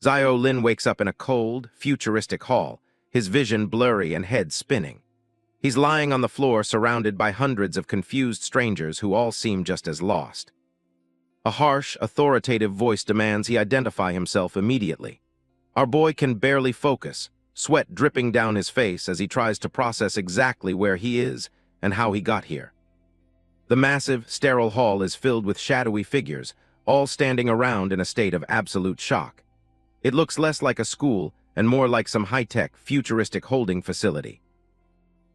Zio Lin wakes up in a cold, futuristic hall, his vision blurry and head spinning. He's lying on the floor surrounded by hundreds of confused strangers who all seem just as lost. A harsh, authoritative voice demands he identify himself immediately. Our boy can barely focus, sweat dripping down his face as he tries to process exactly where he is and how he got here. The massive, sterile hall is filled with shadowy figures, all standing around in a state of absolute shock. It looks less like a school and more like some high-tech, futuristic holding facility.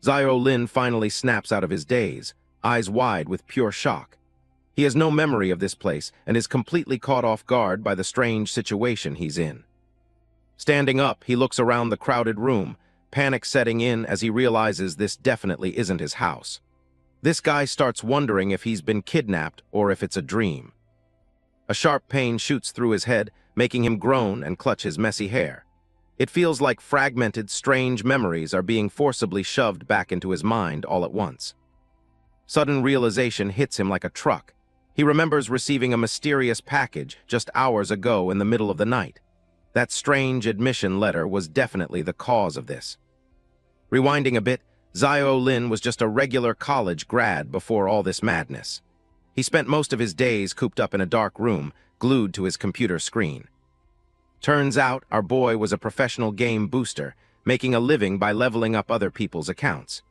Zio Lin finally snaps out of his daze, eyes wide with pure shock. He has no memory of this place and is completely caught off guard by the strange situation he's in. Standing up, he looks around the crowded room, panic setting in as he realizes this definitely isn't his house. This guy starts wondering if he's been kidnapped or if it's a dream. A sharp pain shoots through his head, making him groan and clutch his messy hair. It feels like fragmented, strange memories are being forcibly shoved back into his mind all at once. Sudden realization hits him like a truck. He remembers receiving a mysterious package just hours ago in the middle of the night. That strange admission letter was definitely the cause of this. Rewinding a bit, Zio Lin was just a regular college grad before all this madness. He spent most of his days cooped up in a dark room, glued to his computer screen. Turns out our boy was a professional game booster, making a living by leveling up other people's accounts.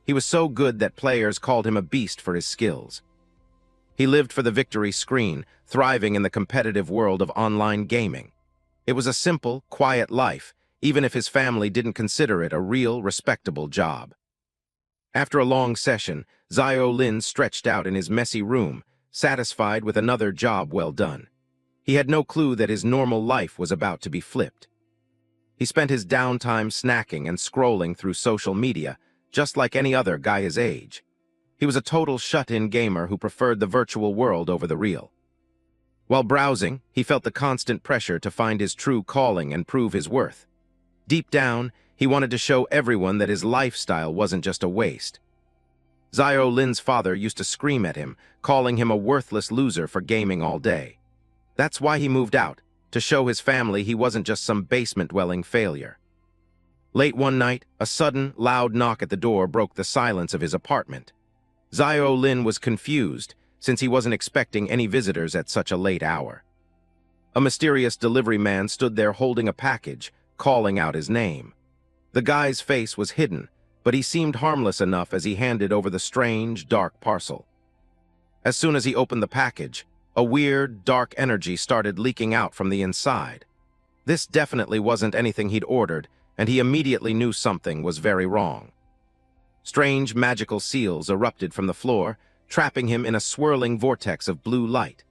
He was so good that players called him a beast for his skills. He lived for the victory screen, thriving in the competitive world of online gaming. It was a simple, quiet life, even if his family didn't consider it a real, respectable job. After a long session, Zio Lin stretched out in his messy room, satisfied with another job well done. He had no clue that his normal life was about to be flipped. He spent his downtime snacking and scrolling through social media, just like any other guy his age. He was a total shut-in gamer who preferred the virtual world over the real. While browsing, he felt the constant pressure to find his true calling and prove his worth. Deep down, he wanted to show everyone that his lifestyle wasn't just a waste. Zio Lin's father used to scream at him, calling him a worthless loser for gaming all day. That's why he moved out, to show his family he wasn't just some basement-dwelling failure. Late one night, a sudden, loud knock at the door broke the silence of his apartment. Zio Lin was confused, since he wasn't expecting any visitors at such a late hour. A mysterious delivery man stood there holding a package, calling out his name. The guy's face was hidden, but he seemed harmless enough as he handed over the strange, dark parcel. As soon as he opened the package, a weird, dark energy started leaking out from the inside. This definitely wasn't anything he'd ordered, and he immediately knew something was very wrong. Strange magical seals erupted from the floor, trapping him in a swirling vortex of blue light.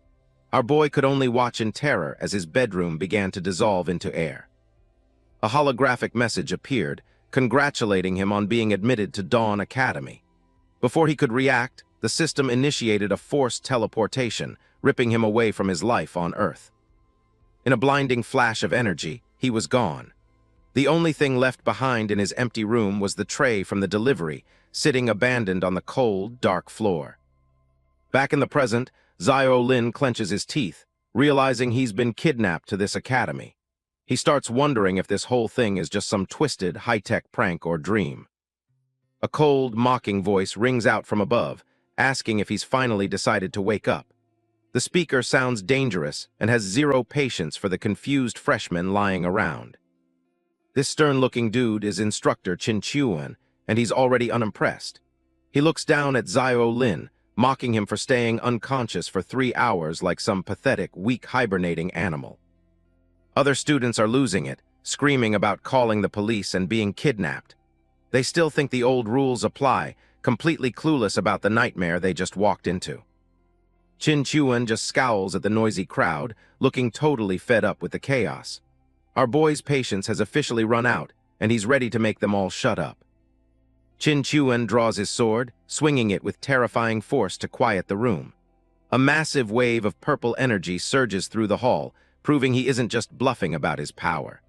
Our boy could only watch in terror as his bedroom began to dissolve into air. A holographic message appeared, congratulating him on being admitted to Dawn Academy. Before he could react, the system initiated a forced teleportation, ripping him away from his life on Earth. In a blinding flash of energy, he was gone. The only thing left behind in his empty room was the tray from the delivery, sitting abandoned on the cold, dark floor. Back in the present, Zio Lin clenches his teeth, realizing he's been kidnapped to this academy. He starts wondering if this whole thing is just some twisted, high-tech prank or dream. A cold, mocking voice rings out from above, asking if he's finally decided to wake up. The speaker sounds dangerous and has zero patience for the confused freshmen lying around. This stern-looking dude is instructor Chin Chuan, and he's already unimpressed. He looks down at Zio Lin, mocking him for staying unconscious for 3 hours like some pathetic, weak, hibernating animal. Other students are losing it, screaming about calling the police and being kidnapped. They still think the old rules apply, completely clueless about the nightmare they just walked into. Chin Chuan just scowls at the noisy crowd, looking totally fed up with the chaos. Our boy's patience has officially run out, and he's ready to make them all shut up. Chin Chuan draws his sword, swinging it with terrifying force to quiet the room. A massive wave of purple energy surges through the hall, proving he isn't just bluffing about his power.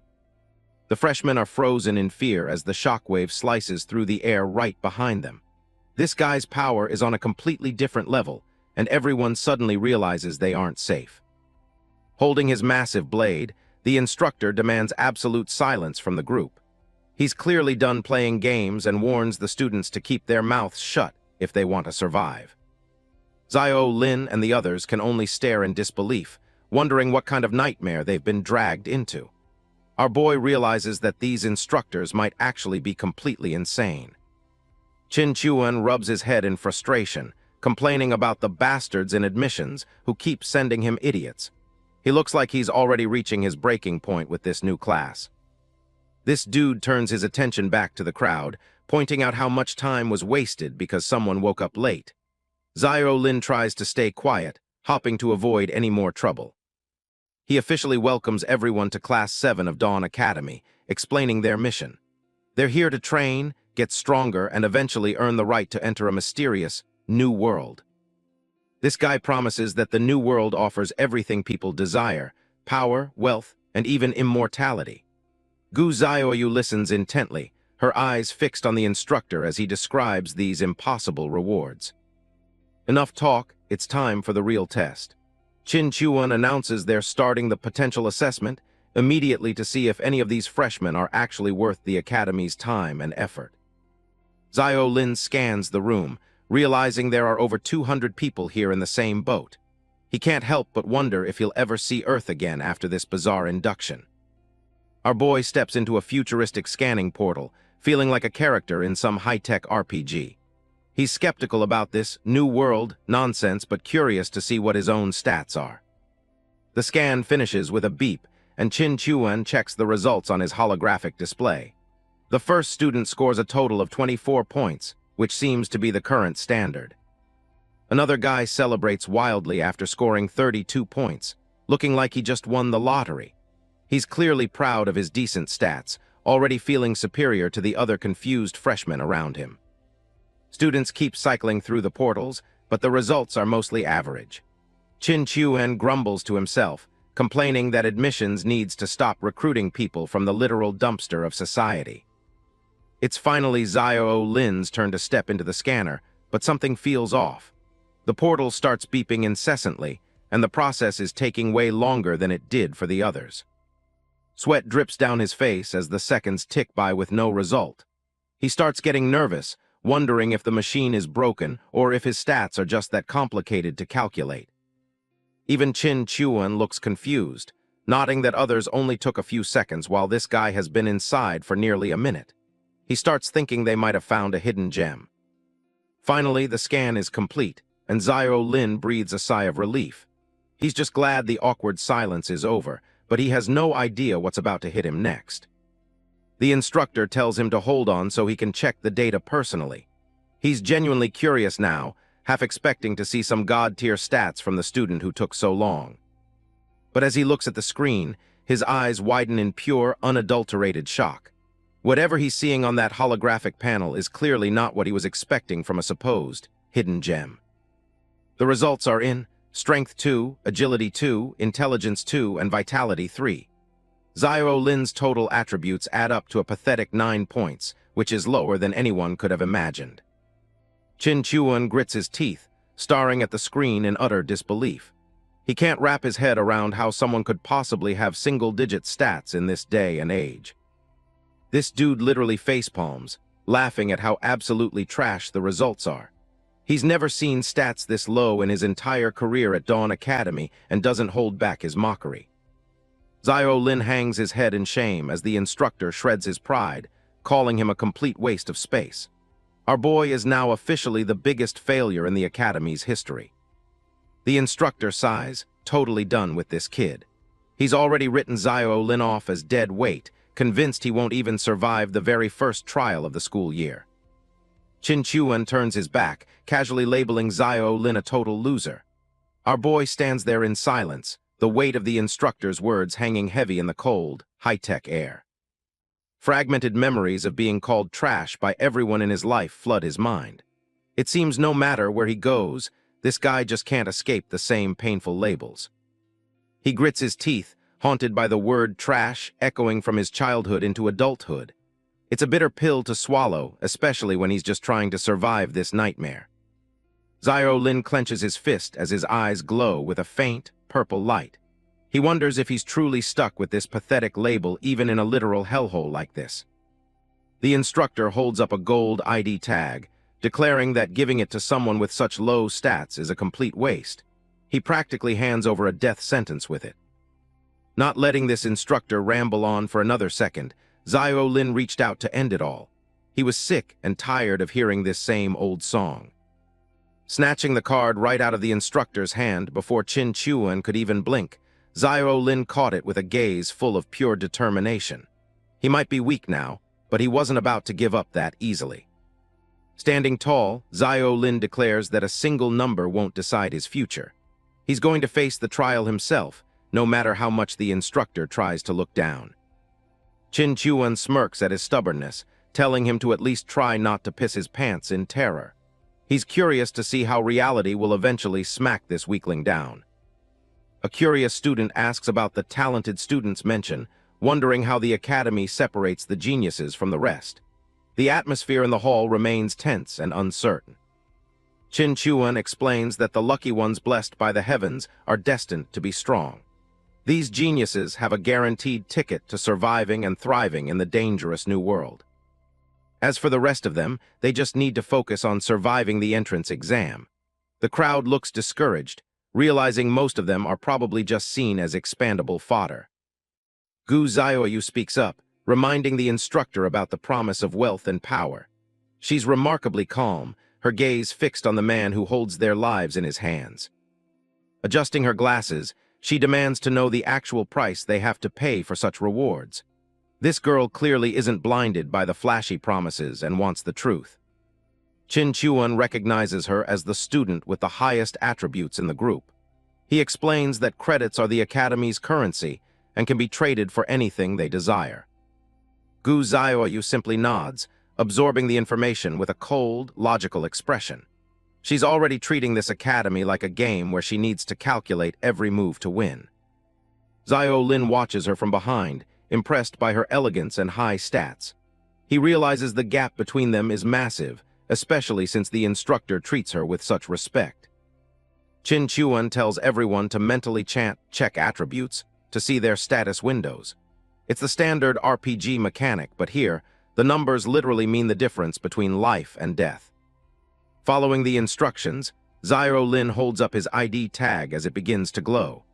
The freshmen are frozen in fear as the shockwave slices through the air right behind them. This guy's power is on a completely different level, and everyone suddenly realizes they aren't safe. Holding his massive blade, The instructor demands absolute silence from the group. He's clearly done playing games and warns the students to keep their mouths shut if they want to survive. Zio, Lin, and the others can only stare in disbelief, wondering what kind of nightmare they've been dragged into. Our boy realizes that these instructors might actually be completely insane. Chin Chuan rubs his head in frustration, complaining about the bastards in admissions who keep sending him idiots. He looks like he's already reaching his breaking point with this new class. This dude turns his attention back to the crowd, pointing out how much time was wasted because someone woke up late. Zio Lin tries to stay quiet, hopping to avoid any more trouble. He officially welcomes everyone to Class 7 of Dawn Academy, explaining their mission. They're here to train, get stronger, and eventually earn the right to enter a mysterious, new world. This guy promises that the new world offers everything people desire: power, wealth, and even immortality. Gu Xiaoyu listens intently, her eyes fixed on the instructor as he describes these impossible rewards. Enough talk, it's time for the real test. Chin Chuan announces they're starting the potential assessment immediately to see if any of these freshmen are actually worth the academy's time and effort. Zio Lin scans the room, realizing there are over 200 people here in the same boat. He can't help but wonder if he'll ever see Earth again after this bizarre induction. Our boy steps into a futuristic scanning portal, feeling like a character in some high-tech RPG. He's skeptical about this new world nonsense, but curious to see what his own stats are. The scan finishes with a beep, and Chin Chuan checks the results on his holographic display. The first student scores a total of 24 points, which seems to be the current standard. Another guy celebrates wildly after scoring 32 points, looking like he just won the lottery. He's clearly proud of his decent stats, already feeling superior to the other confused freshmen around him. Students keep cycling through the portals, but the results are mostly average. Chin Chuan grumbles to himself, complaining that admissions needs to stop recruiting people from the literal dumpster of society. It's finally Zio Lin's turn to step into the scanner, but something feels off. The portal starts beeping incessantly, and the process is taking way longer than it did for the others. Sweat drips down his face as the seconds tick by with no result. He starts getting nervous, wondering if the machine is broken or if his stats are just that complicated to calculate. Even Chin Chuan looks confused, nodding that others only took a few seconds while this guy has been inside for nearly a minute. He starts thinking they might have found a hidden gem. Finally, the scan is complete, and Zio Lin breathes a sigh of relief. He's just glad the awkward silence is over, but he has no idea what's about to hit him next. The instructor tells him to hold on so he can check the data personally. He's genuinely curious now, half expecting to see some god-tier stats from the student who took so long. But as he looks at the screen, his eyes widen in pure, unadulterated shock. Whatever he's seeing on that holographic panel is clearly not what he was expecting from a supposed hidden gem. The results are in Strength 2, Agility 2, Intelligence 2, and Vitality 3. Zio Lin's total attributes add up to a pathetic 9 points, which is lower than anyone could have imagined. Chin Chuan grits his teeth, staring at the screen in utter disbelief. He can't wrap his head around how someone could possibly have single-digit stats in this day and age. This dude literally facepalms, laughing at how absolutely trash the results are. He's never seen stats this low in his entire career at Dawn Academy and doesn't hold back his mockery. Zio Lin hangs his head in shame as the instructor shreds his pride, calling him a complete waste of space. Our boy is now officially the biggest failure in the Academy's history. The instructor sighs, totally done with this kid. He's already written Zio Lin off as dead weight, convinced he won't even survive the very first trial of the school year. Chin Chuan turns his back, casually labeling Zio Lin a total loser. Our boy stands there in silence, the weight of the instructor's words hanging heavy in the cold, high-tech air. Fragmented memories of being called trash by everyone in his life flood his mind. It seems no matter where he goes, this guy just can't escape the same painful labels. He grits his teeth, haunted by the word trash echoing from his childhood into adulthood. It's a bitter pill to swallow, especially when he's just trying to survive this nightmare. Zio Lin clenches his fist as his eyes glow with a faint, purple light. He wonders if he's truly stuck with this pathetic label even in a literal hellhole like this. The instructor holds up a gold ID tag, declaring that giving it to someone with such low stats is a complete waste. He practically hands over a death sentence with it. Not letting this instructor ramble on for another second, Zio Lin reached out to end it all. He was sick and tired of hearing this same old song. Snatching the card right out of the instructor's hand before Qin Chuan could even blink, Zio Lin caught it with a gaze full of pure determination. He might be weak now, but he wasn't about to give up that easily. Standing tall, Zio Lin declares that a single number won't decide his future. He's going to face the trial himself, no matter how much the instructor tries to look down. Qin Chuan smirks at his stubbornness, telling him to at least try not to piss his pants in terror. He's curious to see how reality will eventually smack this weakling down. A curious student asks about the talented students mentioned, wondering how the academy separates the geniuses from the rest. The atmosphere in the hall remains tense and uncertain. Qin Chuan explains that the lucky ones blessed by the heavens are destined to be strong. These geniuses have a guaranteed ticket to surviving and thriving in the dangerous new world. As for the rest of them, they just need to focus on surviving the entrance exam. The crowd looks discouraged, realizing most of them are probably just seen as expandable fodder. Gu Xiaoyu speaks up, reminding the instructor about the promise of wealth and power. She's remarkably calm, her gaze fixed on the man who holds their lives in his hands. Adjusting her glasses, she demands to know the actual price they have to pay for such rewards. This girl clearly isn't blinded by the flashy promises and wants the truth. Qin Chuan recognizes her as the student with the highest attributes in the group. He explains that credits are the academy's currency and can be traded for anything they desire. Gu Xiaoyu simply nods, absorbing the information with a cold, logical expression. She's already treating this academy like a game where she needs to calculate every move to win. Zio Lin watches her from behind, impressed by her elegance and high stats. He realizes the gap between them is massive, especially since the instructor treats her with such respect. Qin Chuan tells everyone to mentally chant check attributes to see their status windows. It's the standard RPG mechanic, but here, the numbers literally mean the difference between life and death. Following the instructions, Zio Lin holds up his ID tag as it begins to glow.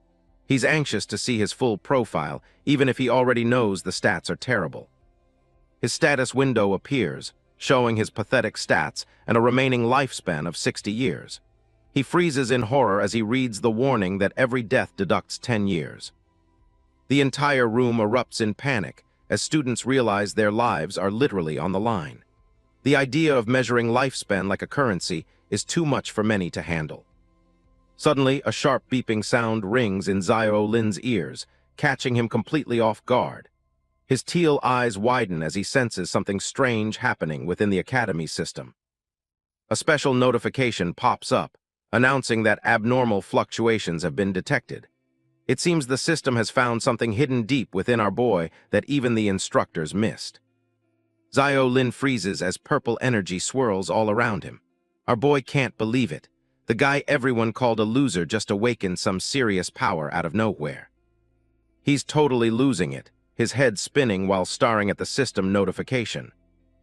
He's anxious to see his full profile, even if he already knows the stats are terrible. His status window appears, showing his pathetic stats and a remaining lifespan of 60 years. He freezes in horror as he reads the warning that every death deducts 10 years. The entire room erupts in panic as students realize their lives are literally on the line. The idea of measuring lifespan like a currency is too much for many to handle. Suddenly, a sharp beeping sound rings in Zio Lin's ears, catching him completely off guard. His teal eyes widen as he senses something strange happening within the academy system. A special notification pops up, announcing that abnormal fluctuations have been detected. It seems the system has found something hidden deep within our boy that even the instructors missed. Zio Lin freezes as purple energy swirls all around him. Our boy can't believe it. The guy everyone called a loser just awakened some serious power out of nowhere. He's totally losing it, his head spinning while staring at the system notification.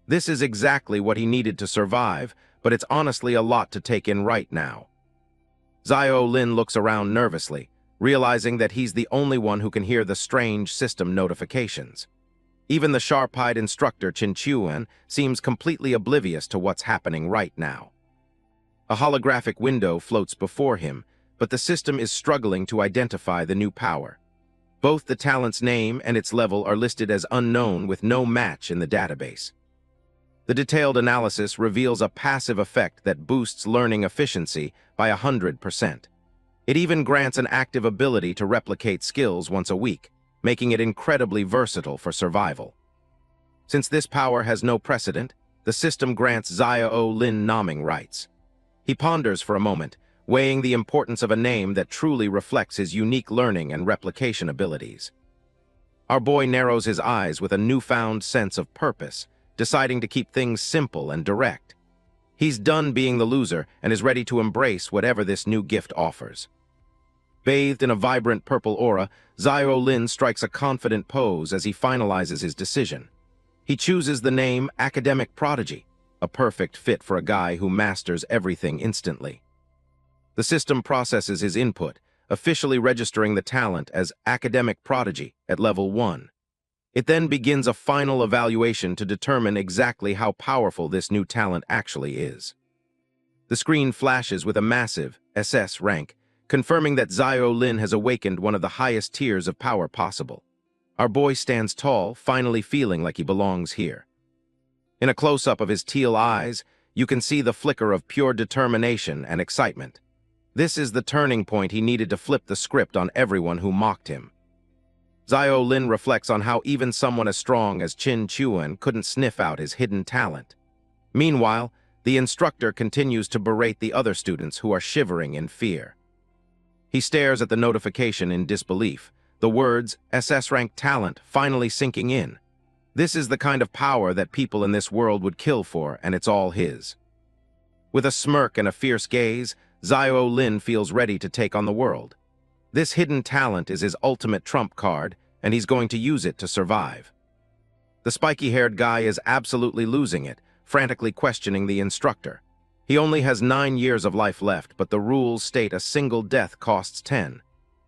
This is exactly what he needed to survive, but it's honestly a lot to take in right now. Zio Lin looks around nervously, realizing that he's the only one who can hear the strange system notifications. Even the sharp-eyed instructor Qin Chuan seems completely oblivious to what's happening right now. A holographic window floats before him, but the system is struggling to identify the new power. Both the talent's name and its level are listed as unknown with no match in the database. The detailed analysis reveals a passive effect that boosts learning efficiency by 100%. It even grants an active ability to replicate skills once a week, making it incredibly versatile for survival. Since this power has no precedent, the system grants Zio Lin naming rights. He ponders for a moment, weighing the importance of a name that truly reflects his unique learning and replication abilities. Our boy narrows his eyes with a newfound sense of purpose, deciding to keep things simple and direct. He's done being the loser and is ready to embrace whatever this new gift offers. Bathed in a vibrant purple aura, Zio Lin strikes a confident pose as he finalizes his decision. He chooses the name Academic Prodigy, a perfect fit for a guy who masters everything instantly. The system processes his input, officially registering the talent as Academic Prodigy at level 1. It then begins a final evaluation to determine exactly how powerful this new talent actually is. The screen flashes with a massive SS rank, confirming that Zio Lin has awakened one of the highest tiers of power possible. Our boy stands tall, finally feeling like he belongs here. In a close-up of his teal eyes, you can see the flicker of pure determination and excitement. This is the turning point he needed to flip the script on everyone who mocked him. Zio Lin reflects on how even someone as strong as Qin Chuan couldn't sniff out his hidden talent. Meanwhile, the instructor continues to berate the other students who are shivering in fear. He stares at the notification in disbelief, the words SS-rank talent finally sinking in. This is the kind of power that people in this world would kill for, and it's all his. With a smirk and a fierce gaze, Zio Lin feels ready to take on the world. This hidden talent is his ultimate trump card, and he's going to use it to survive. The spiky-haired guy is absolutely losing it, frantically questioning the instructor. He only has 9 years of life left, but the rules state a single death costs 10.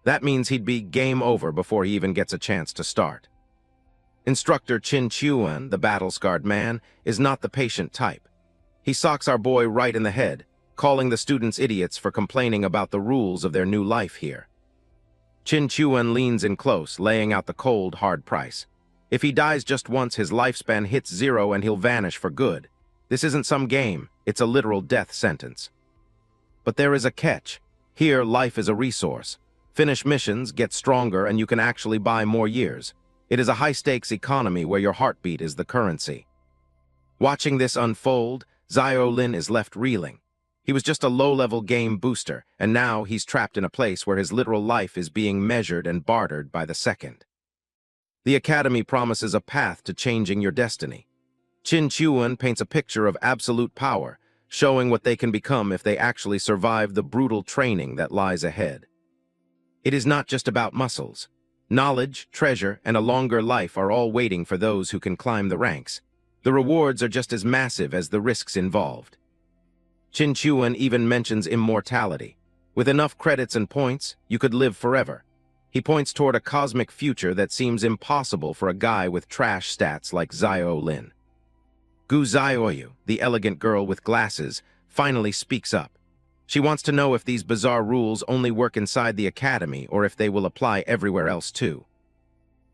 That means he'd be game over before he even gets a chance to start. Instructor Qin Chuan, the battle-scarred man, is not the patient type. He socks our boy right in the head, calling the students idiots for complaining about the rules of their new life here. Qin Chuan leans in close, laying out the cold, hard price. If he dies just once, his lifespan hits 0 and he'll vanish for good. This isn't some game, it's a literal death sentence. But there is a catch. Here, life is a resource. Finish missions, get stronger, and you can actually buy more years. It is a high-stakes economy where your heartbeat is the currency. Watching this unfold, Zio Lin is left reeling. He was just a low-level game booster, and now he's trapped in a place where his literal life is being measured and bartered by the second. The Academy promises a path to changing your destiny. Qin Chuan paints a picture of absolute power, showing what they can become if they actually survive the brutal training that lies ahead. It is not just about muscles. Knowledge, treasure, and a longer life are all waiting for those who can climb the ranks. The rewards are just as massive as the risks involved. Qin Chuan even mentions immortality. With enough credits and points, you could live forever. He points toward a cosmic future that seems impossible for a guy with trash stats like Zio Lin. Gu Zioyu, the elegant girl with glasses, finally speaks up. She wants to know if these bizarre rules only work inside the academy or if they will apply everywhere else too.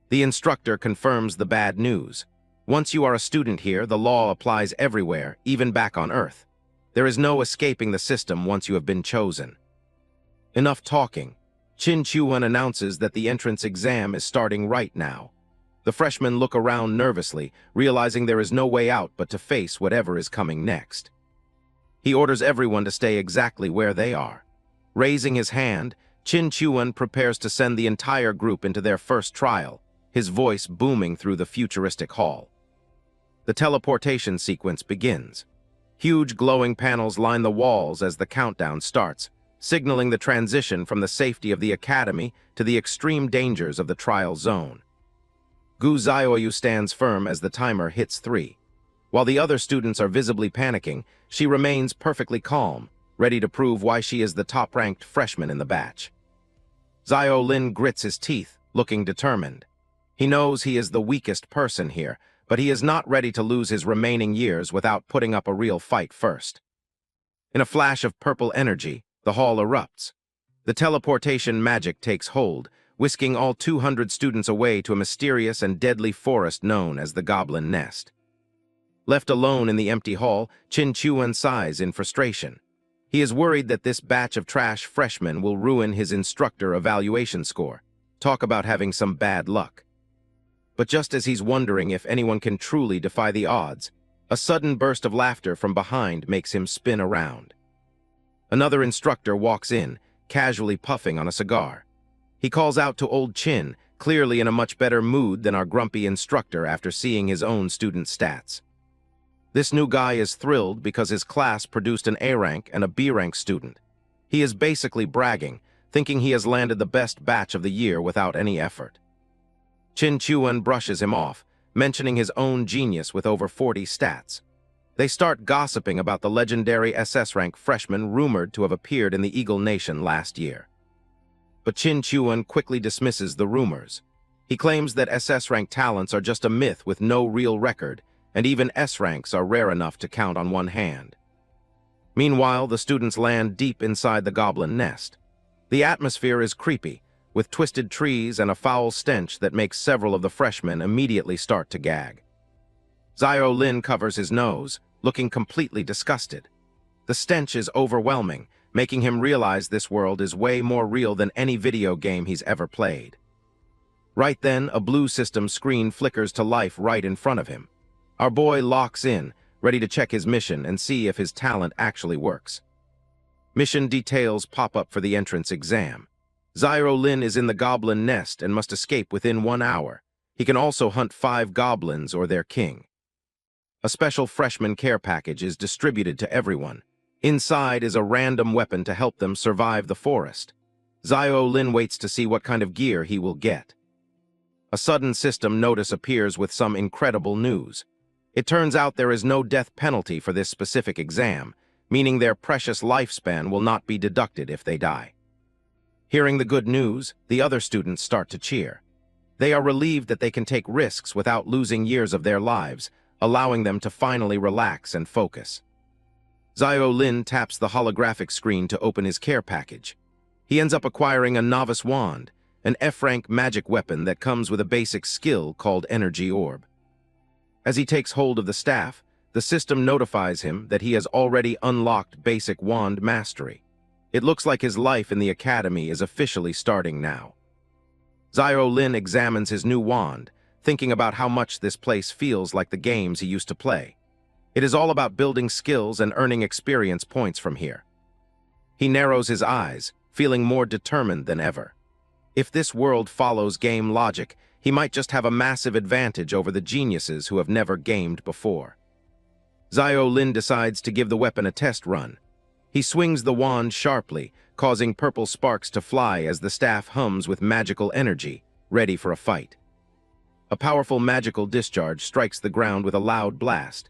The instructor confirms the bad news. Once you are a student here, the law applies everywhere, even back on Earth. There is no escaping the system once you have been chosen. Enough talking. Qin Chuan announces that the entrance exam is starting right now. The freshmen look around nervously, realizing there is no way out but to face whatever is coming next. He orders everyone to stay exactly where they are. Raising his hand, Qin Chuan prepares to send the entire group into their first trial, his voice booming through the futuristic hall. The teleportation sequence begins. Huge glowing panels line the walls as the countdown starts, signaling the transition from the safety of the academy to the extreme dangers of the trial zone. Gu Zioyu stands firm as the timer hits 3. While the other students are visibly panicking, she remains perfectly calm, ready to prove why she is the top-ranked freshman in the batch. Zio Lin grits his teeth, looking determined. He knows he is the weakest person here, but he is not ready to lose his remaining years without putting up a real fight first. In a flash of purple energy, the hall erupts. The teleportation magic takes hold, whisking all 200 students away to a mysterious and deadly forest known as the Goblin Nest. Left alone in the empty hall, Qin Chuan sighs in frustration. He is worried that this batch of trash freshmen will ruin his instructor evaluation score. Talk about having some bad luck. But just as he's wondering if anyone can truly defy the odds, a sudden burst of laughter from behind makes him spin around. Another instructor walks in, casually puffing on a cigar. He calls out to old Qin, clearly in a much better mood than our grumpy instructor after seeing his own student stats. This new guy is thrilled because his class produced an A-rank and a B-rank student. He is basically bragging, thinking he has landed the best batch of the year without any effort. Chin Chuan brushes him off, mentioning his own genius with over 40 stats. They start gossiping about the legendary SS rank freshman rumored to have appeared in the Eagle Nation last year. But Chin Chuan quickly dismisses the rumors. He claims that SS rank talents are just a myth with no real record, and even S ranks are rare enough to count on one hand. Meanwhile, the students land deep inside the goblin nest. The atmosphere is creepy, with twisted trees and a foul stench that makes several of the freshmen immediately start to gag. Zio Lin covers his nose, looking completely disgusted. The stench is overwhelming, making him realize this world is way more real than any video game he's ever played. Right then, a blue system screen flickers to life right in front of him. Our boy locks in, ready to check his mission and see if his talent actually works. Mission details pop up for the entrance exam. Zio Lin is in the goblin nest and must escape within 1 hour. He can also hunt 5 goblins or their king. A special freshman care package is distributed to everyone. Inside is a random weapon to help them survive the forest. Zio Lin waits to see what kind of gear he will get. A sudden system notice appears with some incredible news. It turns out there is no death penalty for this specific exam, meaning their precious lifespan will not be deducted if they die. Hearing the good news, the other students start to cheer. They are relieved that they can take risks without losing years of their lives, allowing them to finally relax and focus. Zio Lin taps the holographic screen to open his care package. He ends up acquiring a novice wand, an F-rank magic weapon that comes with a basic skill called Energy Orb. As he takes hold of the staff, the system notifies him that he has already unlocked basic wand mastery. It looks like his life in the academy is officially starting now. Zio Lin examines his new wand, thinking about how much this place feels like the games he used to play. It is all about building skills and earning experience points from here. He narrows his eyes, feeling more determined than ever. If this world follows game logic, he might just have a massive advantage over the geniuses who have never gamed before. Zio Lin decides to give the weapon a test run. He swings the wand sharply, causing purple sparks to fly as the staff hums with magical energy, ready for a fight. A powerful magical discharge strikes the ground with a loud blast.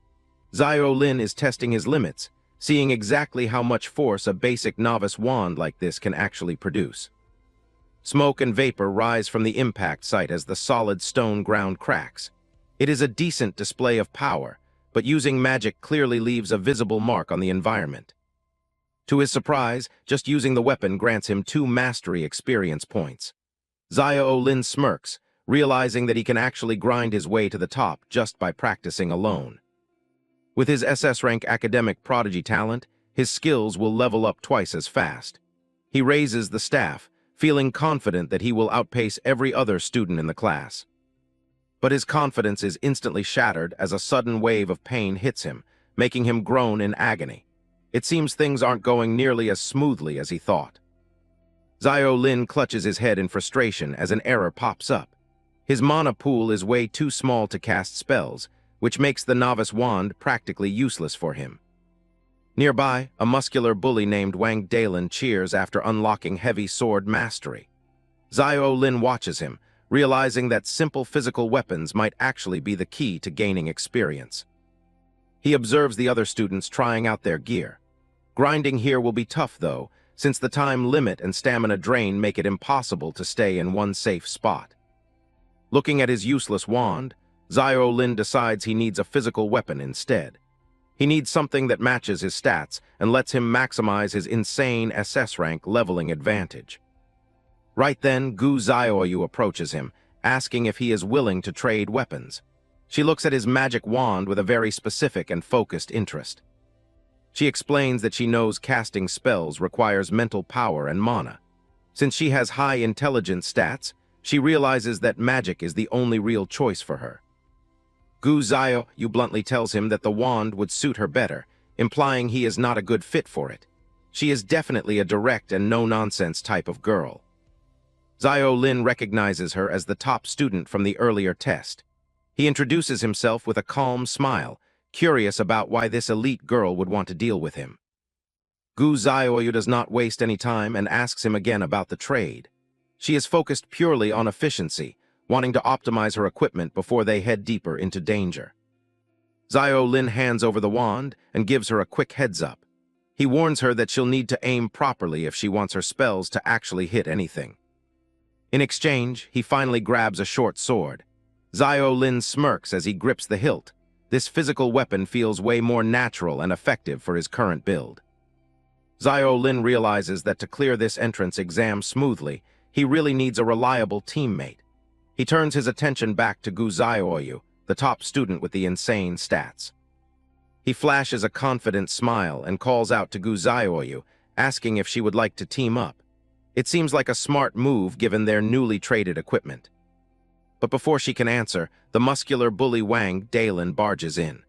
Zio Lin is testing his limits, seeing exactly how much force a basic novice wand like this can actually produce. Smoke and vapor rise from the impact site as the solid stone ground cracks. It is a decent display of power, but using magic clearly leaves a visible mark on the environment. To his surprise, just using the weapon grants him 2 mastery experience points. Zio Lin smirks, realizing that he can actually grind his way to the top just by practicing alone. With his SS rank academic prodigy talent, his skills will level up twice as fast. He raises the staff, feeling confident that he will outpace every other student in the class. But his confidence is instantly shattered as a sudden wave of pain hits him, making him groan in agony. It seems things aren't going nearly as smoothly as he thought. Zio Lin clutches his head in frustration as an error pops up. His mana pool is way too small to cast spells, which makes the novice wand practically useless for him. Nearby, a muscular bully named Wang Dalin cheers after unlocking heavy sword mastery. Zio Lin watches him, realizing that simple physical weapons might actually be the key to gaining experience. He observes the other students trying out their gear. Grinding here will be tough, though, since the time limit and stamina drain make it impossible to stay in one safe spot. Looking at his useless wand, Zio Lin decides he needs a physical weapon instead. He needs something that matches his stats and lets him maximize his insane SS rank leveling advantage. Right then, Gu Xiaoyu approaches him, asking if he is willing to trade weapons. She looks at his magic wand with a very specific and focused interest. She explains that she knows casting spells requires mental power and mana. Since she has high intelligence stats, she realizes that magic is the only real choice for her. Gu Xiaoyu bluntly tells him that the wand would suit her better, implying he is not a good fit for it. She is definitely a direct and no-nonsense type of girl. Zio Lin recognizes her as the top student from the earlier test. He introduces himself with a calm smile, curious about why this elite girl would want to deal with him. Gu Zioyu does not waste any time and asks him again about the trade. She is focused purely on efficiency, wanting to optimize her equipment before they head deeper into danger. Zio Lin hands over the wand and gives her a quick heads-up. He warns her that she'll need to aim properly if she wants her spells to actually hit anything. In exchange, he finally grabs a short sword. Zio Lin smirks as he grips the hilt. This physical weapon feels way more natural and effective for his current build. Zio Lin realizes that to clear this entrance exam smoothly, he really needs a reliable teammate. He turns his attention back to Gu Zioyu, the top student with the insane stats. He flashes a confident smile and calls out to Gu Zioyu, asking if she would like to team up. It seems like a smart move given their newly traded equipment. But before she can answer, the muscular bully Wang Dalin barges in.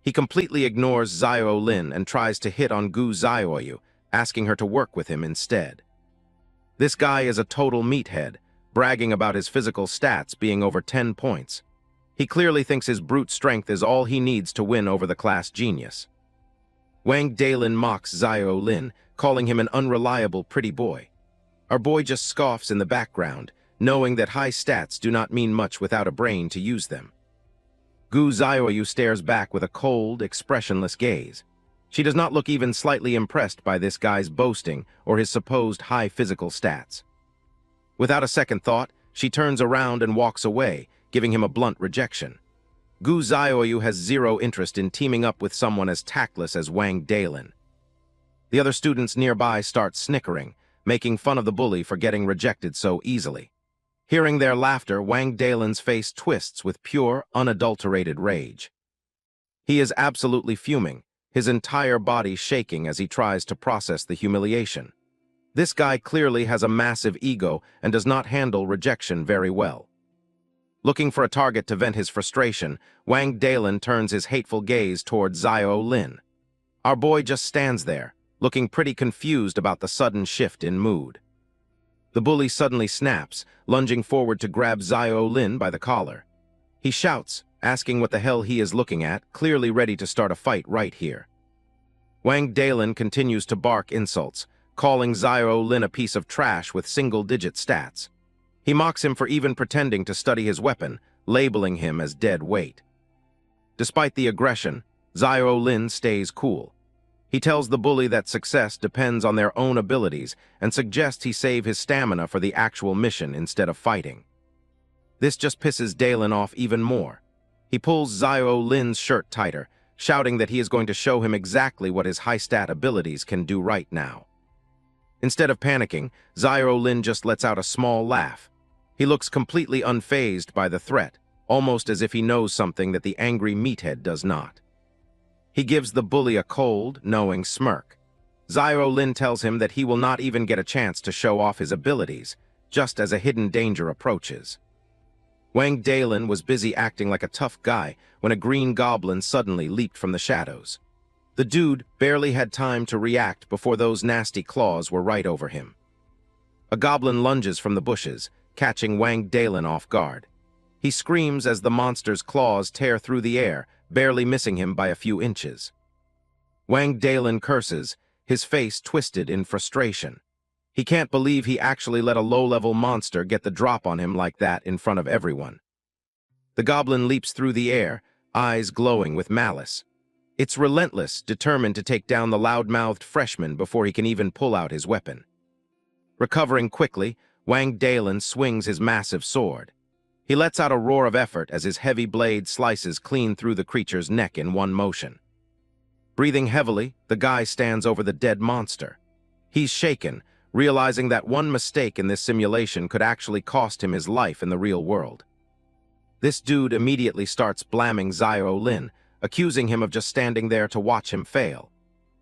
He completely ignores Zio Lin and tries to hit on Gu Zioyu, asking her to work with him instead. This guy is a total meathead, bragging about his physical stats being over 10 points. He clearly thinks his brute strength is all he needs to win over the class genius. Wang Dalin mocks Zio Lin, calling him an unreliable pretty boy. Our boy just scoffs in the background, knowing that high stats do not mean much without a brain to use them. Gu Zioyu stares back with a cold, expressionless gaze. She does not look even slightly impressed by this guy's boasting or his supposed high physical stats. Without a second thought, she turns around and walks away, giving him a blunt rejection. Gu Zioyu has zero interest in teaming up with someone as tactless as Wang Dalin. The other students nearby start snickering, making fun of the bully for getting rejected so easily. Hearing their laughter, Wang Dalin's face twists with pure, unadulterated rage. He is absolutely fuming, his entire body shaking as he tries to process the humiliation. This guy clearly has a massive ego and does not handle rejection very well. Looking for a target to vent his frustration, Wang Dalin turns his hateful gaze toward Zio Lin. Our boy just stands there, looking pretty confused about the sudden shift in mood. The bully suddenly snaps, lunging forward to grab Zio Lin by the collar. He shouts, asking what the hell he is looking at, clearly ready to start a fight right here. Wang Dalin continues to bark insults, calling Zio Lin a piece of trash with single-digit stats. He mocks him for even pretending to study his weapon, labeling him as dead weight. Despite the aggression, Zio Lin stays cool. He tells the bully that success depends on their own abilities and suggests he save his stamina for the actual mission instead of fighting. This just pisses Dalin off even more. He pulls Zio Lin's shirt tighter, shouting that he is going to show him exactly what his high-stat abilities can do right now. Instead of panicking, Zio Lin just lets out a small laugh. He looks completely unfazed by the threat, almost as if he knows something that the angry meathead does not. He gives the bully a cold, knowing smirk. Zio Lin tells him that he will not even get a chance to show off his abilities, just as a hidden danger approaches. Wang Dalin was busy acting like a tough guy when a green goblin suddenly leaped from the shadows. The dude barely had time to react before those nasty claws were right over him. A goblin lunges from the bushes, catching Wang Dalin off guard. He screams as the monster's claws tear through the air, barely missing him by a few inches. Wang Dalin curses, his face twisted in frustration. He can't believe he actually let a low-level monster get the drop on him like that in front of everyone. The goblin leaps through the air, eyes glowing with malice. It's relentless, determined to take down the loud-mouthed freshman before he can even pull out his weapon. Recovering quickly, Wang Dalin swings his massive sword. He lets out a roar of effort as his heavy blade slices clean through the creature's neck in one motion. Breathing heavily, the guy stands over the dead monster. He's shaken, realizing that one mistake in this simulation could actually cost him his life in the real world. This dude immediately starts blaming Zio Lin, accusing him of just standing there to watch him fail.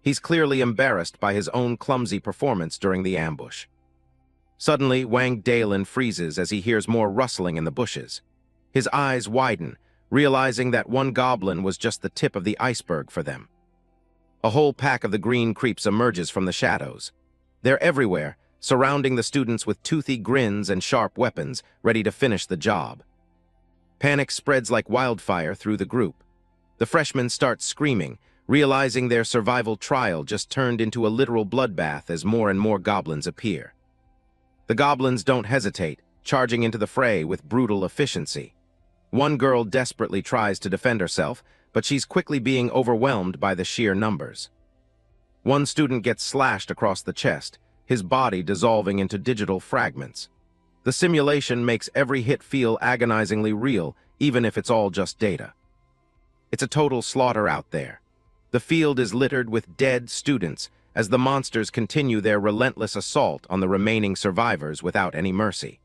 He's clearly embarrassed by his own clumsy performance during the ambush. Suddenly, Wang Dalin freezes as he hears more rustling in the bushes. His eyes widen, realizing that one goblin was just the tip of the iceberg for them. A whole pack of the green creeps emerges from the shadows. They're everywhere, surrounding the students with toothy grins and sharp weapons, ready to finish the job. Panic spreads like wildfire through the group. The freshmen start screaming, realizing their survival trial just turned into a literal bloodbath as more and more goblins appear. The goblins don't hesitate, charging into the fray with brutal efficiency. One girl desperately tries to defend herself, but she's quickly being overwhelmed by the sheer numbers. One student gets slashed across the chest, his body dissolving into digital fragments. The simulation makes every hit feel agonizingly real, even if it's all just data. It's a total slaughter out there. The field is littered with dead students as the monsters continue their relentless assault on the remaining survivors without any mercy.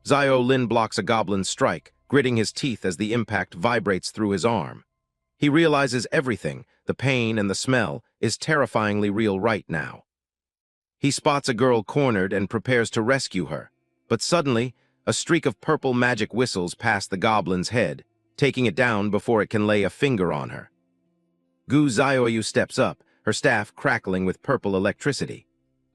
Zio Lin blocks a goblin's strike, gritting his teeth as the impact vibrates through his arm. He realizes everything, the pain and the smell, is terrifyingly real right now. He spots a girl cornered and prepares to rescue her, but suddenly, a streak of purple magic whistles past the goblin's head, taking it down before it can lay a finger on her. Gu Zioyu steps up, her staff crackling with purple electricity.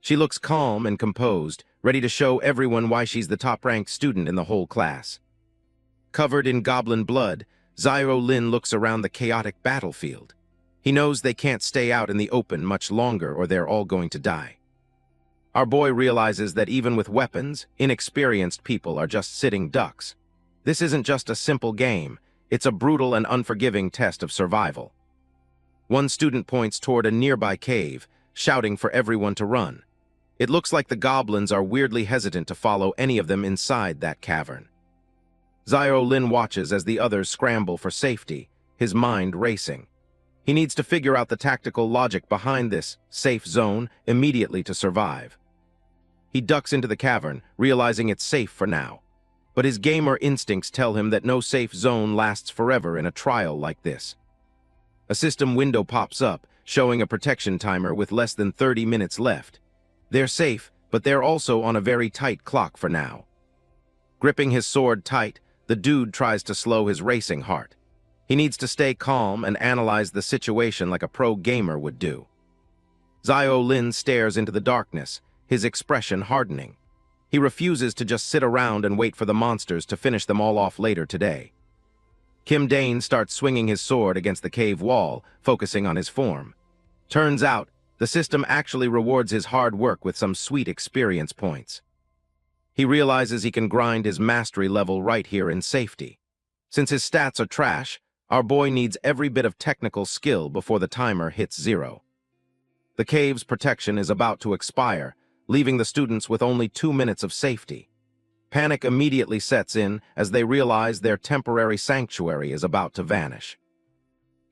She looks calm and composed, ready to show everyone why she's the top-ranked student in the whole class. Covered in goblin blood, Zio Lin looks around the chaotic battlefield. He knows they can't stay out in the open much longer or they're all going to die. Our boy realizes that even with weapons, inexperienced people are just sitting ducks. This isn't just a simple game, it's a brutal and unforgiving test of survival. One student points toward a nearby cave, shouting for everyone to run. It looks like the goblins are weirdly hesitant to follow any of them inside that cavern. Zio Lin watches as the others scramble for safety, his mind racing. He needs to figure out the tactical logic behind this safe zone immediately to survive. He ducks into the cavern, realizing it's safe for now. But his gamer instincts tell him that no safe zone lasts forever in a trial like this. A system window pops up, showing a protection timer with less than 30 minutes left. They're safe, but they're also on a very tight clock for now. Gripping his sword tight, the dude tries to slow his racing heart. He needs to stay calm and analyze the situation like a pro gamer would do. Zio Lin stares into the darkness, his expression hardening. He refuses to just sit around and wait for the monsters to finish them all off later today. Kim Dane starts swinging his sword against the cave wall, focusing on his form. Turns out, the system actually rewards his hard work with some sweet experience points. He realizes he can grind his mastery level right here in safety. Since his stats are trash, our boy needs every bit of technical skill before the timer hits 0. The cave's protection is about to expire, leaving the students with only 2 minutes of safety. Panic immediately sets in as they realize their temporary sanctuary is about to vanish.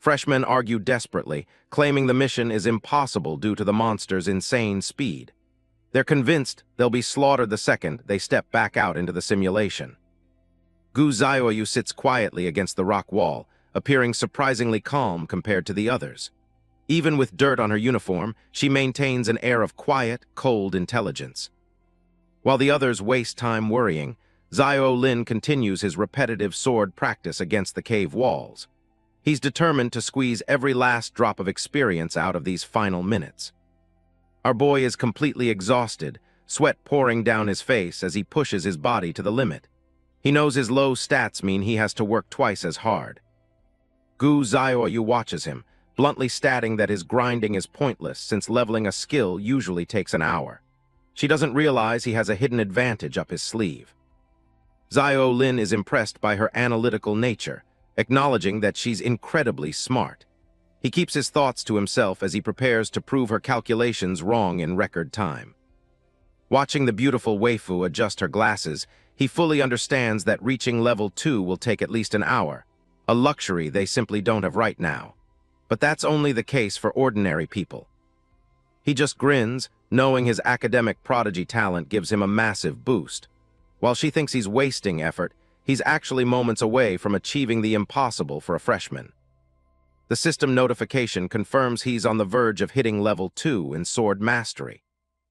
Freshmen argue desperately, claiming the mission is impossible due to the monster's insane speed. They're convinced they'll be slaughtered the second they step back out into the simulation. Gu Zioyu sits quietly against the rock wall, appearing surprisingly calm compared to the others. Even with dirt on her uniform, she maintains an air of quiet, cold intelligence. While the others waste time worrying, Zio Lin continues his repetitive sword practice against the cave walls. He's determined to squeeze every last drop of experience out of these final minutes. Our boy is completely exhausted, sweat pouring down his face as he pushes his body to the limit. He knows his low stats mean he has to work twice as hard. Gu Zioyu watches him, bluntly stating that his grinding is pointless since leveling a skill usually takes an hour. She doesn't realize he has a hidden advantage up his sleeve. Zio Lin is impressed by her analytical nature, acknowledging that she's incredibly smart. He keeps his thoughts to himself as he prepares to prove her calculations wrong in record time. Watching the beautiful waifu adjust her glasses, he fully understands that reaching level 2 will take at least an hour, a luxury they simply don't have right now. But that's only the case for ordinary people. He just grins, knowing his academic prodigy talent gives him a massive boost. While she thinks he's wasting effort, he's actually moments away from achieving the impossible for a freshman. The system notification confirms he's on the verge of hitting level 2 in sword mastery.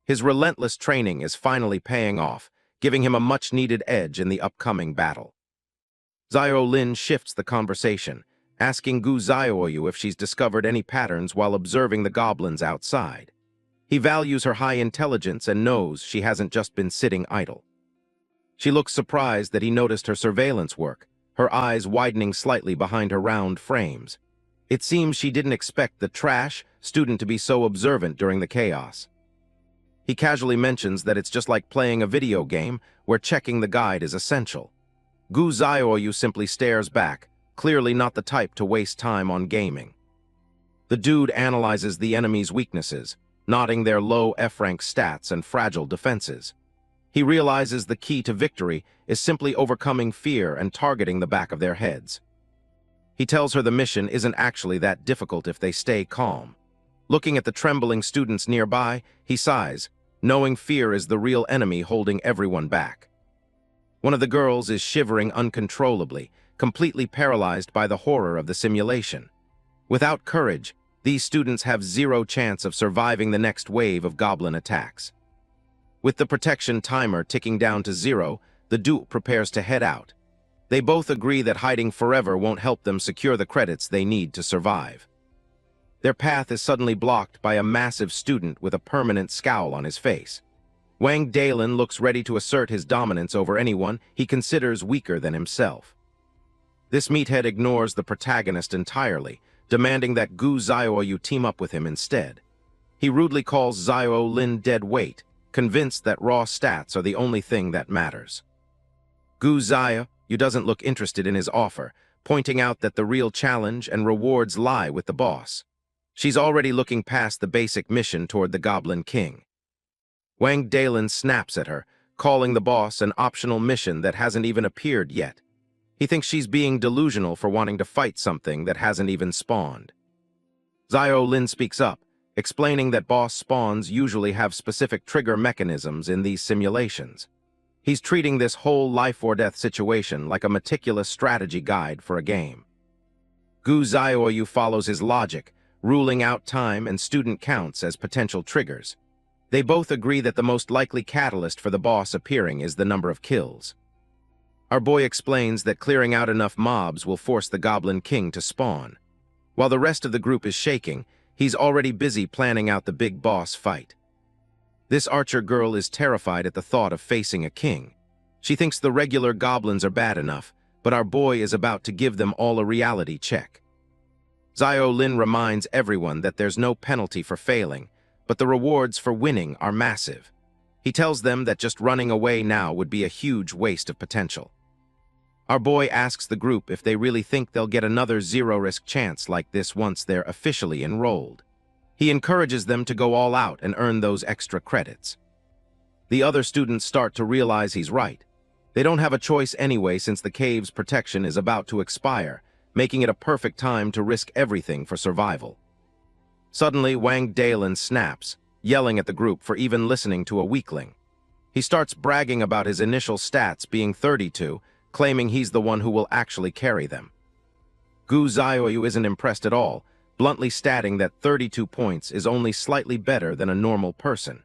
His relentless training is finally paying off, giving him a much-needed edge in the upcoming battle. Zio Lin shifts the conversation, asking Gu Zioyu if she's discovered any patterns while observing the goblins outside. He values her high intelligence and knows she hasn't just been sitting idle. She looks surprised that he noticed her surveillance work, her eyes widening slightly behind her round frames. It seems she didn't expect the trash student to be so observant during the chaos. He casually mentions that it's just like playing a video game where checking the guide is essential. Gu Zioyu simply stares back, clearly not the type to waste time on gaming. The dude analyzes the enemy's weaknesses, noting their low F-rank stats and fragile defenses. He realizes the key to victory is simply overcoming fear and targeting the back of their heads. He tells her the mission isn't actually that difficult if they stay calm. Looking at the trembling students nearby, he sighs, knowing fear is the real enemy holding everyone back. One of the girls is shivering uncontrollably, completely paralyzed by the horror of the simulation. Without courage, these students have zero chance of surviving the next wave of goblin attacks. With the protection timer ticking down to 0, the duo prepares to head out. They both agree that hiding forever won't help them secure the credits they need to survive. Their path is suddenly blocked by a massive student with a permanent scowl on his face. Wang Dalin looks ready to assert his dominance over anyone he considers weaker than himself. This meathead ignores the protagonist entirely, demanding that Gu Zioyu team up with him instead. He rudely calls Zio Lin dead weight, convinced that raw stats are the only thing that matters. Gu Zioyu doesn't look interested in his offer, pointing out that the real challenge and rewards lie with the boss. She's already looking past the basic mission toward the Goblin King. Wang Dalin snaps at her, calling the boss an optional mission that hasn't even appeared yet. He thinks she's being delusional for wanting to fight something that hasn't even spawned. Zio Lin speaks up, explaining that boss spawns usually have specific trigger mechanisms in these simulations. He's treating this whole life-or-death situation like a meticulous strategy guide for a game. Gu Zioyu follows his logic, ruling out time and student counts as potential triggers. They both agree that the most likely catalyst for the boss appearing is the number of kills. Our boy explains that clearing out enough mobs will force the Goblin King to spawn. While the rest of the group is shaking, he's already busy planning out the big boss fight. This archer girl is terrified at the thought of facing a king. She thinks the regular goblins are bad enough, but our boy is about to give them all a reality check. Zio Lin reminds everyone that there's no penalty for failing, but the rewards for winning are massive. He tells them that just running away now would be a huge waste of potential. Our boy asks the group if they really think they'll get another zero-risk chance like this once they're officially enrolled. He encourages them to go all out and earn those extra credits. The other students start to realize he's right. They don't have a choice anyway since the cave's protection is about to expire, making it a perfect time to risk everything for survival. Suddenly, Wang Dalin snaps, yelling at the group for even listening to a weakling. He starts bragging about his initial stats being 32, claiming he's the one who will actually carry them. Gu Zioyu isn't impressed at all, bluntly stating that 32 points is only slightly better than a normal person.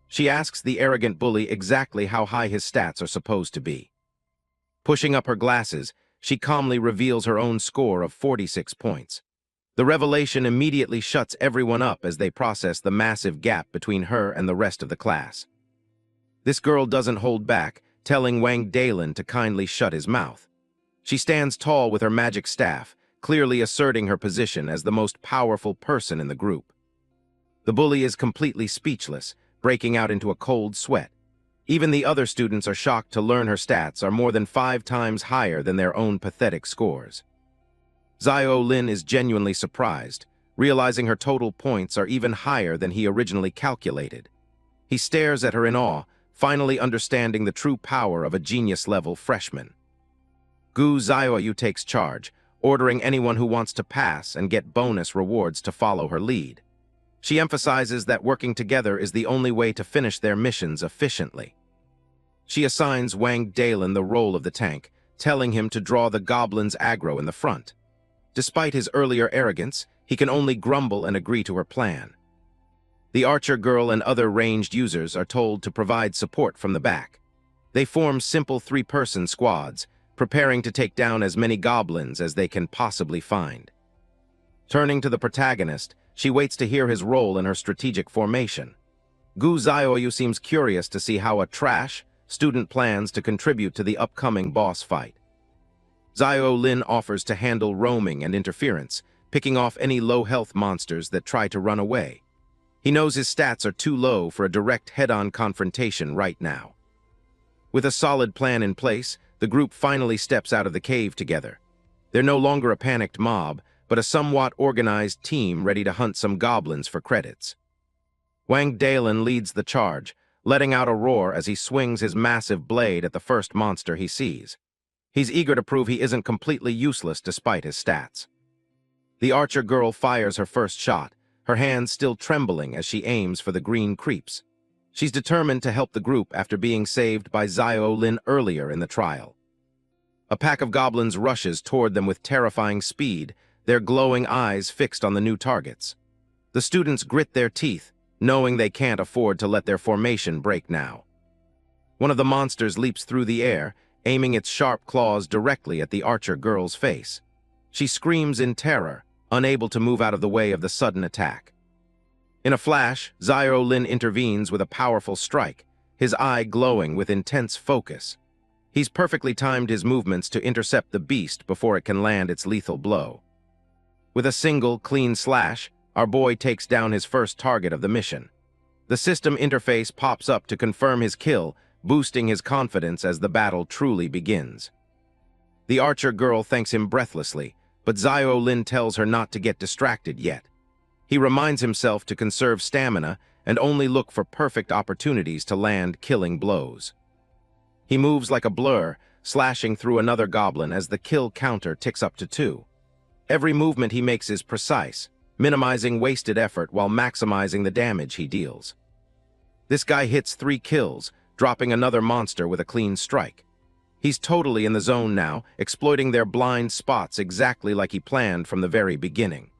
She asks the arrogant bully exactly how high his stats are supposed to be. Pushing up her glasses, she calmly reveals her own score of 46 points. The revelation immediately shuts everyone up as they process the massive gap between her and the rest of the class. This girl doesn't hold back, telling Wang Dalin to kindly shut his mouth. She stands tall with her magic staff, clearly asserting her position as the most powerful person in the group. The bully is completely speechless, breaking out into a cold sweat. Even the other students are shocked to learn her stats are more than 5 times higher than their own pathetic scores. Zio Lin is genuinely surprised, realizing her total points are even higher than he originally calculated. He stares at her in awe, finally understanding the true power of a genius-level freshman. Gu Zioyu takes charge, ordering anyone who wants to pass and get bonus rewards to follow her lead. She emphasizes that working together is the only way to finish their missions efficiently. She assigns Wang Dalin the role of the tank, telling him to draw the goblins' aggro in the front. Despite his earlier arrogance, he can only grumble and agree to her plan. The archer girl and other ranged users are told to provide support from the back. They form simple 3-person squads, preparing to take down as many goblins as they can possibly find. Turning to the protagonist, she waits to hear his role in her strategic formation. Gu Zioyu seems curious to see how a trash student plans to contribute to the upcoming boss fight. Zio Lin offers to handle roaming and interference, picking off any low-health monsters that try to run away. He knows his stats are too low for a direct head-on confrontation right now. With a solid plan in place, the group finally steps out of the cave together. They're no longer a panicked mob, but a somewhat organized team ready to hunt some goblins for credits. Wang Dalen leads the charge, letting out a roar as he swings his massive blade at the first monster he sees. He's eager to prove he isn't completely useless despite his stats. The archer girl fires her first shot, her hands still trembling as she aims for the green creeps. She's determined to help the group after being saved by Xiao Lin earlier in the trial. A pack of goblins rushes toward them with terrifying speed, their glowing eyes fixed on the new targets. The students grit their teeth, knowing they can't afford to let their formation break now. One of the monsters leaps through the air, aiming its sharp claws directly at the archer girl's face. She screams in terror, unable to move out of the way of the sudden attack. In a flash, Xiao Lin intervenes with a powerful strike, his eye glowing with intense focus. He's perfectly timed his movements to intercept the beast before it can land its lethal blow. With a single, clean slash, our boy takes down his first target of the mission. The system interface pops up to confirm his kill, boosting his confidence as the battle truly begins. The archer girl thanks him breathlessly, but Xiao Lin tells her not to get distracted yet. He reminds himself to conserve stamina and only look for perfect opportunities to land killing blows. He moves like a blur, slashing through another goblin as the kill counter ticks up to 2. Every movement he makes is precise, minimizing wasted effort while maximizing the damage he deals. This guy hits 3 kills, dropping another monster with a clean strike. He's totally in the zone now, exploiting their blind spots exactly like he planned from the very beginning.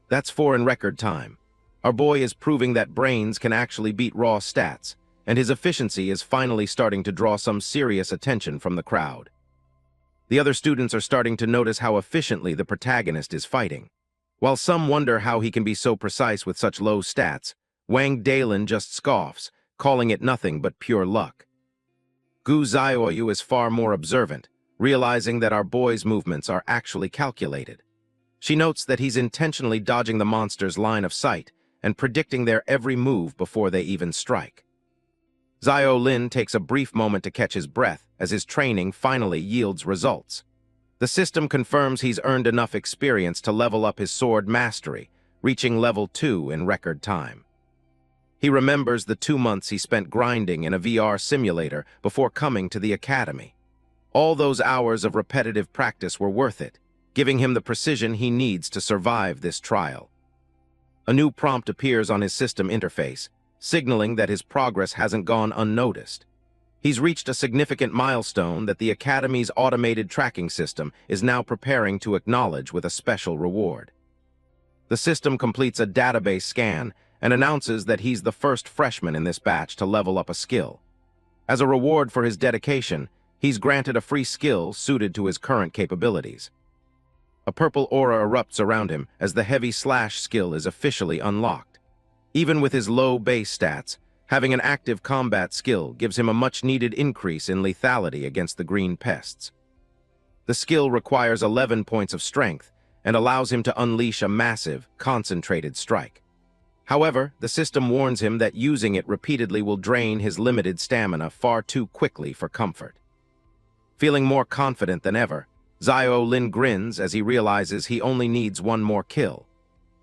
That's 4 in record time. Our boy is proving that brains can actually beat raw stats, and his efficiency is finally starting to draw some serious attention from the crowd. The other students are starting to notice how efficiently the protagonist is fighting. While some wonder how he can be so precise with such low stats, Wang Dalen just scoffs, calling it nothing but pure luck. Gu Xiaoyu is far more observant, realizing that our boy's movements are actually calculated. She notes that he's intentionally dodging the monster's line of sight and predicting their every move before they even strike. Xiao Lin takes a brief moment to catch his breath as his training finally yields results. The system confirms he's earned enough experience to level up his sword mastery, reaching level 2 in record time. He remembers the 2 months he spent grinding in a VR simulator before coming to the academy. All those hours of repetitive practice were worth it, giving him the precision he needs to survive this trial. A new prompt appears on his system interface, signaling that his progress hasn't gone unnoticed. He's reached a significant milestone that the Academy's automated tracking system is now preparing to acknowledge with a special reward. The system completes a database scan and announces that he's the first freshman in this batch to level up a skill. As a reward for his dedication, he's granted a free skill suited to his current capabilities. A purple aura erupts around him as the heavy slash skill is officially unlocked. Even with his low base stats, having an active combat skill gives him a much-needed increase in lethality against the green pests. The skill requires 11 points of strength and allows him to unleash a massive, concentrated strike. However, the system warns him that using it repeatedly will drain his limited stamina far too quickly for comfort. Feeling more confident than ever, Xiao Lin grins as he realizes he only needs one more kill.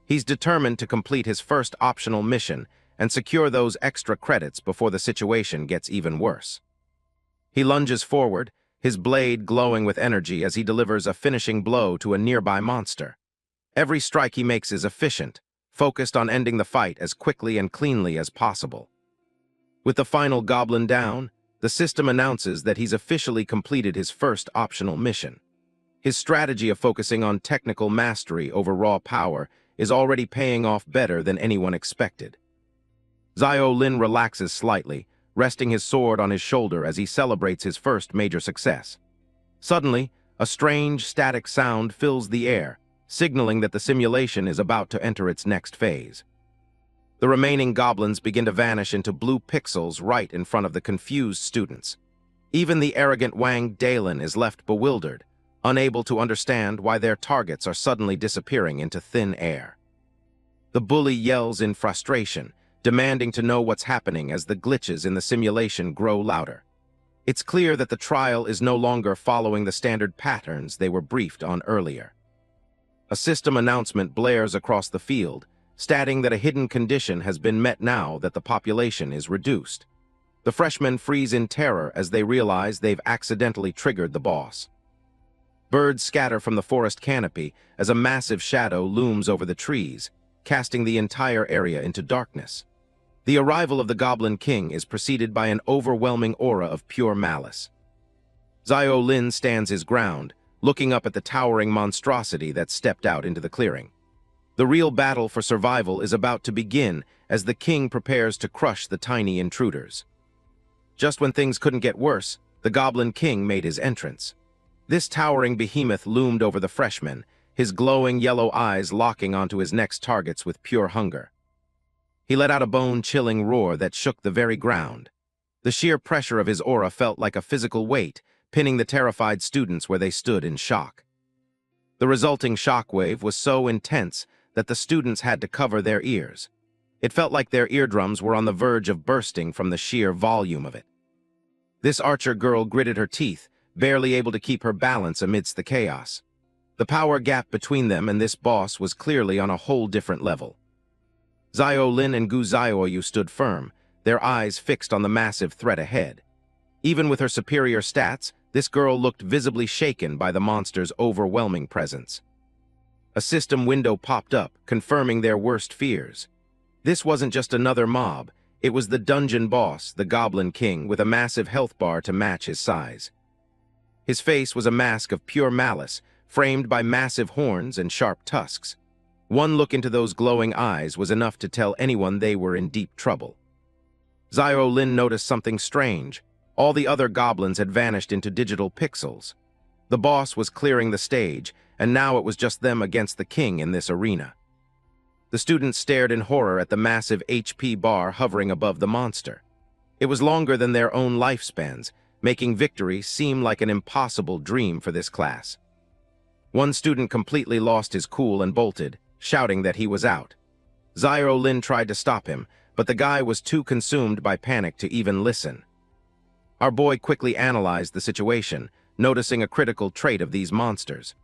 He's determined to complete his first optional mission and secure those extra credits before the situation gets even worse. He lunges forward, his blade glowing with energy as he delivers a finishing blow to a nearby monster. Every strike he makes is efficient, focused on ending the fight as quickly and cleanly as possible. With the final goblin down, the system announces that he's officially completed his first optional mission. His strategy of focusing on technical mastery over raw power is already paying off better than anyone expected. Xiao Lin relaxes slightly, resting his sword on his shoulder as he celebrates his first major success. Suddenly, a strange, static sound fills the air, signaling that the simulation is about to enter its next phase. The remaining goblins begin to vanish into blue pixels right in front of the confused students. Even the arrogant Wang Dalen is left bewildered, unable to understand why their targets are suddenly disappearing into thin air. The bully yells in frustration, demanding to know what's happening as the glitches in the simulation grow louder. It's clear that the trial is no longer following the standard patterns they were briefed on earlier. A system announcement blares across the field, stating that a hidden condition has been met now that the population is reduced. The freshmen freeze in terror as they realize they've accidentally triggered the boss. Birds scatter from the forest canopy as a massive shadow looms over the trees, casting the entire area into darkness. The arrival of the Goblin King is preceded by an overwhelming aura of pure malice. Zio Lin stands his ground, looking up at the towering monstrosity that stepped out into the clearing. The real battle for survival is about to begin as the king prepares to crush the tiny intruders. Just when things couldn't get worse, the Goblin King made his entrance. This towering behemoth loomed over the freshmen, his glowing yellow eyes locking onto his next targets with pure hunger. He let out a bone-chilling roar that shook the very ground. The sheer pressure of his aura felt like a physical weight, pinning the terrified students where they stood in shock. The resulting shockwave was so intense that the students had to cover their ears. It felt like their eardrums were on the verge of bursting from the sheer volume of it. This archer girl gritted her teeth, barely able to keep her balance amidst the chaos. The power gap between them and this boss was clearly on a whole different level. Zio Lin and Gu Zioyu stood firm, their eyes fixed on the massive threat ahead. Even with her superior stats, this girl looked visibly shaken by the monster's overwhelming presence. A system window popped up, confirming their worst fears. This wasn't just another mob, it was the dungeon boss, the Goblin King, with a massive health bar to match his size. His face was a mask of pure malice, framed by massive horns and sharp tusks. One look into those glowing eyes was enough to tell anyone they were in deep trouble. Zio Lin noticed something strange. All the other goblins had vanished into digital pixels. The boss was clearing the stage, and now it was just them against the king in this arena. The students stared in horror at the massive HP bar hovering above the monster. It was longer than their own lifespans, making victory seem like an impossible dream for this class. One student completely lost his cool and bolted, shouting that he was out. Zio Lin tried to stop him, but the guy was too consumed by panic to even listen. Our boy quickly analyzed the situation, noticing a critical trait of these monsters.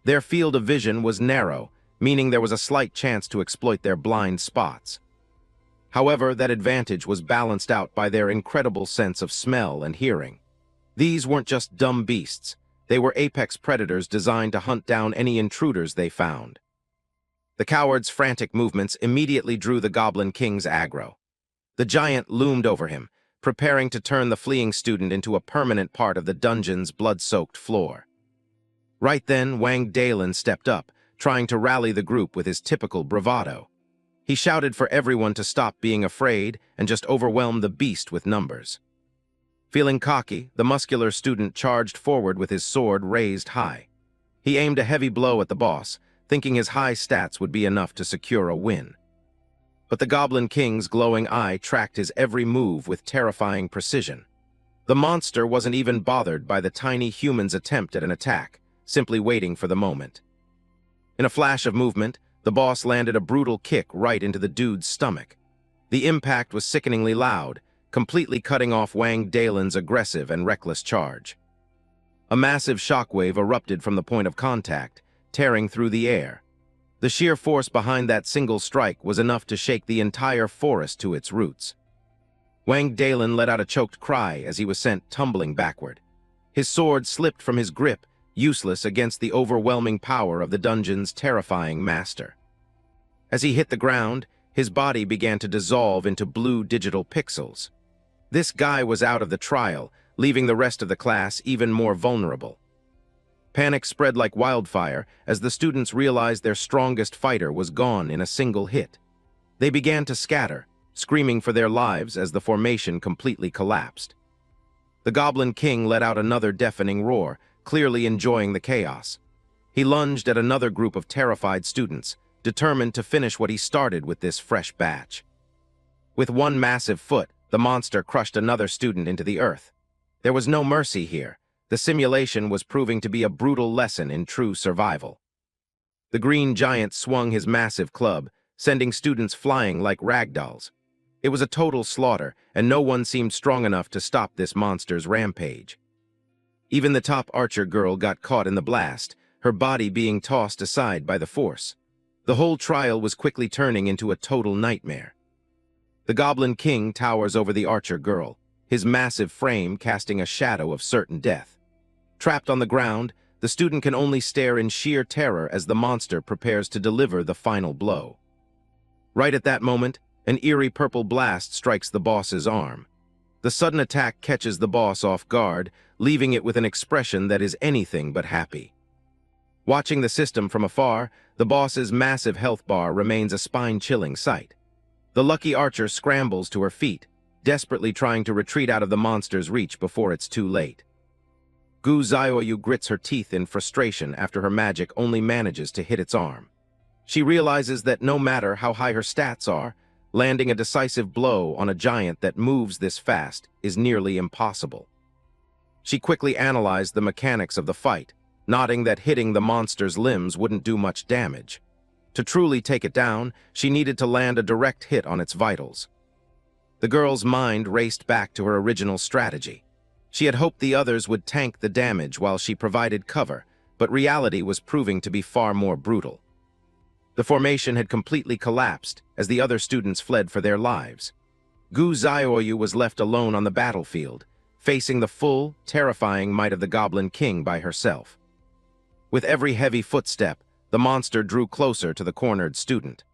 Their field of vision was narrow, meaning there was a slight chance to exploit their blind spots. However, that advantage was balanced out by their incredible sense of smell and hearing. These weren't just dumb beasts, they were apex predators designed to hunt down any intruders they found. The coward's frantic movements immediately drew the Goblin King's aggro. The giant loomed over him, preparing to turn the fleeing student into a permanent part of the dungeon's blood-soaked floor. Right then, Wang Dalin stepped up, trying to rally the group with his typical bravado. He shouted for everyone to stop being afraid and just overwhelm the beast with numbers. Feeling cocky, the muscular student charged forward with his sword raised high. He aimed a heavy blow at the boss, thinking his high stats would be enough to secure a win. But the Goblin King's glowing eye tracked his every move with terrifying precision. The monster wasn't even bothered by the tiny human's attempt at an attack, simply waiting for the moment. In a flash of movement, the boss landed a brutal kick right into the dude's stomach. The impact was sickeningly loud, completely cutting off Wang Dalin's aggressive and reckless charge. A massive shockwave erupted from the point of contact, tearing through the air. The sheer force behind that single strike was enough to shake the entire forest to its roots. Wang Dalin let out a choked cry as he was sent tumbling backward. His sword slipped from his grip, useless against the overwhelming power of the dungeon's terrifying master. As he hit the ground, his body began to dissolve into blue digital pixels. This guy was out of the trial, leaving the rest of the class even more vulnerable. Panic spread like wildfire as the students realized their strongest fighter was gone in a single hit. They began to scatter, screaming for their lives as the formation completely collapsed. The Goblin King let out another deafening roar, clearly enjoying the chaos. He lunged at another group of terrified students, determined to finish what he started with this fresh batch. With one massive foot, the monster crushed another student into the earth. There was no mercy here. The simulation was proving to be a brutal lesson in true survival. The green giant swung his massive club, sending students flying like ragdolls. It was a total slaughter, and no one seemed strong enough to stop this monster's rampage. Even the top archer girl got caught in the blast, her body being tossed aside by the force. The whole trial was quickly turning into a total nightmare. The Goblin King towers over the archer girl, his massive frame casting a shadow of certain death. Trapped on the ground, the student can only stare in sheer terror as the monster prepares to deliver the final blow. Right at that moment, an eerie purple blast strikes the boss's arm. The sudden attack catches the boss off guard, leaving it with an expression that is anything but happy. Watching the system from afar, the boss's massive health bar remains a spine-chilling sight. The lucky archer scrambles to her feet, desperately trying to retreat out of the monster's reach before it's too late. Gu Xiaoyu grits her teeth in frustration after her magic only manages to hit its arm. She realizes that no matter how high her stats are, landing a decisive blow on a giant that moves this fast is nearly impossible. She quickly analyzed the mechanics of the fight, noting that hitting the monster's limbs wouldn't do much damage. To truly take it down, she needed to land a direct hit on its vitals. The girl's mind raced back to her original strategy. She had hoped the others would tank the damage while she provided cover, but reality was proving to be far more brutal. The formation had completely collapsed as the other students fled for their lives. Gu Xiaoyu was left alone on the battlefield, facing the full, terrifying might of the Goblin King by herself. With every heavy footstep, the monster drew closer to the cornered student.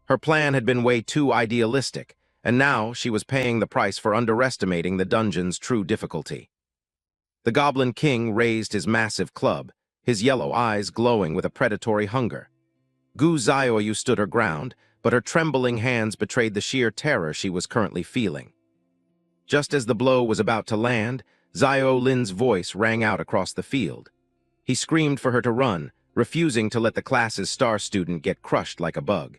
Her plan had been way too idealistic, and now she was paying the price for underestimating the dungeon's true difficulty. The Goblin King raised his massive club, his yellow eyes glowing with a predatory hunger. Gu Xiaoyu stood her ground, but her trembling hands betrayed the sheer terror she was currently feeling. Just as the blow was about to land, Xiao Lin's voice rang out across the field. He screamed for her to run, refusing to let the class's star student get crushed like a bug.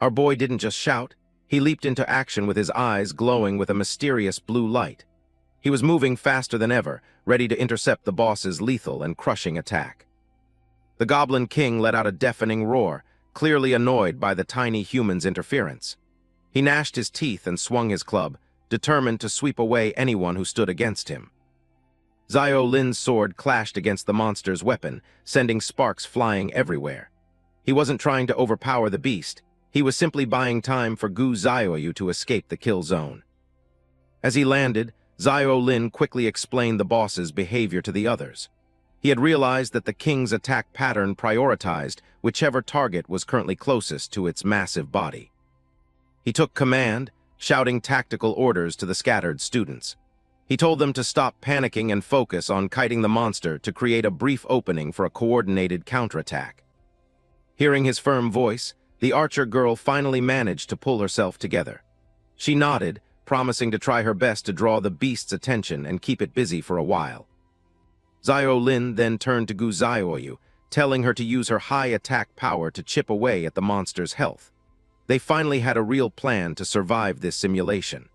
Our boy didn't just shout, he leaped into action with his eyes glowing with a mysterious blue light. He was moving faster than ever, ready to intercept the boss's lethal and crushing attack. The Goblin King let out a deafening roar, clearly annoyed by the tiny human's interference. He gnashed his teeth and swung his club, determined to sweep away anyone who stood against him. Xiao Lin's sword clashed against the monster's weapon, sending sparks flying everywhere. He wasn't trying to overpower the beast, he was simply buying time for Gu Xiaoyu to escape the kill zone. As he landed, Xiao Lin quickly explained the boss's behavior to the others. He had realized that the king's attack pattern prioritized whichever target was currently closest to its massive body. He took command, shouting tactical orders to the scattered students. He told them to stop panicking and focus on kiting the monster to create a brief opening for a coordinated counterattack. Hearing his firm voice, the archer girl finally managed to pull herself together. She nodded, promising to try her best to draw the beast's attention and keep it busy for a while. Xiao Lin then turned to Gu Xiaoyu, telling her to use her high attack power to chip away at the monster's health. They finally had a real plan to survive this simulation.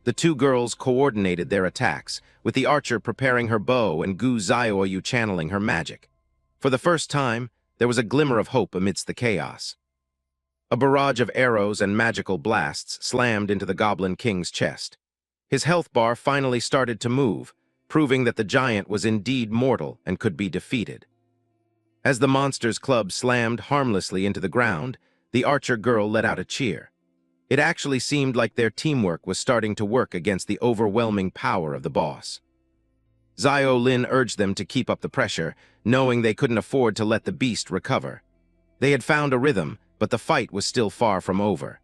The two girls coordinated their attacks, with the archer preparing her bow and Gu Xiaoyu channeling her magic. For the first time, there was a glimmer of hope amidst the chaos. A barrage of arrows and magical blasts slammed into the Goblin King's chest. His health bar finally started to move, proving that the giant was indeed mortal and could be defeated. As the monster's club slammed harmlessly into the ground, the archer girl let out a cheer. It actually seemed like their teamwork was starting to work against the overwhelming power of the boss. Xiao Lin urged them to keep up the pressure, knowing they couldn't afford to let the beast recover. They had found a rhythm, but the fight was still far from over.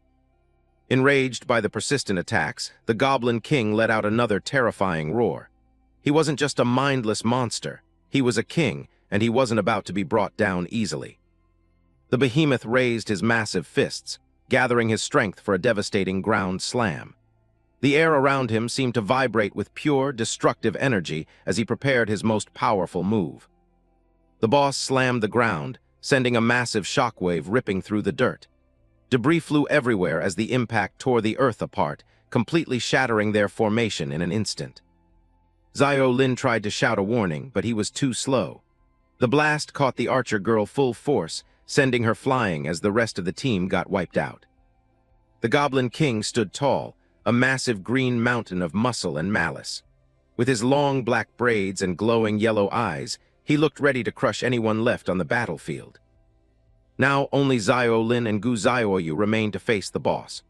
Enraged by the persistent attacks, the Goblin King let out another terrifying roar. He wasn't just a mindless monster, he was a king, and he wasn't about to be brought down easily. The behemoth raised his massive fists, gathering his strength for a devastating ground slam. The air around him seemed to vibrate with pure, destructive energy as he prepared his most powerful move. The boss slammed the ground, sending a massive shockwave ripping through the dirt. Debris flew everywhere as the impact tore the earth apart, completely shattering their formation in an instant. Zio Lin tried to shout a warning, but he was too slow. The blast caught the archer girl full force, sending her flying as the rest of the team got wiped out. The Goblin King stood tall, a massive green mountain of muscle and malice. With his long black braids and glowing yellow eyes, he looked ready to crush anyone left on the battlefield. Now only Zio Lin and Gu Zioyu remained to face the boss.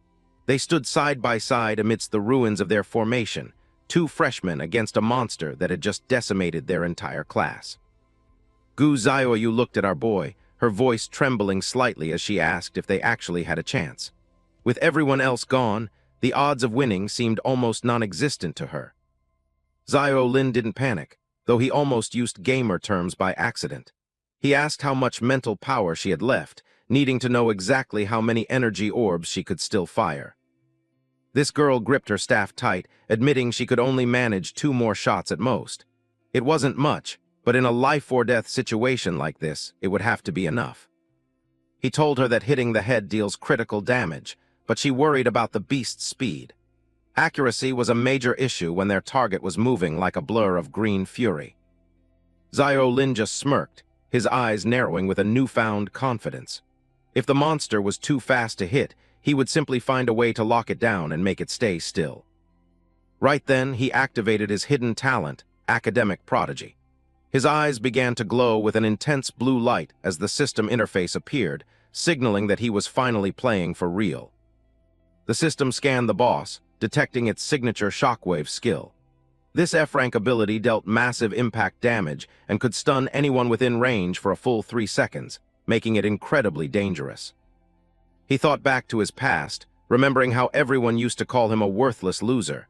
They stood side by side amidst the ruins of their formation, two freshmen against a monster that had just decimated their entire class. Gu Zioyu looked at our boy, her voice trembling slightly as she asked if they actually had a chance. With everyone else gone, the odds of winning seemed almost non-existent to her. Zio Lin didn't panic, though he almost used gamer terms by accident. He asked how much mental power she had left, needing to know exactly how many energy orbs she could still fire. This girl gripped her staff tight, admitting she could only manage 2 more shots at most. It wasn't much, but in a life-or-death situation like this, it would have to be enough. He told her that hitting the head deals critical damage, but she worried about the beast's speed. Accuracy was a major issue when their target was moving like a blur of green fury. Zio Lin just smirked, his eyes narrowing with a newfound confidence. If the monster was too fast to hit, he would simply find a way to lock it down and make it stay still. Right then, he activated his hidden talent, Academic Prodigy. His eyes began to glow with an intense blue light as the system interface appeared, signaling that he was finally playing for real. The system scanned the boss, detecting its signature shockwave skill. This F-rank ability dealt massive impact damage and could stun anyone within range for a full 3 seconds, making it incredibly dangerous. He thought back to his past, remembering how everyone used to call him a worthless loser.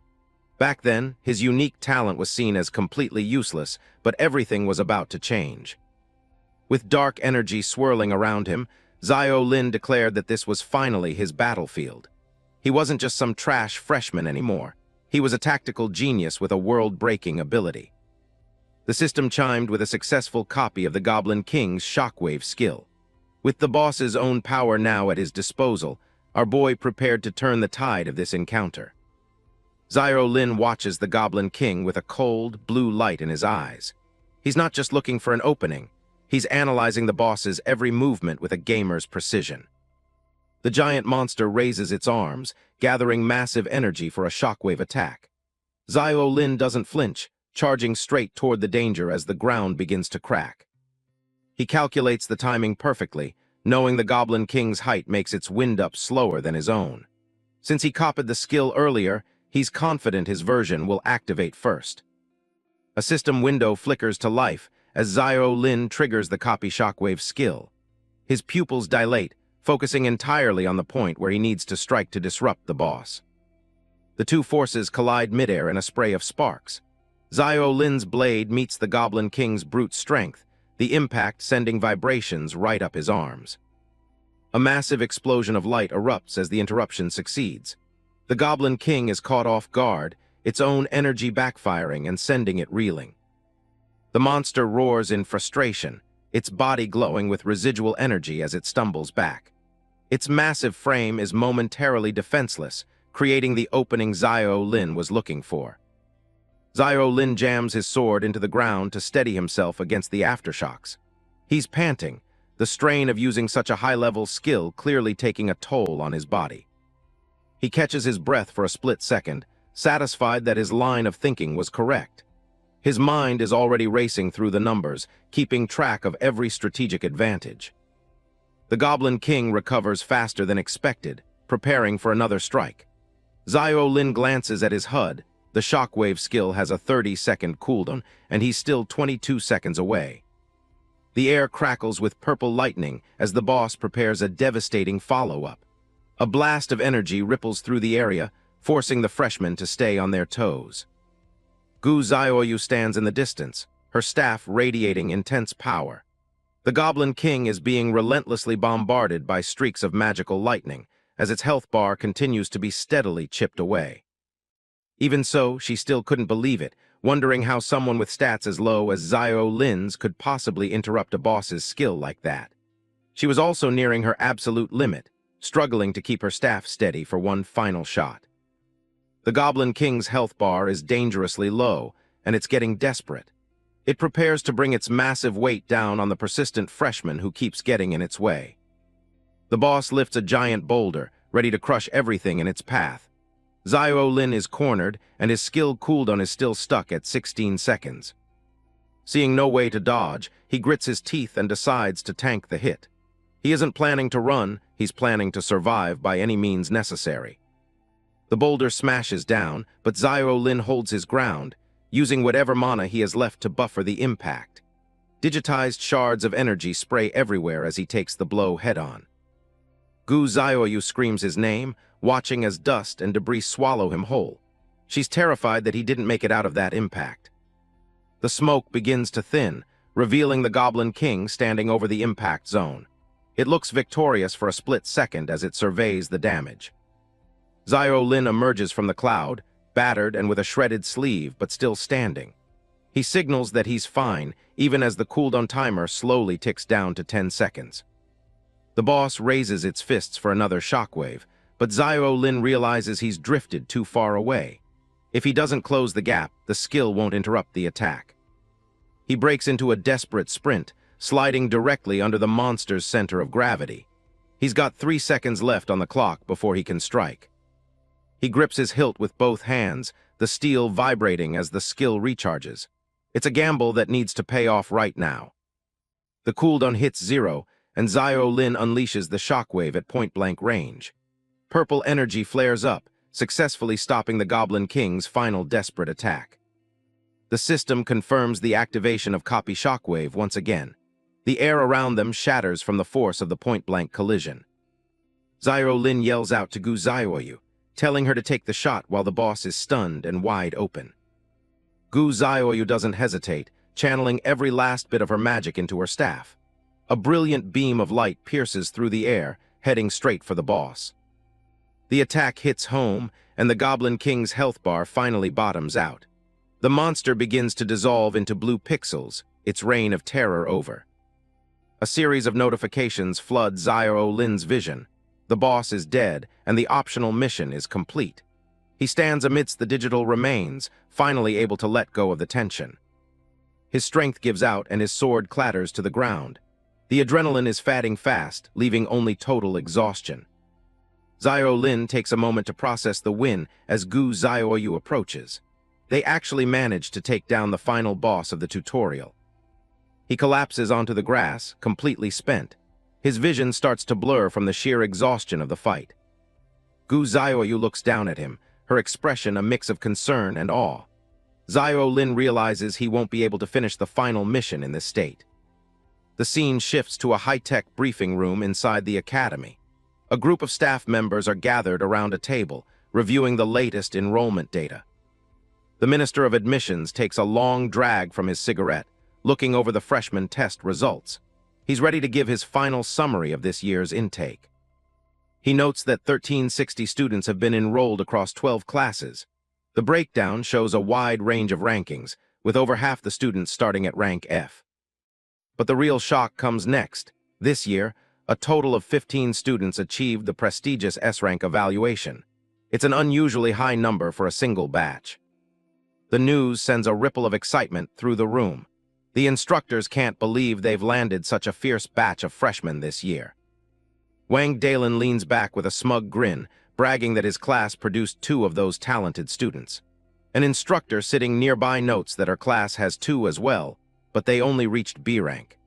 Back then, his unique talent was seen as completely useless, but everything was about to change. With dark energy swirling around him, Zio Lin declared that this was finally his battlefield. He wasn't just some trash freshman anymore. He was a tactical genius with a world-breaking ability. The system chimed with a successful copy of the Goblin King's shockwave skill. With the boss's own power now at his disposal, our boy prepared to turn the tide of this encounter. Zio Lin watches the Goblin King with a cold, blue light in his eyes. He's not just looking for an opening. He's analyzing the boss's every movement with a gamer's precision. The giant monster raises its arms, gathering massive energy for a shockwave attack. Zio Lin doesn't flinch, charging straight toward the danger as the ground begins to crack. He calculates the timing perfectly, knowing the Goblin King's height makes its wind-up slower than his own. Since he copied the skill earlier, he's confident his version will activate first. A system window flickers to life as Zio Lin triggers the copy shockwave skill. His pupils dilate, focusing entirely on the point where he needs to strike to disrupt the boss. The two forces collide midair in a spray of sparks. Zio Lin's blade meets the Goblin King's brute strength, the impact sending vibrations right up his arms. A massive explosion of light erupts as the interruption succeeds. The Goblin King is caught off guard, its own energy backfiring and sending it reeling. The monster roars in frustration, its body glowing with residual energy as it stumbles back. Its massive frame is momentarily defenseless, creating the opening Zio Lin was looking for. Zio Lin jams his sword into the ground to steady himself against the aftershocks. He's panting, the strain of using such a high-level skill clearly taking a toll on his body. He catches his breath for a split second, satisfied that his line of thinking was correct. His mind is already racing through the numbers, keeping track of every strategic advantage. The Goblin King recovers faster than expected, preparing for another strike. Zio Lin glances at his HUD. The shockwave skill has a 30-second cooldown, and he's still 22 seconds away. The air crackles with purple lightning as the boss prepares a devastating follow-up. A blast of energy ripples through the area, forcing the freshmen to stay on their toes. Gu Zioyu stands in the distance, her staff radiating intense power. The Goblin King is being relentlessly bombarded by streaks of magical lightning, as its health bar continues to be steadily chipped away. Even so, she still couldn't believe it, wondering how someone with stats as low as Zio Lin's could possibly interrupt a boss's skill like that. She was also nearing her absolute limit, struggling to keep her staff steady for one final shot. The Goblin King's health bar is dangerously low, and it's getting desperate. It prepares to bring its massive weight down on the persistent freshman who keeps getting in its way. The boss lifts a giant boulder, ready to crush everything in its path. Zio Lin is cornered, and his skill cooldown is still stuck at 16 seconds. Seeing no way to dodge, he grits his teeth and decides to tank the hit. He isn't planning to run, he's planning to survive by any means necessary. The boulder smashes down, but Zio Lin holds his ground, using whatever mana he has left to buffer the impact. Digitized shards of energy spray everywhere as he takes the blow head-on. Gu Xiaoyu screams his name, watching as dust and debris swallow him whole. She's terrified that he didn't make it out of that impact. The smoke begins to thin, revealing the Goblin King standing over the impact zone. It looks victorious for a split second as it surveys the damage. Zio Lin emerges from the cloud, battered and with a shredded sleeve, but still standing. He signals that he's fine, even as the cooldown timer slowly ticks down to 10 seconds. The boss raises its fists for another shockwave, but Zio Lin realizes he's drifted too far away. If he doesn't close the gap, the skill won't interrupt the attack. He breaks into a desperate sprint, sliding directly under the monster's center of gravity. He's got 3 seconds left on the clock before he can strike. He grips his hilt with both hands, the steel vibrating as the skill recharges. It's a gamble that needs to pay off right now. The cooldown hits 0, and Zio Lin unleashes the shockwave at point-blank range. Purple energy flares up, successfully stopping the Goblin King's final desperate attack. The system confirms the activation of copy shockwave once again. The air around them shatters from the force of the point-blank collision. Zio Lin yells out to Gu Xiaoyu, telling her to take the shot while the boss is stunned and wide open. Gu Xiaoyu doesn't hesitate, channeling every last bit of her magic into her staff. A brilliant beam of light pierces through the air, heading straight for the boss. The attack hits home, and the Goblin King's health bar finally bottoms out. The monster begins to dissolve into blue pixels, its reign of terror over. A series of notifications flood Zio Lin's vision. The boss is dead, and the optional mission is complete. He stands amidst the digital remains, finally able to let go of the tension. His strength gives out, and his sword clatters to the ground. The adrenaline is fading fast, leaving only total exhaustion. Zio Lin takes a moment to process the win as Gu Xiaoyu approaches. They actually manage to take down the final boss of the tutorial. He collapses onto the grass, completely spent. His vision starts to blur from the sheer exhaustion of the fight. Gu Xiaoyu looks down at him, her expression a mix of concern and awe. Zio Lin realizes he won't be able to finish the final mission in this state. The scene shifts to a high-tech briefing room inside the academy. A group of staff members are gathered around a table, reviewing the latest enrollment data. The Minister of Admissions takes a long drag from his cigarette, looking over the freshman test results. He's ready to give his final summary of this year's intake. He notes that 1,360 students have been enrolled across 12 classes. The breakdown shows a wide range of rankings, with over half the students starting at rank F. But the real shock comes next. This year, a total of 15 students achieved the prestigious S-rank evaluation. It's an unusually high number for a single batch. The news sends a ripple of excitement through the room. The instructors can't believe they've landed such a fierce batch of freshmen this year. Wang Dalin leans back with a smug grin, bragging that his class produced 2 of those talented students. An instructor sitting nearby notes that her class has 2 as well, but they only reached B rank.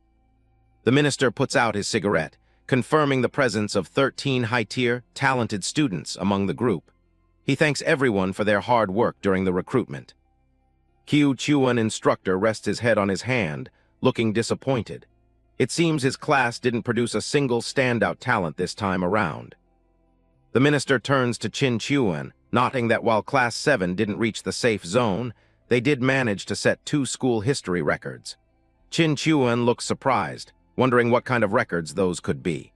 The minister puts out his cigarette, confirming the presence of 13 high-tier, talented students among the group. He thanks everyone for their hard work during the recruitment. Qiu Chuan instructor rests his head on his hand, looking disappointed. It seems his class didn't produce a single standout talent this time around. The minister turns to Qin Chuan, noting that while Class 7 didn't reach the safe zone, they did manage to set 2 school history records. Qin Chuan looks surprised, wondering what kind of records those could be.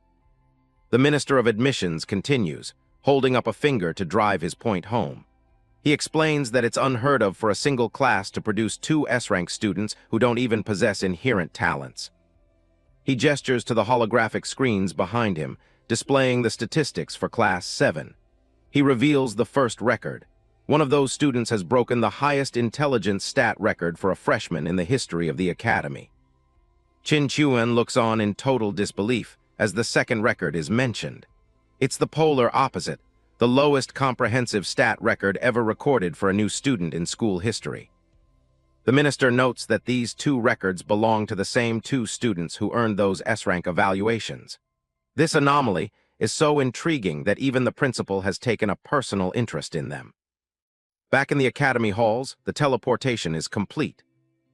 The Minister of Admissions continues, holding up a finger to drive his point home. He explains that it's unheard of for a single class to produce 2 S-rank students who don't even possess inherent talents. He gestures to the holographic screens behind him, displaying the statistics for Class 7. He reveals the first record. One of those students has broken the highest intelligence stat record for a freshman in the history of the academy. Chin Chuan looks on in total disbelief as the second record is mentioned. It's the polar opposite, the lowest comprehensive stat record ever recorded for a new student in school history. The minister notes that these two records belong to the same two students who earned those S-rank evaluations. This anomaly is so intriguing that even the principal has taken a personal interest in them. Back in the academy halls, the teleportation is complete.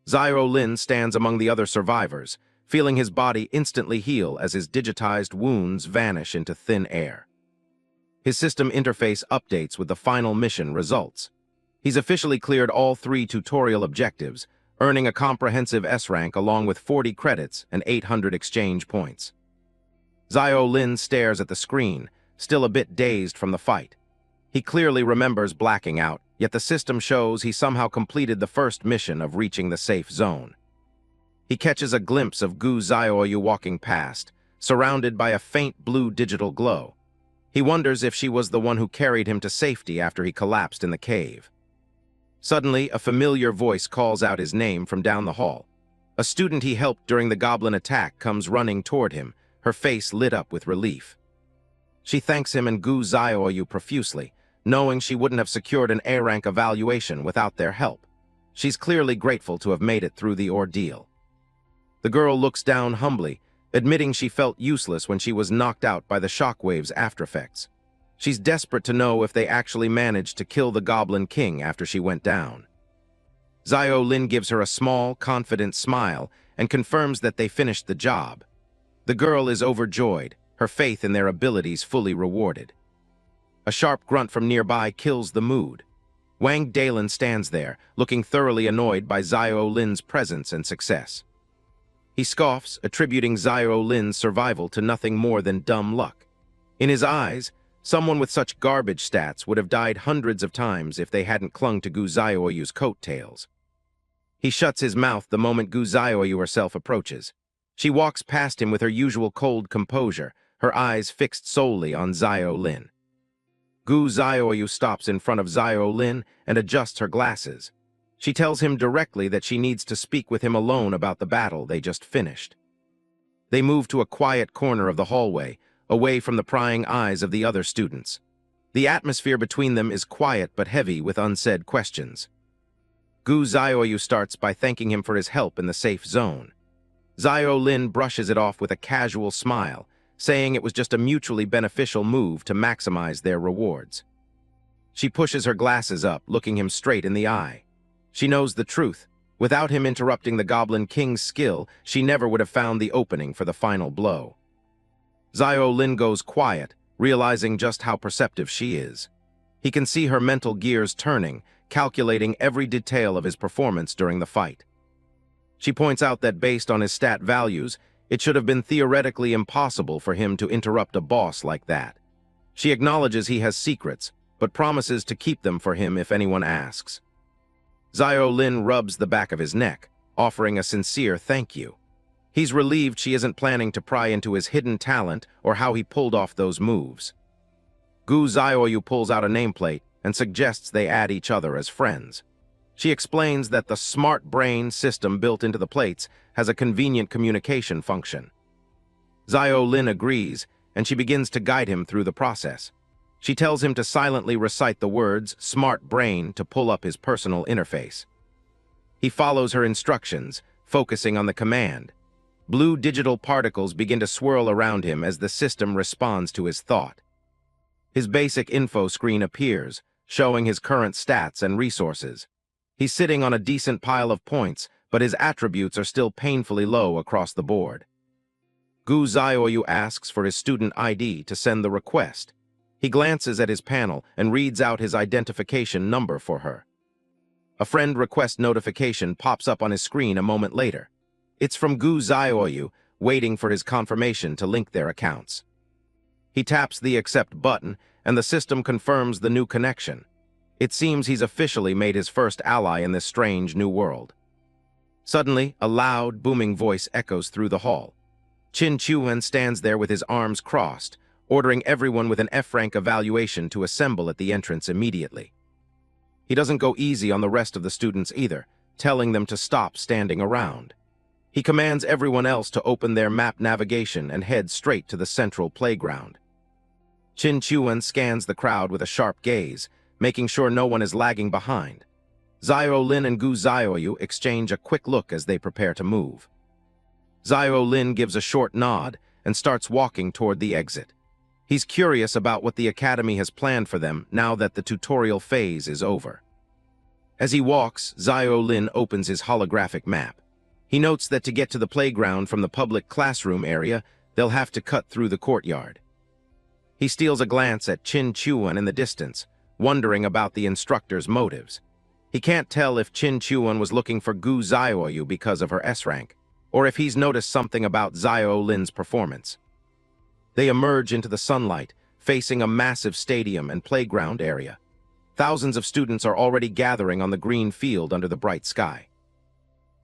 Xiao Lin stands among the other survivors, feeling his body instantly heal as his digitized wounds vanish into thin air. His system interface updates with the final mission results. He's officially cleared all 3 tutorial objectives, earning a comprehensive S-rank along with 40 credits and 800 exchange points. Xiao Lin stares at the screen, still a bit dazed from the fight. He clearly remembers blacking out, yet the system shows he somehow completed the first mission of reaching the safe zone. He catches a glimpse of Gu Xiaoyu walking past, surrounded by a faint blue digital glow. He wonders if she was the one who carried him to safety after he collapsed in the cave. Suddenly, a familiar voice calls out his name from down the hall. A student he helped during the goblin attack comes running toward him, her face lit up with relief. She thanks him and Gu Xiaoyu profusely, knowing she wouldn't have secured an A-rank evaluation without their help. She's clearly grateful to have made it through the ordeal. The girl looks down humbly, admitting she felt useless when she was knocked out by the shockwave's aftereffects. She's desperate to know if they actually managed to kill the Goblin King after she went down. Xiao Lin gives her a small, confident smile and confirms that they finished the job. The girl is overjoyed, her faith in their abilities fully rewarded. A sharp grunt from nearby kills the mood. Wang Dalin stands there, looking thoroughly annoyed by Xiao Lin's presence and success. He scoffs, attributing Xiao Lin's survival to nothing more than dumb luck. In his eyes, someone with such garbage stats would have died hundreds of times if they hadn't clung to Gu Xiaoyu's coattails. He shuts his mouth the moment Gu Xiaoyu herself approaches. She walks past him with her usual cold composure, her eyes fixed solely on Xiao Lin. Gu Xiaoyu stops in front of Xiao Lin and adjusts her glasses. She tells him directly that she needs to speak with him alone about the battle they just finished. They move to a quiet corner of the hallway, away from the prying eyes of the other students. The atmosphere between them is quiet but heavy with unsaid questions. Gu Xiaoyu starts by thanking him for his help in the safe zone. Xiao Lin brushes it off with a casual smile, saying it was just a mutually beneficial move to maximize their rewards. She pushes her glasses up, looking him straight in the eye. She knows the truth. Without him interrupting the Goblin King's skill, she never would have found the opening for the final blow. Xiao Lin goes quiet, realizing just how perceptive she is. He can see her mental gears turning, calculating every detail of his performance during the fight. She points out that based on his stat values, it should have been theoretically impossible for him to interrupt a boss like that. She acknowledges he has secrets, but promises to keep them for him if anyone asks. Xiao Lin rubs the back of his neck, offering a sincere thank you. He's relieved she isn't planning to pry into his hidden talent or how he pulled off those moves. Gu Xiaoyu pulls out a nameplate and suggests they add each other as friends. She explains that the smart brain system built into the plates has a convenient communication function. Xiao Lin agrees, and she begins to guide him through the process. She tells him to silently recite the words "smart brain" to pull up his personal interface. He follows her instructions, focusing on the command. Blue digital particles begin to swirl around him as the system responds to his thought. His basic info screen appears, showing his current stats and resources. He's sitting on a decent pile of points, but his attributes are still painfully low across the board. Gu Xiaoyu asks for his student ID to send the request. He glances at his panel and reads out his identification number for her. A friend request notification pops up on his screen a moment later. It's from Gu Xiaoyu, waiting for his confirmation to link their accounts. He taps the accept button, and the system confirms the new connection. It seems he's officially made his first ally in this strange new world. Suddenly, a loud, booming voice echoes through the hall. Chin Chuan stands there with his arms crossed, ordering everyone with an F-rank evaluation to assemble at the entrance immediately. He doesn't go easy on the rest of the students either, telling them to stop standing around. He commands everyone else to open their map navigation and head straight to the central playground. Chin Chuan scans the crowd with a sharp gaze, making sure no one is lagging behind. Xiao Lin and Gu Xiaoyu exchange a quick look as they prepare to move. Xiao Lin gives a short nod and starts walking toward the exit. He's curious about what the academy has planned for them now that the tutorial phase is over. As he walks, Xiao Lin opens his holographic map. He notes that to get to the playground from the public classroom area, they'll have to cut through the courtyard. He steals a glance at Chin Chuan in the distance, wondering about the instructor's motives. He can't tell if Chin Chuan was looking for Gu Xiaoyu because of her S rank, or if he's noticed something about Xiao Lin's performance. They emerge into the sunlight, facing a massive stadium and playground area. Thousands of students are already gathering on the green field under the bright sky.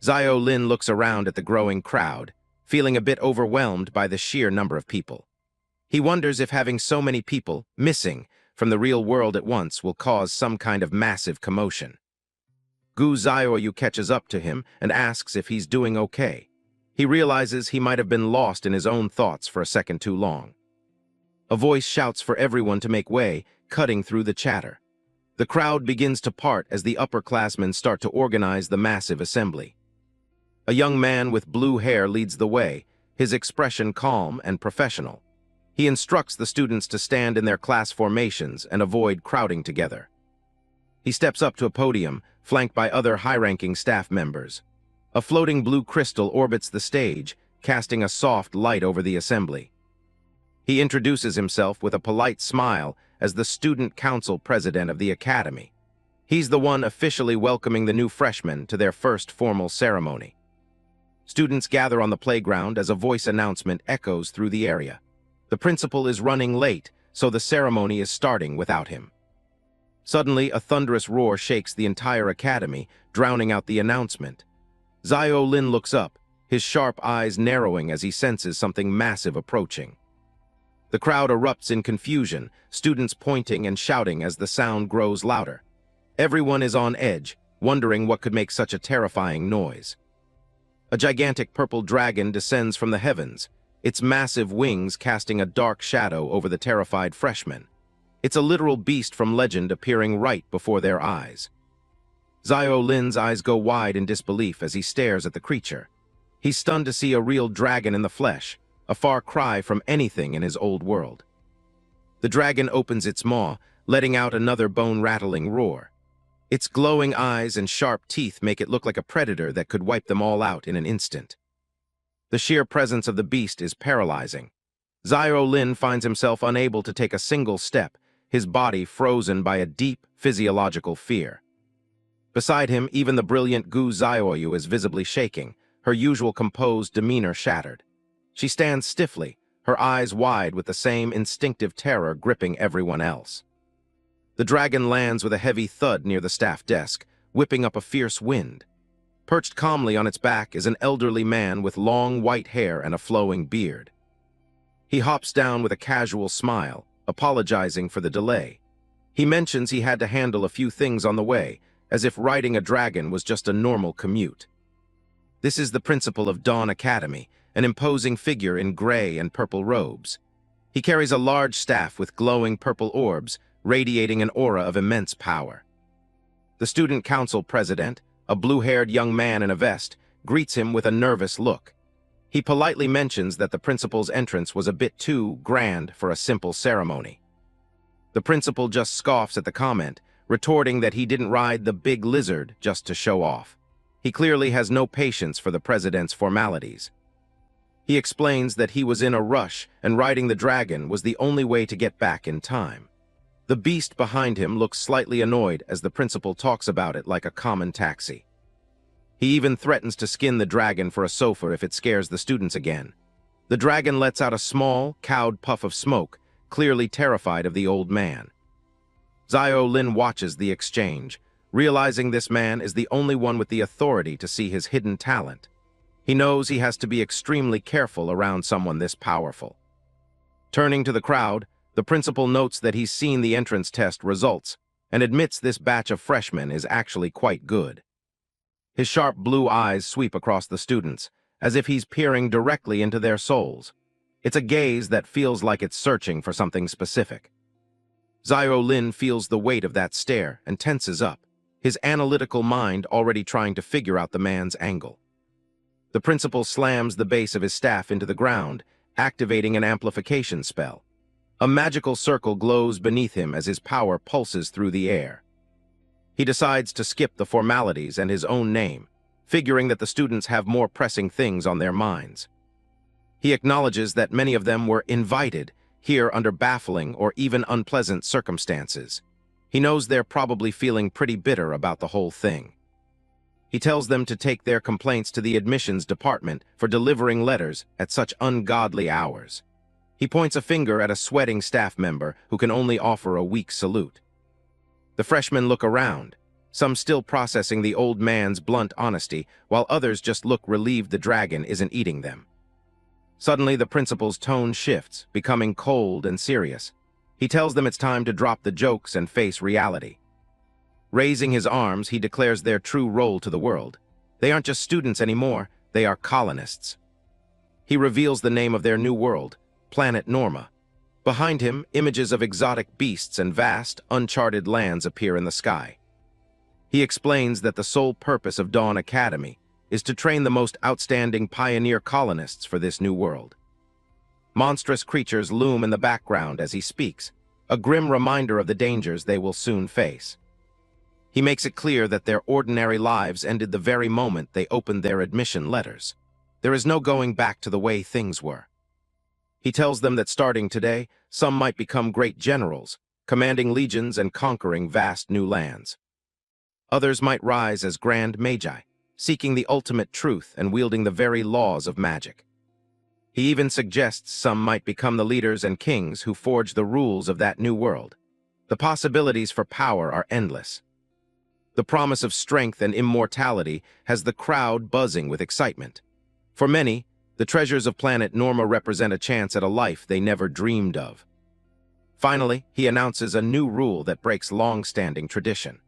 Xiao Lin looks around at the growing crowd, feeling a bit overwhelmed by the sheer number of people. He wonders if having so many people missing from the real world at once will cause some kind of massive commotion. Gu Xiaoyu catches up to him and asks if he's doing okay. He realizes he might have been lost in his own thoughts for a second too long. A voice shouts for everyone to make way, cutting through the chatter. The crowd begins to part as the upperclassmen start to organize the massive assembly. A young man with blue hair leads the way, his expression calm and professional. He instructs the students to stand in their class formations and avoid crowding together. He steps up to a podium, flanked by other high-ranking staff members. A floating blue crystal orbits the stage, casting a soft light over the assembly. He introduces himself with a polite smile as the student council president of the academy. He's the one officially welcoming the new freshmen to their first formal ceremony. Students gather on the playground as a voice announcement echoes through the area. The principal is running late, so the ceremony is starting without him. Suddenly, a thunderous roar shakes the entire academy, drowning out the announcement. Xiao Lin looks up, his sharp eyes narrowing as he senses something massive approaching. The crowd erupts in confusion, students pointing and shouting as the sound grows louder. Everyone is on edge, wondering what could make such a terrifying noise. A gigantic purple dragon descends from the heavens, its massive wings casting a dark shadow over the terrified freshmen. It's a literal beast from legend appearing right before their eyes. Xiao Lin's eyes go wide in disbelief as he stares at the creature. He's stunned to see a real dragon in the flesh, a far cry from anything in his old world. The dragon opens its maw, letting out another bone-rattling roar. Its glowing eyes and sharp teeth make it look like a predator that could wipe them all out in an instant. The sheer presence of the beast is paralyzing. Xiao Lin finds himself unable to take a single step, his body frozen by a deep physiological fear. Beside him, even the brilliant Gu Xiaoyu is visibly shaking, her usual composed demeanor shattered. She stands stiffly, her eyes wide with the same instinctive terror gripping everyone else. The dragon lands with a heavy thud near the staff desk, whipping up a fierce wind. Perched calmly on its back is an elderly man with long white hair and a flowing beard. He hops down with a casual smile, apologizing for the delay. He mentions he had to handle a few things on the way, as if riding a dragon was just a normal commute. This is the principal of Dawn Academy, an imposing figure in gray and purple robes. He carries a large staff with glowing purple orbs, radiating an aura of immense power. The student council president, a blue-haired young man in a vest, greets him with a nervous look. He politely mentions that the principal's entrance was a bit too grand for a simple ceremony. The principal just scoffs at the comment, retorting that he didn't ride the big lizard just to show off. He clearly has no patience for the president's formalities. He explains that he was in a rush and riding the dragon was the only way to get back in time. The beast behind him looks slightly annoyed as the principal talks about it like a common taxi. He even threatens to skin the dragon for a sofa if it scares the students again. The dragon lets out a small, cowed puff of smoke, clearly terrified of the old man. Xiao Lin watches the exchange, realizing this man is the only one with the authority to see his hidden talent. He knows he has to be extremely careful around someone this powerful. Turning to the crowd, the principal notes that he's seen the entrance test results. and admits this batch of freshmen is actually quite good. His sharp blue eyes sweep across the students, as if he's peering directly into their souls. It's a gaze that feels like it's searching for something specific. Zio Lin feels the weight of that stare and tenses up, his analytical mind already trying to figure out the man's angle. The principal slams the base of his staff into the ground, activating an amplification spell. A magical circle glows beneath him as his power pulses through the air. He decides to skip the formalities and his own name, figuring that the students have more pressing things on their minds. He acknowledges that many of them were invited here under baffling or even unpleasant circumstances. He knows they're probably feeling pretty bitter about the whole thing. He tells them to take their complaints to the admissions department for delivering letters at such ungodly hours. He points a finger at a sweating staff member who can only offer a weak salute. The freshmen look around, some still processing the old man's blunt honesty, while others just look relieved the dragon isn't eating them. Suddenly, the principal's tone shifts, becoming cold and serious. He tells them it's time to drop the jokes and face reality. Raising his arms, he declares their true role to the world. They aren't just students anymore, they are colonists. He reveals the name of their new world, Planet Norma. Behind him, images of exotic beasts and vast, uncharted lands appear in the sky. He explains that the sole purpose of Dawn Academy is to train the most outstanding pioneer colonists for this new world. Monstrous creatures loom in the background as he speaks, a grim reminder of the dangers they will soon face. He makes it clear that their ordinary lives ended the very moment they opened their admission letters. There is no going back to the way things were. He tells them that starting today, some might become great generals, commanding legions and conquering vast new lands. Others might rise as grand magi, seeking the ultimate truth and wielding the very laws of magic. He even suggests some might become the leaders and kings who forge the rules of that new world. The possibilities for power are endless. The promise of strength and immortality has the crowd buzzing with excitement. For many, the treasures of planet Norma represent a chance at a life they never dreamed of. Finally, he announces a new rule that breaks long-standing tradition.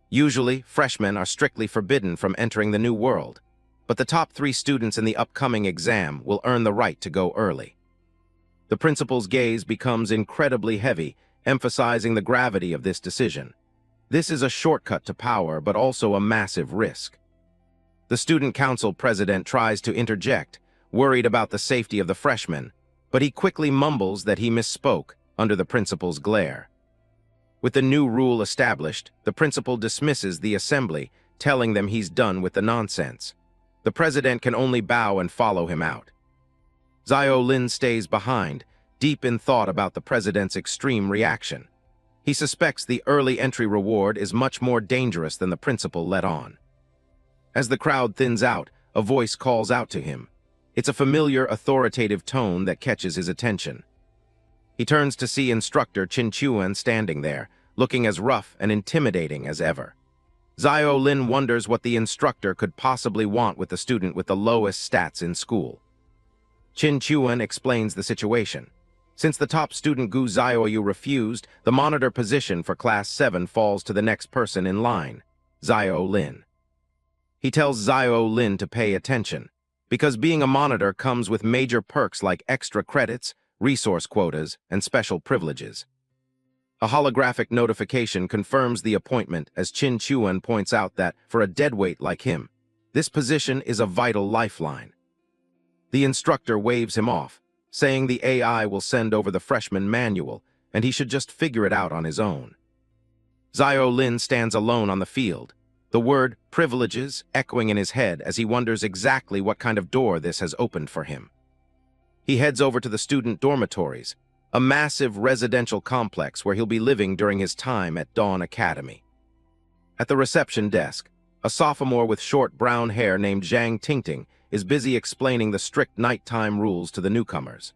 Usually, freshmen are strictly forbidden from entering the new world, but the top 3 students in the upcoming exam will earn the right to go early. The principal's gaze becomes incredibly heavy, emphasizing the gravity of this decision. This is a shortcut to power, but also a massive risk. The student council president tries to interject, worried about the safety of the freshmen, but he quickly mumbles that he misspoke under the principal's glare. With the new rule established, the principal dismisses the assembly, telling them he's done with the nonsense. The president can only bow and follow him out. Zio Lin stays behind, deep in thought about the president's extreme reaction. He suspects the early entry reward is much more dangerous than the principal let on. As the crowd thins out, a voice calls out to him. It's a familiar, authoritative tone that catches his attention. He turns to see instructor Chin Chuan standing there, looking as rough and intimidating as ever. Zio Lin wonders what the instructor could possibly want with the student with the lowest stats in school. Chin Chuan explains the situation. Since the top student Gu Zioyu refused, the monitor position for Class 7 falls to the next person in line, Zio Lin. He tells Zio Lin to pay attention, because being a monitor comes with major perks like extra credits, resource quotas, and special privileges. A holographic notification confirms the appointment as Chin Chuan points out that, for a deadweight like him, this position is a vital lifeline. The instructor waves him off, saying the AI will send over the freshman manual, and he should just figure it out on his own. Zio Lin stands alone on the field, the word privileges echoing in his head as he wonders exactly what kind of door this has opened for him. He heads over to the student dormitories, a massive residential complex where he'll be living during his time at Dawn Academy. At the reception desk, a sophomore with short brown hair named Zhang Tingting is busy explaining the strict nighttime rules to the newcomers.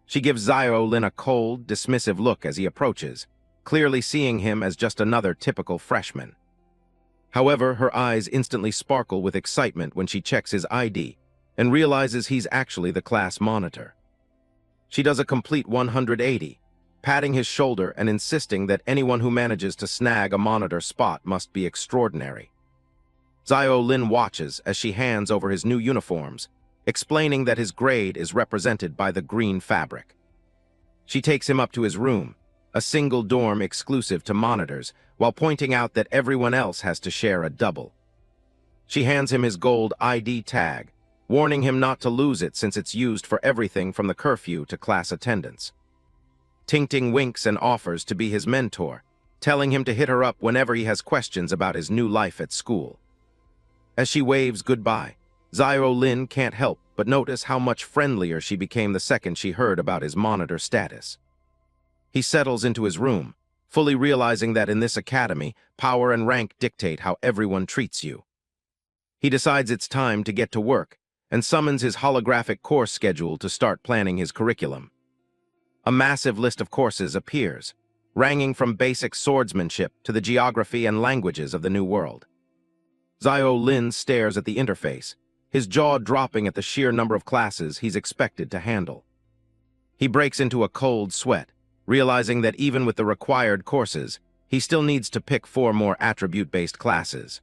She gives Zio Lin a cold, dismissive look as he approaches, clearly seeing him as just another typical freshman. However, her eyes instantly sparkle with excitement when she checks his ID and realizes he's actually the class monitor. She does a complete 180, patting his shoulder and insisting that anyone who manages to snag a monitor spot must be extraordinary. Zio Lin watches as she hands over his new uniforms, explaining that his grade is represented by the green fabric. She takes him up to his room, a single dorm exclusive to monitors, while pointing out that everyone else has to share a double. She hands him his gold ID tag, warning him not to lose it since it's used for everything from the curfew to class attendance. Ting winks and offers to be his mentor, telling him to hit her up whenever he has questions about his new life at school. As she waves goodbye, Zio Lin can't help but notice how much friendlier she became the second she heard about his monitor status. He settles into his room, fully realizing that in this academy, power and rank dictate how everyone treats you. He decides it's time to get to work and summons his holographic course schedule to start planning his curriculum. A massive list of courses appears, ranging from basic swordsmanship to the geography and languages of the New World. Zio Lin stares at the interface, his jaw dropping at the sheer number of classes he's expected to handle. He breaks into a cold sweat, realizing that even with the required courses, he still needs to pick 4 more attribute-based classes.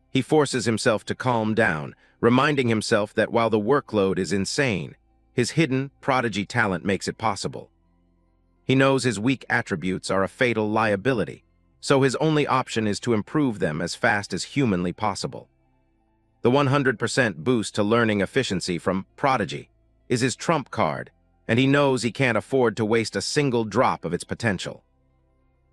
He forces himself to calm down, reminding himself that while the workload is insane, his hidden prodigy talent makes it possible. He knows his weak attributes are a fatal liability, so his only option is to improve them as fast as humanly possible. The 100% boost to learning efficiency from Prodigy is his trump card, and he knows he can't afford to waste a single drop of its potential.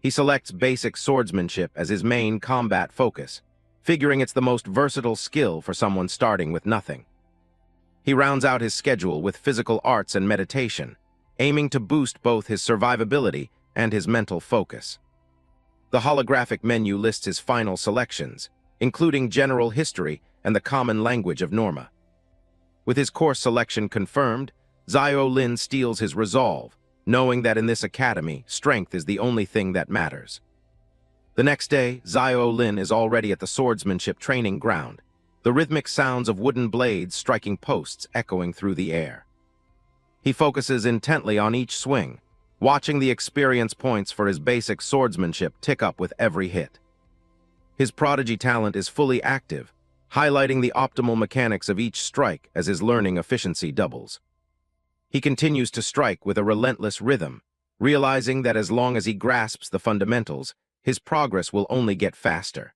He selects basic swordsmanship as his main combat focus, figuring it's the most versatile skill for someone starting with nothing. He rounds out his schedule with physical arts and meditation, aiming to boost both his survivability and his mental focus. The holographic menu lists his final selections, including general history and the common language of Norma. With his course selection confirmed, Zio Lin steels his resolve, knowing that in this academy, strength is the only thing that matters. The next day, Zio Lin is already at the swordsmanship training ground, the rhythmic sounds of wooden blades striking posts echoing through the air. He focuses intently on each swing, watching the experience points for his basic swordsmanship tick up with every hit. His prodigy talent is fully active, highlighting the optimal mechanics of each strike as his learning efficiency doubles. He continues to strike with a relentless rhythm, realizing that as long as he grasps the fundamentals, his progress will only get faster.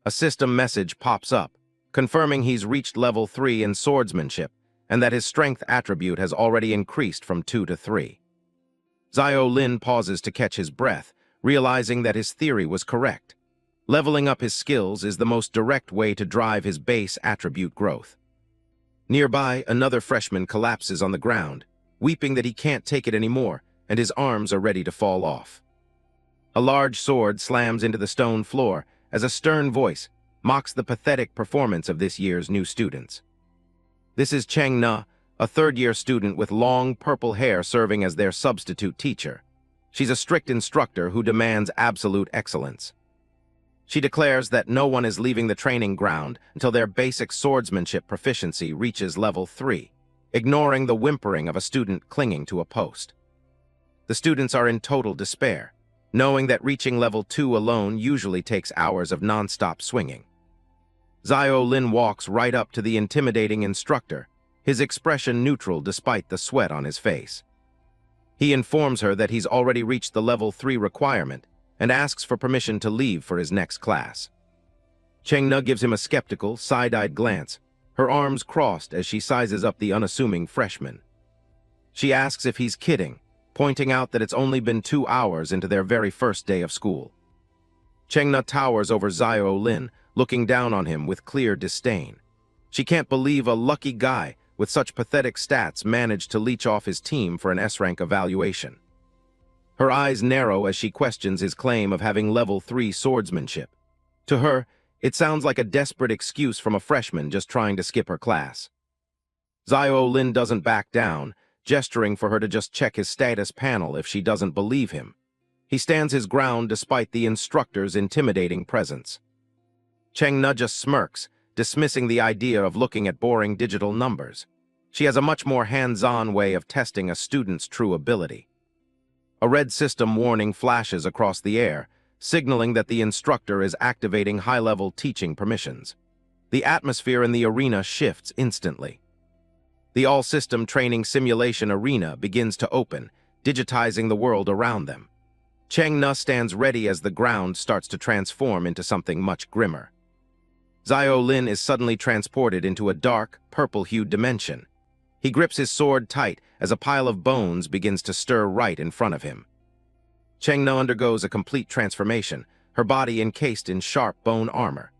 A system message pops up, confirming he's reached level 3 in swordsmanship and that his strength attribute has already increased from 2 to 3. Zio Lin pauses to catch his breath, realizing that his theory was correct. Leveling up his skills is the most direct way to drive his base attribute growth. Nearby, another freshman collapses on the ground, weeping that he can't take it anymore, and his arms are ready to fall off. A large sword slams into the stone floor as a stern voice mocks the pathetic performance of this year's new students. This is Cheng Na, a third-year student with long purple hair serving as their substitute teacher. She's a strict instructor who demands absolute excellence. She declares that no one is leaving the training ground until their basic swordsmanship proficiency reaches level 3, ignoring the whimpering of a student clinging to a post. The students are in total despair, knowing that reaching level 2 alone usually takes hours of non-stop swinging. Zio Lin walks right up to the intimidating instructor, his expression neutral despite the sweat on his face. He informs her that he's already reached the level 3 requirement and asks for permission to leave for his next class. Cheng Na gives him a skeptical, side-eyed glance, her arms crossed as she sizes up the unassuming freshman. She asks if he's kidding, pointing out that it's only been 2 hours into their very first day of school. Cheng Na towers over Zio Lin, looking down on him with clear disdain. She can't believe a lucky guy with such pathetic stats managed to leech off his team for an S-rank evaluation. Her eyes narrow as she questions his claim of having level 3 swordsmanship. To her, it sounds like a desperate excuse from a freshman just trying to skip her class. Zio Lin doesn't back down, gesturing for her to just check his status panel if she doesn't believe him. He stands his ground despite the instructor's intimidating presence. Cheng Na just smirks, dismissing the idea of looking at boring digital numbers. She has a much more hands-on way of testing a student's true ability. A red system warning flashes across the air, signaling that the instructor is activating high-level teaching permissions. The atmosphere in the arena shifts instantly. The all-system training simulation arena begins to open, digitizing the world around them. Cheng-na stands ready as the ground starts to transform into something much grimmer. Zio-lin is suddenly transported into a dark, purple-hued dimension. He grips his sword tight as a pile of bones begins to stir right in front of him. Cheng-na undergoes a complete transformation, her body encased in sharp bone armor.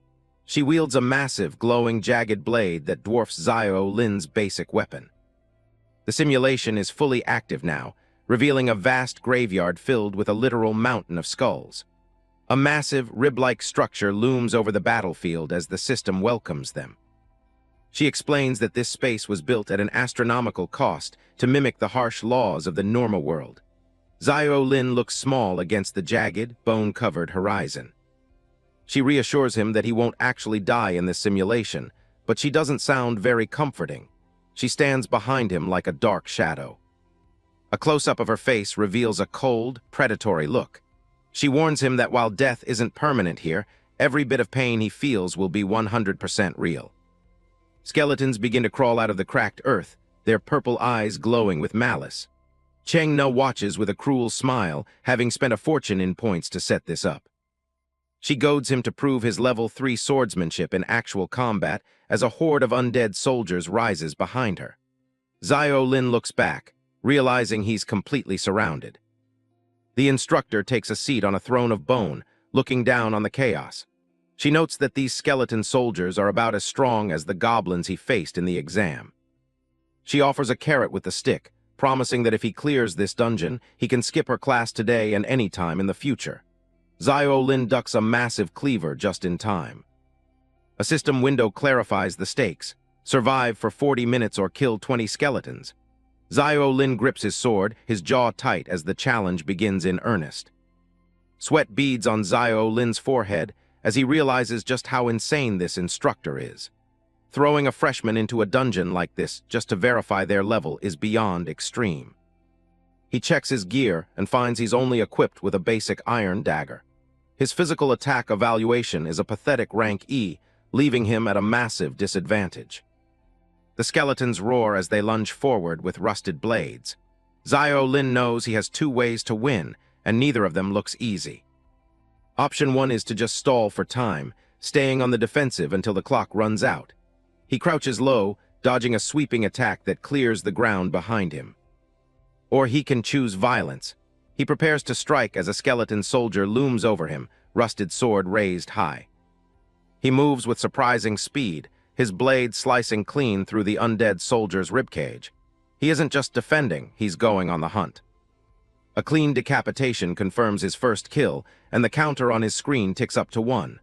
She wields a massive, glowing, jagged blade that dwarfs Zio-lin's basic weapon. The simulation is fully active now, revealing a vast graveyard filled with a literal mountain of skulls. A massive, rib-like structure looms over the battlefield as the system welcomes them. She explains that this space was built at an astronomical cost to mimic the harsh laws of the normal world. Zio-lin looks small against the jagged, bone-covered horizon. She reassures him that he won't actually die in this simulation, but she doesn't sound very comforting. She stands behind him like a dark shadow. A close-up of her face reveals a cold, predatory look. She warns him that while death isn't permanent here, every bit of pain he feels will be 100% real. Skeletons begin to crawl out of the cracked earth, their purple eyes glowing with malice. Cheng-na watches with a cruel smile, having spent a fortune in points to set this up. She goads him to prove his level 3 swordsmanship in actual combat as a horde of undead soldiers rises behind her. Zio-lin looks back, realizing he's completely surrounded. The instructor takes a seat on a throne of bone, looking down on the chaos. She notes that these skeleton soldiers are about as strong as the goblins he faced in the exam. She offers a carrot with the stick, promising that if he clears this dungeon, he can skip her class today and any time in the future. Zio-lin ducks a massive cleaver just in time. A system window clarifies the stakes: survive for 40 minutes or kill 20 skeletons. Zio-lin grips his sword, his jaw tight as the challenge begins in earnest. Sweat beads on Zio-lin's forehead as he realizes just how insane this instructor is. Throwing a freshman into a dungeon like this just to verify their level is beyond extreme. He checks his gear and finds he's only equipped with a basic iron dagger. His physical attack evaluation is a pathetic rank E, leaving him at a massive disadvantage. The skeletons roar as they lunge forward with rusted blades. Zio-lin knows he has 2 ways to win, and neither of them looks easy. Option 1 is to just stall for time, staying on the defensive until the clock runs out. He crouches low, dodging a sweeping attack that clears the ground behind him. Or he can choose violence. He prepares to strike as a skeleton soldier looms over him, rusted sword raised high. He moves with surprising speed, his blade slicing clean through the undead soldier's ribcage. He isn't just defending, he's going on the hunt. A clean decapitation confirms his first kill, and the counter on his screen ticks up to 1.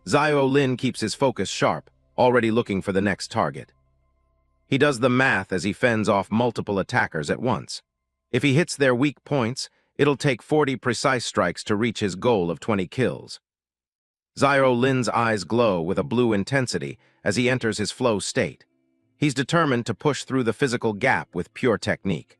Zio-lin keeps his focus sharp, already looking for the next target. He does the math as he fends off multiple attackers at once. If he hits their weak points, it'll take 40 precise strikes to reach his goal of 20 kills. Zio-lin's eyes glow with a blue intensity as he enters his flow state. He's determined to push through the physical gap with pure technique.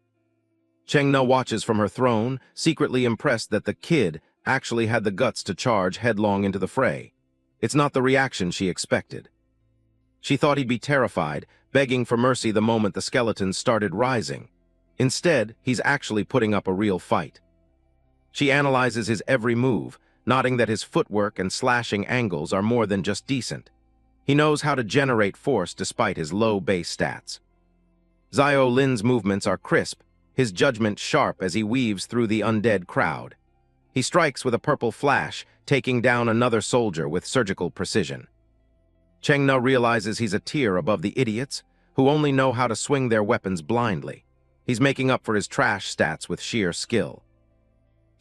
Cheng-na watches from her throne, secretly impressed that the kid actually had the guts to charge headlong into the fray. It's not the reaction she expected. She thought he'd be terrified, begging for mercy the moment the skeletons started rising. Instead, he's actually putting up a real fight. She analyzes his every move, noting that his footwork and slashing angles are more than just decent. He knows how to generate force despite his low base stats. Zio-lin's movements are crisp, his judgment sharp as he weaves through the undead crowd. He strikes with a purple flash, taking down another soldier with surgical precision. Cheng-na realizes he's a tier above the idiots, who only know how to swing their weapons blindly. He's making up for his trash stats with sheer skill.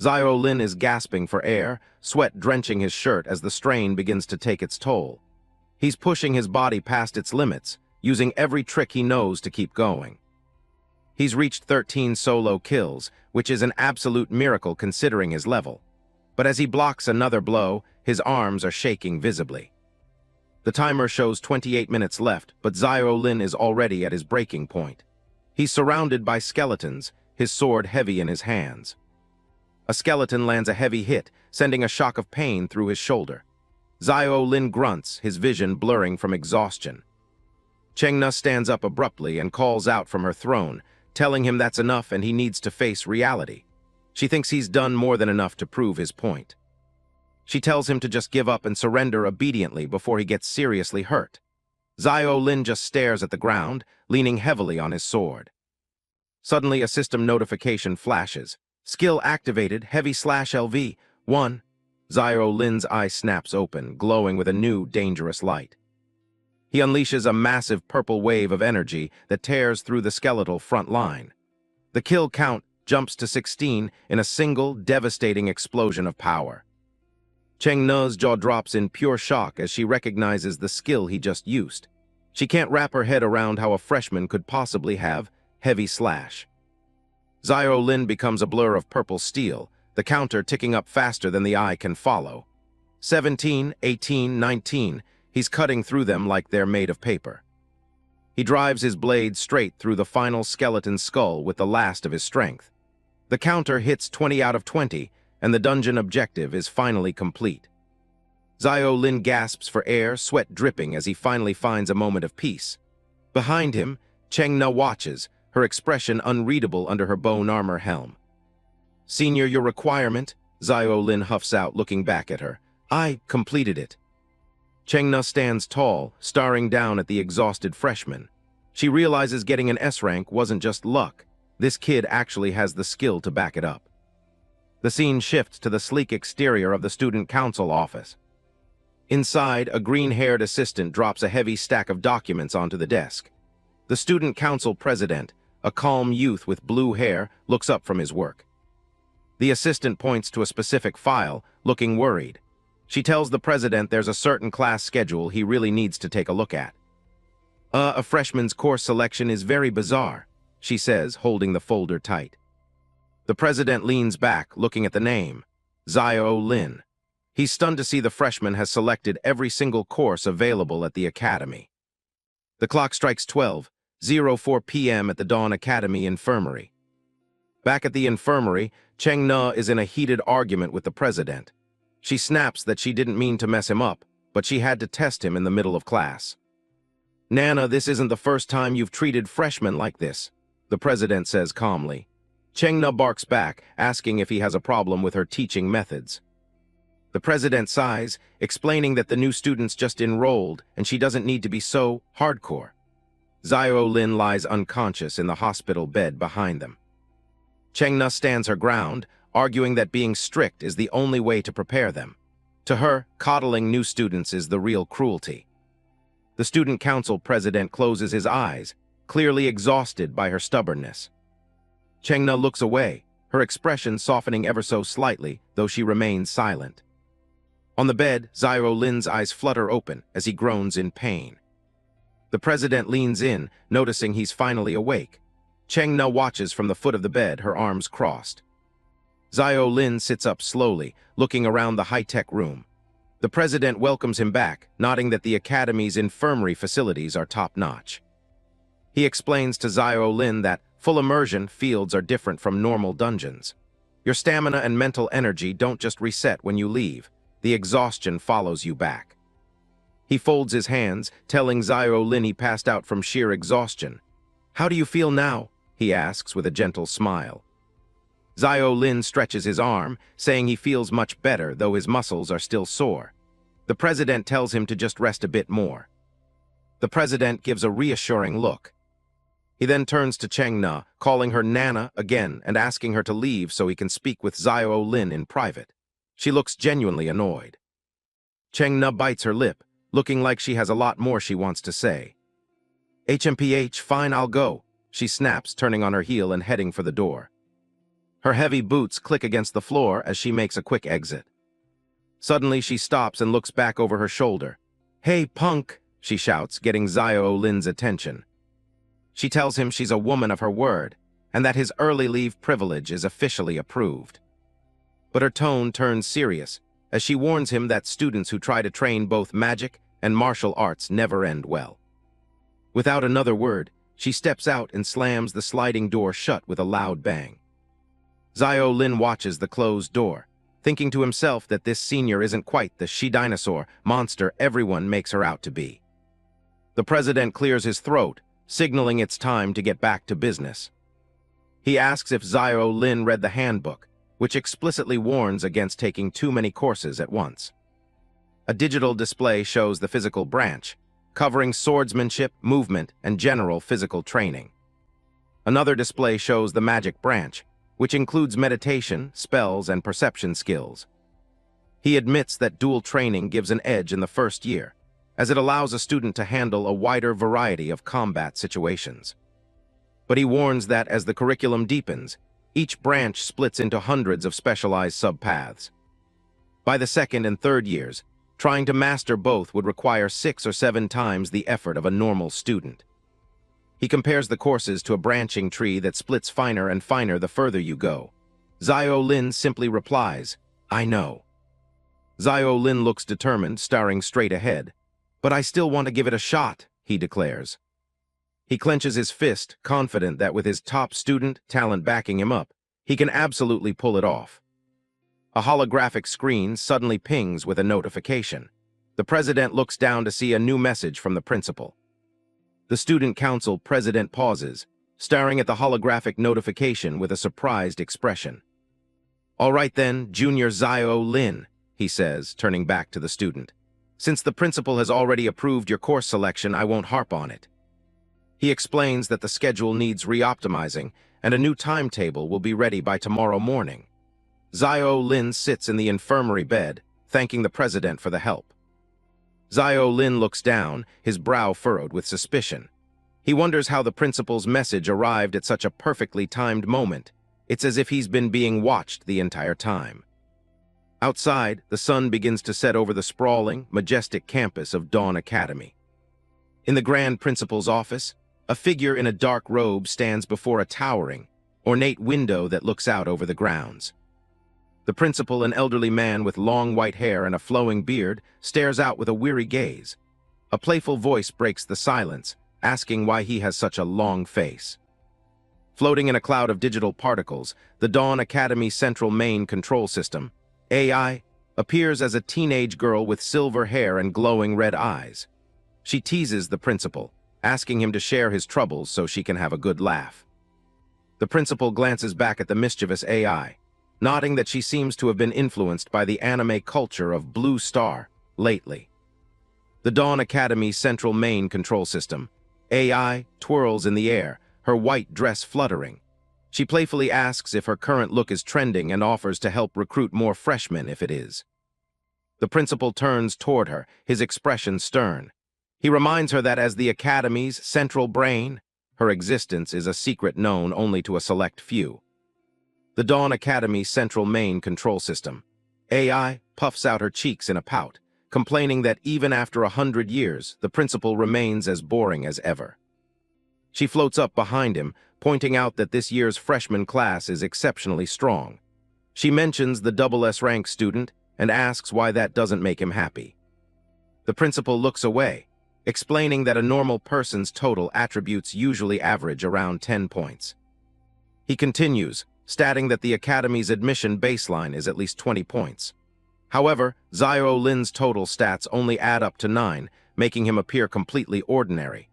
Zio-lin is gasping for air, sweat drenching his shirt as the strain begins to take its toll. He's pushing his body past its limits, using every trick he knows to keep going. He's reached 13 solo kills, which is an absolute miracle considering his level. But as he blocks another blow, his arms are shaking visibly. The timer shows 28 minutes left, but Zio-lin is already at his breaking point. He's surrounded by skeletons, his sword heavy in his hands. A skeleton lands a heavy hit, sending a shock of pain through his shoulder. Zio Lin grunts, his vision blurring from exhaustion. Chengna stands up abruptly and calls out from her throne, telling him that's enough and he needs to face reality. She thinks he's done more than enough to prove his point. She tells him to just give up and surrender obediently before he gets seriously hurt. Zio Lin just stares at the ground, leaning heavily on his sword. Suddenly, a system notification flashes. Skill activated, heavy/LV, 1. Zio Lin's eye snaps open, glowing with a new, dangerous light. He unleashes a massive purple wave of energy that tears through the skeletal front line. The kill count jumps to 16 in a single, devastating explosion of power. Chengna's jaw drops in pure shock as she recognizes the skill he just used. She can't wrap her head around how a freshman could possibly have heavy slash. Zio Lin becomes a blur of purple steel, the counter ticking up faster than the eye can follow. 17, 18, 19, he's cutting through them like they're made of paper. He drives his blade straight through the final skeleton skull with the last of his strength. The counter hits 20 out of 20, and the dungeon objective is finally complete. Zio Lin gasps for air, sweat dripping as he finally finds a moment of peace. Behind him, Chengna watches, her expression unreadable under her bone armor helm. "Senior, your requirement?" Zio Lin huffs out, looking back at her. "I completed it." Chengna stands tall, staring down at the exhausted freshman. She realizes getting an S rank wasn't just luck. This kid actually has the skill to back it up. The scene shifts to the sleek exterior of the student council office. Inside, a green-haired assistant drops a heavy stack of documents onto the desk. The student council president, a calm youth with blue hair, looks up from his work. The assistant points to a specific file, looking worried. She tells the president there's a certain class schedule he really needs to take a look at. A freshman's course selection is very bizarre," she says, holding the folder tight. The president leans back, looking at the name, Zio Lin. He's stunned to see the freshman has selected every single course available at the academy. The clock strikes 12:04 p.m. at the Dawn Academy Infirmary. Back at the infirmary, Chengna is in a heated argument with the president. She snaps that she didn't mean to mess him up, but she had to test him in the middle of class. "Nana, this isn't the first time you've treated freshmen like this," the president says calmly. Chengna barks back, asking if he has a problem with her teaching methods. The president sighs, explaining that the new students just enrolled and she doesn't need to be so hardcore. Zio Lin lies unconscious in the hospital bed behind them. Chengna stands her ground, arguing that being strict is the only way to prepare them. To her, coddling new students is the real cruelty. The student council president closes his eyes, clearly exhausted by her stubbornness. Chengna looks away, her expression softening ever so slightly, though she remains silent. On the bed, Zio Lin's eyes flutter open as he groans in pain. The president leans in, noticing he's finally awake. Chengna watches from the foot of the bed, her arms crossed. Zio Lin sits up slowly, looking around the high-tech room. The president welcomes him back, nodding that the academy's infirmary facilities are top-notch. He explains to Zio Lin that full immersion fields are different from normal dungeons. Your stamina and mental energy don't just reset when you leave. The exhaustion follows you back. He folds his hands, telling Zio Lin he passed out from sheer exhaustion. "How do you feel now?" he asks with a gentle smile. Zio Lin stretches his arm, saying he feels much better, though his muscles are still sore. The president tells him to just rest a bit more. The president gives a reassuring look. He then turns to Chengna, calling her Nana again and asking her to leave so he can speak with Zio Lin in private. She looks genuinely annoyed. Chengna bites her lip, looking like she has a lot more she wants to say. "HMPH, fine, I'll go," she snaps, turning on her heel and heading for the door. Her heavy boots click against the floor as she makes a quick exit. Suddenly, she stops and looks back over her shoulder. "Hey, punk," she shouts, getting Zio Lin's attention. She tells him she's a woman of her word, and that his early leave privilege is officially approved. But her tone turns serious, as she warns him that students who try to train both magic and martial arts never end well. Without another word, she steps out and slams the sliding door shut with a loud bang. Zio Lin watches the closed door, thinking to himself that this senior isn't quite the she-dinosaur monster everyone makes her out to be. The president clears his throat, signaling it's time to get back to business. He asks if Zio Lin read the handbook, which explicitly warns against taking too many courses at once. A digital display shows the physical branch, covering swordsmanship, movement, and general physical training. Another display shows the magic branch, which includes meditation, spells, and perception skills. He admits that dual training gives an edge in the first year, as it allows a student to handle a wider variety of combat situations. But he warns that as the curriculum deepens, each branch splits into hundreds of specialized subpaths. By the second and third years, trying to master both would require 6 or 7 times the effort of a normal student. He compares the courses to a branching tree that splits finer and finer the further you go. Zio Lin simply replies, "I know." Zio Lin looks determined, staring straight ahead. "But I still want to give it a shot," he declares. He clenches his fist, confident that with his top student talent backing him up, he can absolutely pull it off. A holographic screen suddenly pings with a notification. The president looks down to see a new message from the principal. The student council president pauses, staring at the holographic notification with a surprised expression. "All right then, Junior Zio Lin," he says, turning back to the student. "Since the principal has already approved your course selection, I won't harp on it." He explains that the schedule needs re-optimizing, and a new timetable will be ready by tomorrow morning. Zio Lin sits in the infirmary bed, thanking the president for the help. Zio Lin looks down, his brow furrowed with suspicion. He wonders how the principal's message arrived at such a perfectly timed moment. It's as if he's been being watched the entire time. Outside, the sun begins to set over the sprawling, majestic campus of Dawn Academy. In the grand principal's office, a figure in a dark robe stands before a towering, ornate window that looks out over the grounds. The principal, an elderly man with long white hair and a flowing beard, stares out with a weary gaze. A playful voice breaks the silence, asking why he has such a long face. Floating in a cloud of digital particles, the Dawn Academy Central Main Control System, AI, appears as a teenage girl with silver hair and glowing red eyes. She teases the principal, asking him to share his troubles so she can have a good laugh. The principal glances back at the mischievous AI, nodding that she seems to have been influenced by the anime culture of Blue Star lately. The Dawn Academy Central Main Control System, AI, twirls in the air, her white dress fluttering. She playfully asks if her current look is trending and offers to help recruit more freshmen if it is. The principal turns toward her, his expression stern. He reminds her that as the Academy's central brain, her existence is a secret known only to a select few. The Dawn Academy Central Main Control System, AI, puffs out her cheeks in a pout, complaining that even after 100 years, the principal remains as boring as ever. She floats up behind him, pointing out that this year's freshman class is exceptionally strong. She mentions the SS rank student and asks why that doesn't make him happy. The principal looks away, explaining that a normal person's total attributes usually average around 10 points. He continues, stating that the Academy's admission baseline is at least 20 points. However, Zio Lin's total stats only add up to 9, making him appear completely ordinary.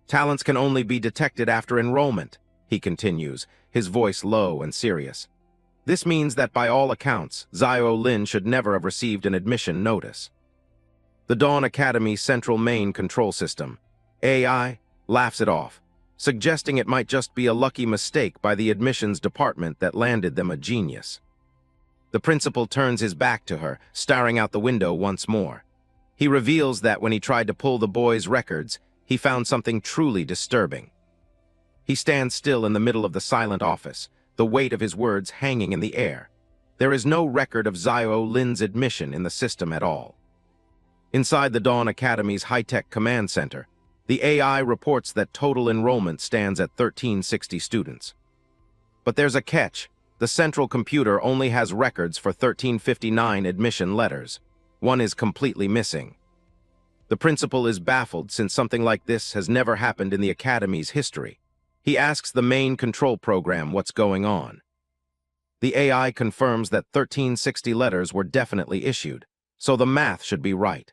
Talents can only be detected after enrollment, he continues, his voice low and serious. This means that by all accounts, Zio Lin should never have received an admission notice. The Dawn Academy Central Main Control System, AI, laughs it off, suggesting it might just be a lucky mistake by the admissions department that landed them a genius. The principal turns his back to her, staring out the window once more. He reveals that when he tried to pull the boys' records, he found something truly disturbing. He stands still in the middle of the silent office, the weight of his words hanging in the air. There is no record of Zio Lin's admission in the system at all. Inside the Dawn Academy's high-tech command center, the AI reports that total enrollment stands at 1,360 students. But there's a catch. The central computer only has records for 1,359 admission letters. One is completely missing. The principal is baffled since something like this has never happened in the Academy's history. He asks the main control program what's going on. The AI confirms that 1360 letters were definitely issued, so the math should be right.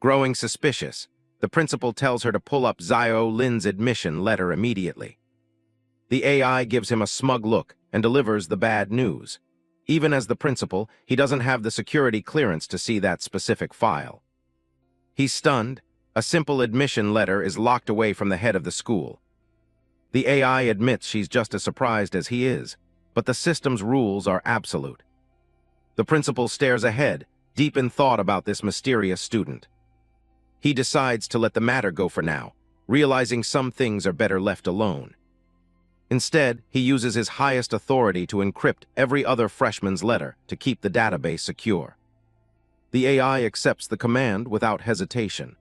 Growing suspicious, the principal tells her to pull up Zio Lin's admission letter immediately. The AI gives him a smug look and delivers the bad news. Even as the principal, he doesn't have the security clearance to see that specific file. He's stunned. A simple admission letter is locked away from the head of the school. The AI admits she's just as surprised as he is, but the system's rules are absolute. The principal stares ahead, deep in thought about this mysterious student. He decides to let the matter go for now, realizing some things are better left alone. Instead, he uses his highest authority to encrypt every other freshman's letter to keep the database secure. The AI accepts the command without hesitation.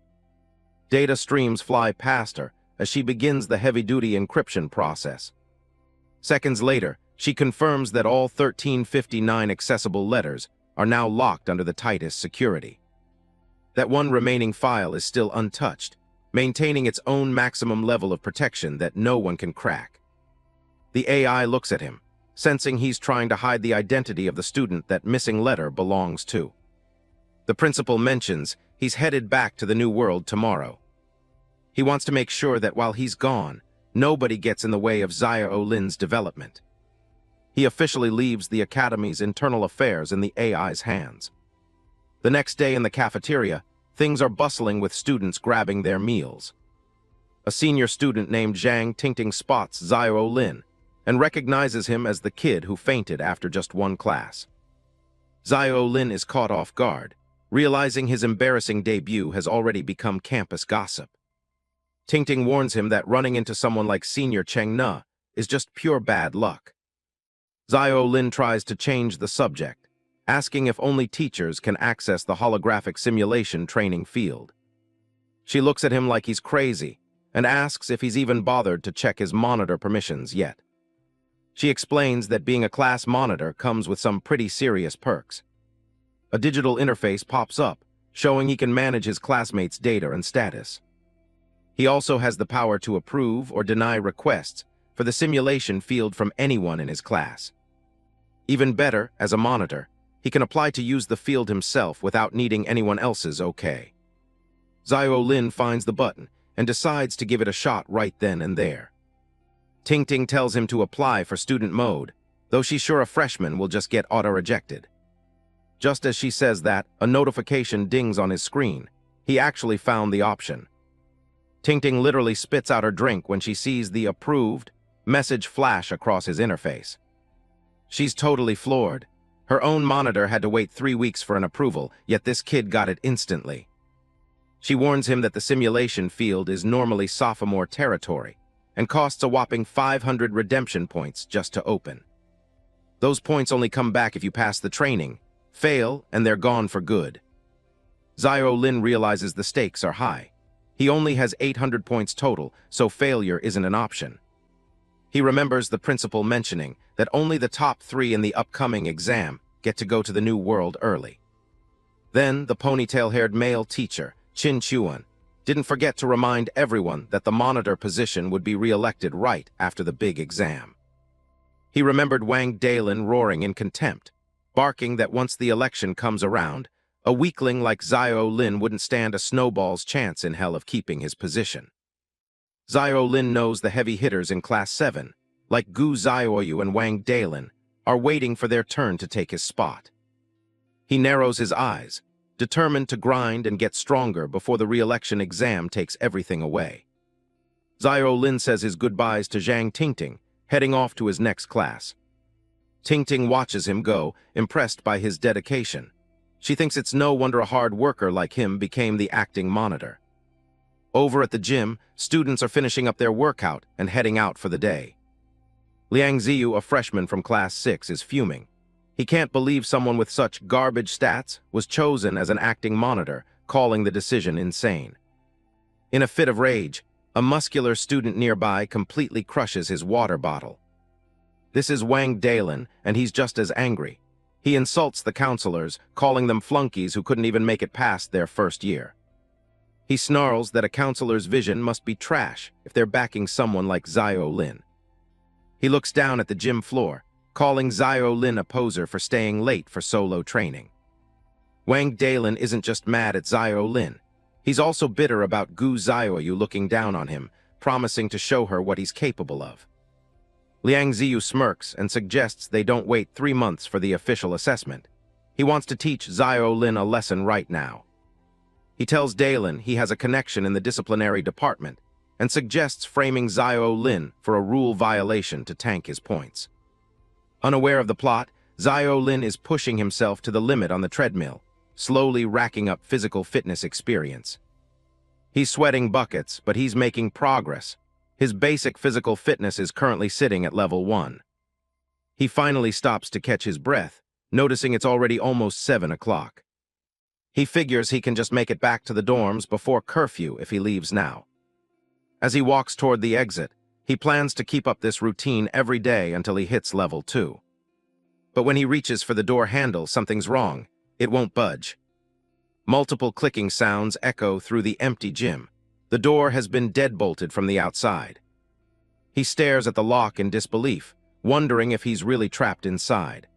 Data streams fly past her as she begins the heavy-duty encryption process. Seconds later, she confirms that all 1359 accessible letters are now locked under the tightest security. That one remaining file is still untouched, maintaining its own maximum level of protection that no one can crack. The AI looks at him, sensing he's trying to hide the identity of the student that missing letter belongs to. The principal mentions he's headed back to the new world tomorrow. He wants to make sure that while he's gone, nobody gets in the way of Zio Lin's development. He officially leaves the Academy's internal affairs in the AI's hands. The next day in the cafeteria, things are bustling with students grabbing their meals. A senior student named Zhang Tingting spots Zio Lin and recognizes him as the kid who fainted after just one class. Zio Lin is caught off guard, realizing his embarrassing debut has already become campus gossip. Tingting warns him that running into someone like Senior Cheng Na is just pure bad luck. Zio Lin tries to change the subject, asking if only teachers can access the holographic simulation training field. She looks at him like he's crazy and asks if he's even bothered to check his monitor permissions yet. She explains that being a class monitor comes with some pretty serious perks. A digital interface pops up, showing he can manage his classmates' data and status. He also has the power to approve or deny requests for the simulation field from anyone in his class. Even better, as a monitor, he can apply to use the field himself without needing anyone else's okay. Zio Lin finds the button and decides to give it a shot right then and there. Tingting tells him to apply for student mode, though she's sure a freshman will just get auto-rejected. Just as she says that, a notification dings on his screen. He actually found the option. Tingting literally spits out her drink when she sees the approved message flash across his interface. She's totally floored. Her own monitor had to wait 3 weeks for an approval, yet this kid got it instantly. She warns him that the simulation field is normally sophomore territory and costs a whopping 500 redemption points just to open. Those points only come back if you pass the training, fail, and they're gone for good. Zio Lin realizes the stakes are high. He only has 800 points total, so failure isn't an option. He remembers the principal mentioning that only the top 3 in the upcoming exam get to go to the new world early. Then the ponytail-haired male teacher, Chin Chuan, didn't forget to remind everyone that the monitor position would be re-elected right after the big exam. He remembered Wang Dalin roaring in contempt, barking that once the election comes around, a weakling like Zio Lin wouldn't stand a snowball's chance in hell of keeping his position. Zio Lin knows the heavy hitters in Class 7, like Gu Zioyu and Wang Dalin, are waiting for their turn to take his spot. He narrows his eyes, determined to grind and get stronger before the re-election exam takes everything away. Zio Lin says his goodbyes to Zhang Tingting, heading off to his next class. Tingting watches him go, impressed by his dedication. She thinks it's no wonder a hard worker like him became the acting monitor. Over at the gym, students are finishing up their workout and heading out for the day. Liang Ziyu, a freshman from Class 6, is fuming. He can't believe someone with such garbage stats was chosen as an acting monitor, calling the decision insane. In a fit of rage, a muscular student nearby completely crushes his water bottle. This is Wang Dalin, and he's just as angry. He insults the counselors, calling them flunkies who couldn't even make it past their first year. He snarls that a counselor's vision must be trash if they're backing someone like Zio Lin. He looks down at the gym floor, calling Zio Lin a poser for staying late for solo training. Wang Dalin isn't just mad at Zio Lin. He's also bitter about Gu Xiaoyu looking down on him, promising to show her what he's capable of. Liang Ziyu smirks and suggests they don't wait 3 months for the official assessment. He wants to teach Zio Lin a lesson right now. He tells Dalin he has a connection in the disciplinary department and suggests framing Zio Lin for a rule violation to tank his points. Unaware of the plot, Zio Lin is pushing himself to the limit on the treadmill, slowly racking up physical fitness experience. He's sweating buckets, but he's making progress. His basic physical fitness is currently sitting at level 1. He finally stops to catch his breath, noticing it's already almost 7 o'clock. He figures he can just make it back to the dorms before curfew if he leaves now. As he walks toward the exit, he plans to keep up this routine every day until he hits level 2. But when he reaches for the door handle, something's wrong. It won't budge. Multiple clicking sounds echo through the empty gym. The door has been deadbolted from the outside. He stares at the lock in disbelief, wondering if he's really trapped inside.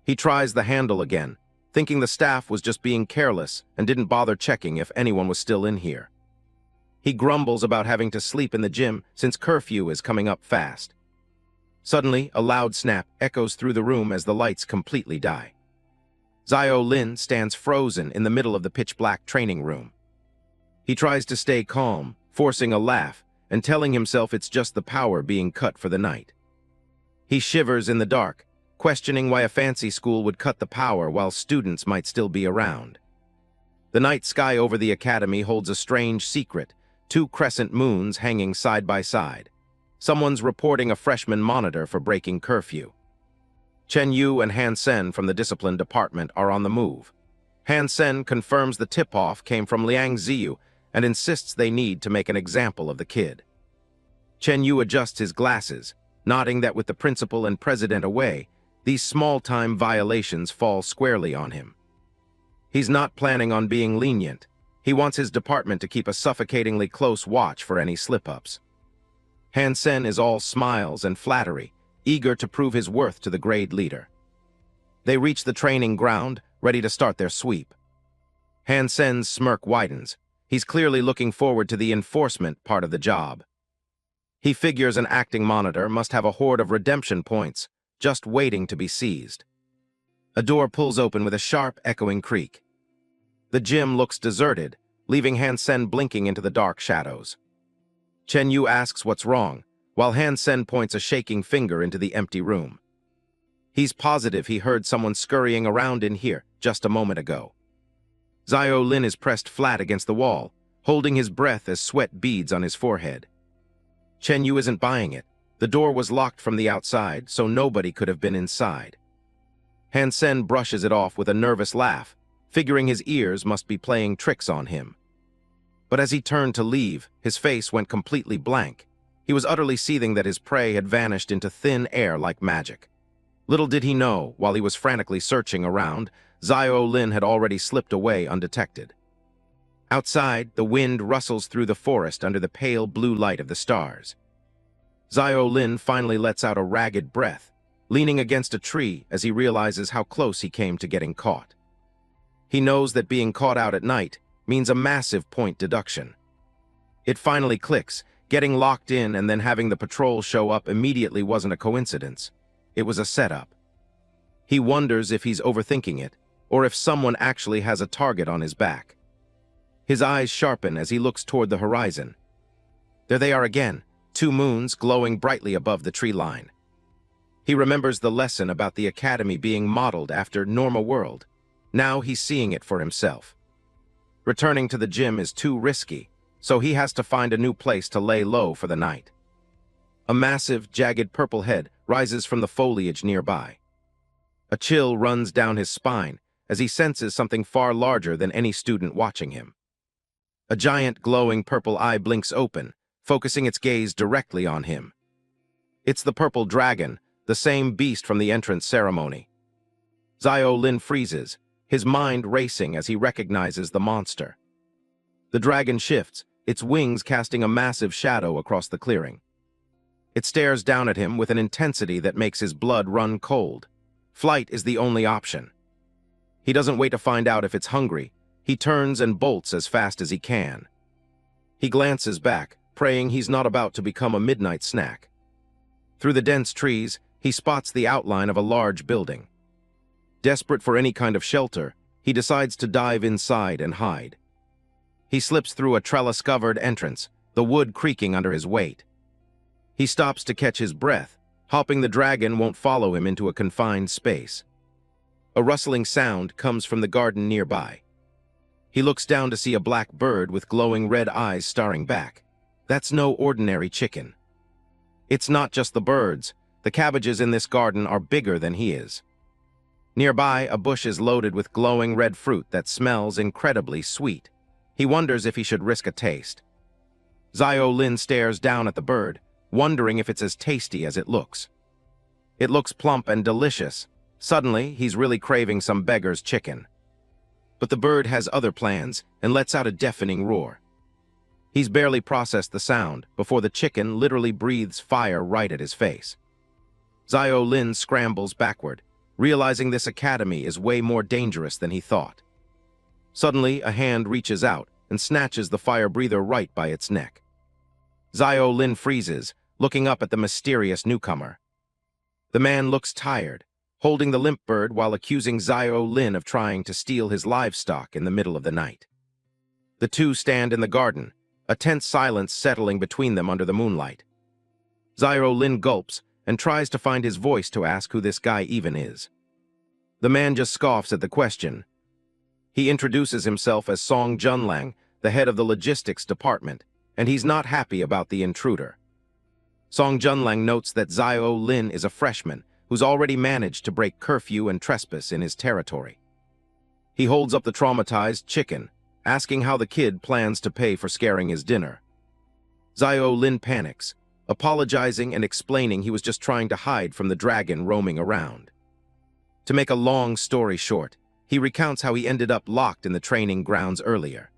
He tries the handle again, thinking the staff was just being careless and didn't bother checking if anyone was still in here. He grumbles about having to sleep in the gym since curfew is coming up fast. Suddenly, a loud snap echoes through the room as the lights completely die. Zio Lin stands frozen in the middle of the pitch-black training room. He tries to stay calm, forcing a laugh and telling himself it's just the power being cut for the night. He shivers in the dark, questioning why a fancy school would cut the power while students might still be around. The night sky over the academy holds a strange secret, 2 crescent moons hanging side by side. Someone's reporting a freshman monitor for breaking curfew. Chen Yu and Han Sen from the discipline department are on the move. Han Sen confirms the tip-off came from Liang Ziyu and insists they need to make an example of the kid. Chen Yu adjusts his glasses, nodding that with the principal and president away, these small-time violations fall squarely on him. He's not planning on being lenient. He wants his department to keep a suffocatingly close watch for any slip-ups. Han Sen is all smiles and flattery, eager to prove his worth to the grade leader. They reach the training ground, ready to start their sweep. Han Sen's smirk widens. He's clearly looking forward to the enforcement part of the job. He figures an acting monitor must have a hoard of redemption points, just waiting to be seized. A door pulls open with a sharp, echoing creak. The gym looks deserted, leaving Han Sen blinking into the dark shadows. Chen Yu asks what's wrong, while Han Sen points a shaking finger into the empty room. He's positive he heard someone scurrying around in here just a moment ago. Zio Lin is pressed flat against the wall, holding his breath as sweat beads on his forehead. Chen Yu isn't buying it. The door was locked from the outside, so nobody could have been inside. Han Sen brushes it off with a nervous laugh, figuring his ears must be playing tricks on him. But as he turned to leave, his face went completely blank. He was utterly seething that his prey had vanished into thin air like magic. Little did he know, while he was frantically searching around, Zio Lin had already slipped away undetected. Outside, the wind rustles through the forest under the pale blue light of the stars. Zio Lin finally lets out a ragged breath, leaning against a tree as he realizes how close he came to getting caught. He knows that being caught out at night means a massive point deduction. It finally clicks. Getting locked in and then having the patrol show up immediately wasn't a coincidence. It was a setup. He wonders if he's overthinking it, or if someone actually has a target on his back. His eyes sharpen as he looks toward the horizon. There they are again, 2 moons glowing brightly above the tree line. He remembers the lesson about the academy being modeled after Norma World. Now he's seeing it for himself. Returning to the gym is too risky, so he has to find a new place to lay low for the night. A massive, jagged purple head rises from the foliage nearby. A chill runs down his spine as he senses something far larger than any student watching him. A giant glowing purple eye blinks open, focusing its gaze directly on him. It's the purple dragon, the same beast from the entrance ceremony. Zio Lin freezes, his mind racing as he recognizes the monster. The dragon shifts, its wings casting a massive shadow across the clearing. It stares down at him with an intensity that makes his blood run cold. Flight is the only option. He doesn't wait to find out if it's hungry. He turns and bolts as fast as he can. He glances back, praying he's not about to become a midnight snack. Through the dense trees, he spots the outline of a large building. Desperate for any kind of shelter, he decides to dive inside and hide. He slips through a trellis-covered entrance, the wood creaking under his weight. He stops to catch his breath, hoping the dragon won't follow him into a confined space. A rustling sound comes from the garden nearby. He looks down to see a black bird with glowing red eyes staring back. That's no ordinary chicken. It's not just the birds. The cabbages in this garden are bigger than he is. Nearby, a bush is loaded with glowing red fruit that smells incredibly sweet. He wonders if he should risk a taste. Zio Lin stares down at the bird, wondering if it's as tasty as it looks. It looks plump and delicious. Suddenly, he's really craving some beggar's chicken. But the bird has other plans and lets out a deafening roar. He's barely processed the sound before the chicken literally breathes fire right at his face. Zio Lin scrambles backward, realizing this academy is way more dangerous than he thought. Suddenly, a hand reaches out and snatches the fire breather right by its neck. Zio Lin freezes, looking up at the mysterious newcomer. The man looks tired, holding the limp bird while accusing Zio Lin of trying to steal his livestock in the middle of the night. The two stand in the garden, a tense silence settling between them under the moonlight. Zio Lin gulps and tries to find his voice to ask who this guy even is. The man just scoffs at the question. He introduces himself as Song Junlang, the head of the logistics department, and he's not happy about the intruder. Song Junlang notes that Zio Lin is a freshman who's already managed to break curfew and trespass in his territory. He holds up the traumatized chicken, asking how the kid plans to pay for scaring his dinner. Zio Lin panics, apologizing and explaining he was just trying to hide from the dragon roaming around. To make a long story short, he recounts how he ended up locked in the training grounds earlier.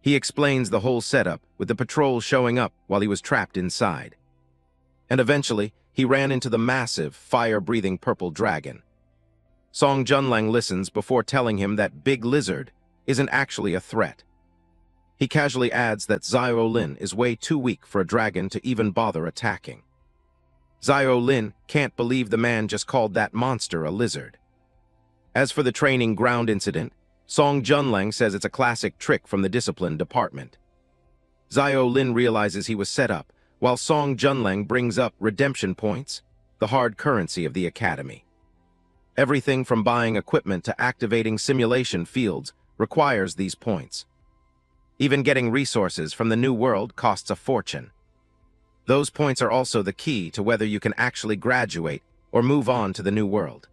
He explains the whole setup, with the patrol showing up while he was trapped inside. And eventually, he ran into the massive, fire-breathing purple dragon. Song Junlang listens before telling him that Big Lizard isn't actually a threat. He casually adds that Zio Lin is way too weak for a dragon to even bother attacking. Zio Lin can't believe the man just called that monster a lizard. As for the training ground incident, Song Junlang says it's a classic trick from the discipline department. Zio Lin realizes he was set up, while Song Junlang brings up redemption points, the hard currency of the academy. Everything from buying equipment to activating simulation fields requires these points. Even getting resources from the new world costs a fortune. Those points are also the key to whether you can actually graduate or move on to the new world.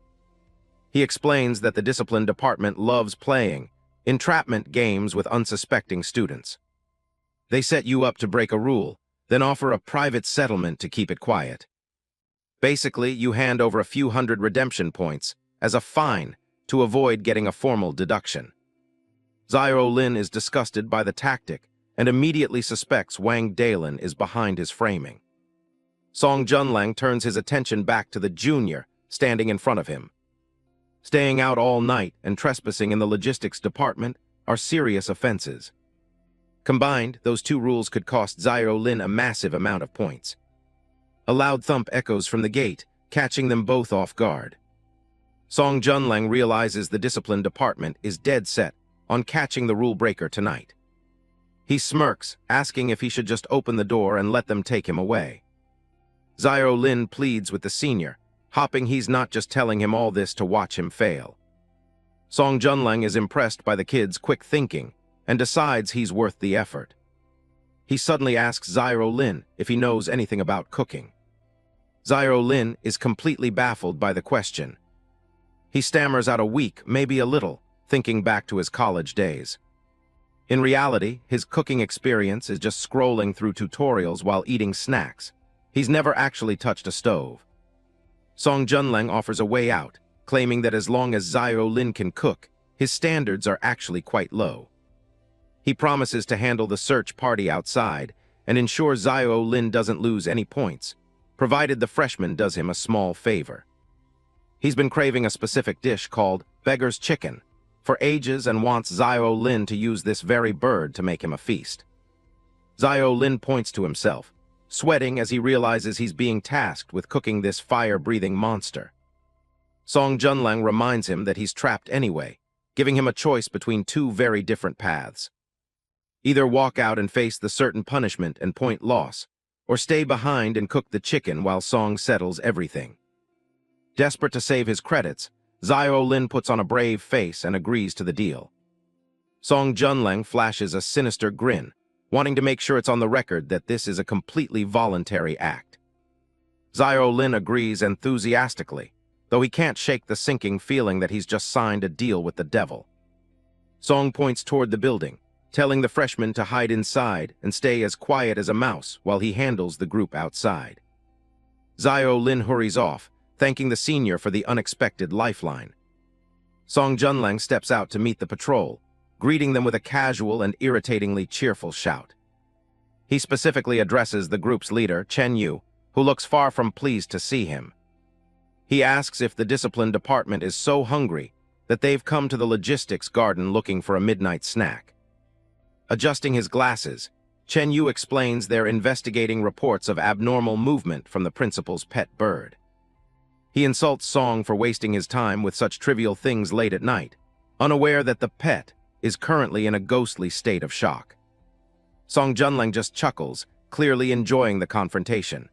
He explains that the discipline department loves playing entrapment games with unsuspecting students. They set you up to break a rule, then offer a private settlement to keep it quiet. Basically, you hand over a few hundred redemption points as a fine to avoid getting a formal deduction. Zio Lin is disgusted by the tactic and immediately suspects Wang Dalin is behind his framing. Song Junlang turns his attention back to the junior standing in front of him. Staying out all night and trespassing in the logistics department are serious offenses. Combined, those two rules could cost Zio Lin a massive amount of points. A loud thump echoes from the gate, catching them both off guard. Song Junlang realizes the discipline department is dead set on catching the rule breaker tonight. He smirks, asking if he should just open the door and let them take him away. Zio Lin pleads with the senior, hoping he's not just telling him all this to watch him fail. Song Junlang is impressed by the kid's quick thinking and decides he's worth the effort. He suddenly asks Zio Lin if he knows anything about cooking. Zio Lin is completely baffled by the question. He stammers out a weak, maybe a little, thinking back to his college days. In reality, his cooking experience is just scrolling through tutorials while eating snacks. He's never actually touched a stove. Song Junlang offers a way out, claiming that as long as Zio Lin can cook, his standards are actually quite low. He promises to handle the search party outside and ensure Zio Lin doesn't lose any points, provided the freshman does him a small favor. He's been craving a specific dish called beggar's chicken for ages and wants Zio Lin to use this very bird to make him a feast. Zio Lin points to himself, sweating as he realizes he's being tasked with cooking this fire-breathing monster. Song Junlang reminds him that he's trapped anyway, giving him a choice between two very different paths. Either walk out and face the certain punishment and point loss, or stay behind and cook the chicken while Song settles everything. Desperate to save his credits, Zio Lin puts on a brave face and agrees to the deal. Song Junlang flashes a sinister grin, wanting to make sure it's on the record that this is a completely voluntary act. Zio Lin agrees enthusiastically, though he can't shake the sinking feeling that he's just signed a deal with the devil. Song points toward the building, telling the freshman to hide inside and stay as quiet as a mouse while he handles the group outside. Zio Lin hurries off, thanking the senior for the unexpected lifeline. Song Junlang steps out to meet the patrol, greeting them with a casual and irritatingly cheerful shout. He specifically addresses the group's leader, Chen Yu, who looks far from pleased to see him. He asks if the discipline department is so hungry that they've come to the logistics garden looking for a midnight snack. Adjusting his glasses, Chen Yu explains they're investigating reports of abnormal movement from the principal's pet bird. He insults Song for wasting his time with such trivial things late at night, unaware that the pet is currently in a ghostly state of shock. Song Junlang just chuckles, clearly enjoying the confrontation.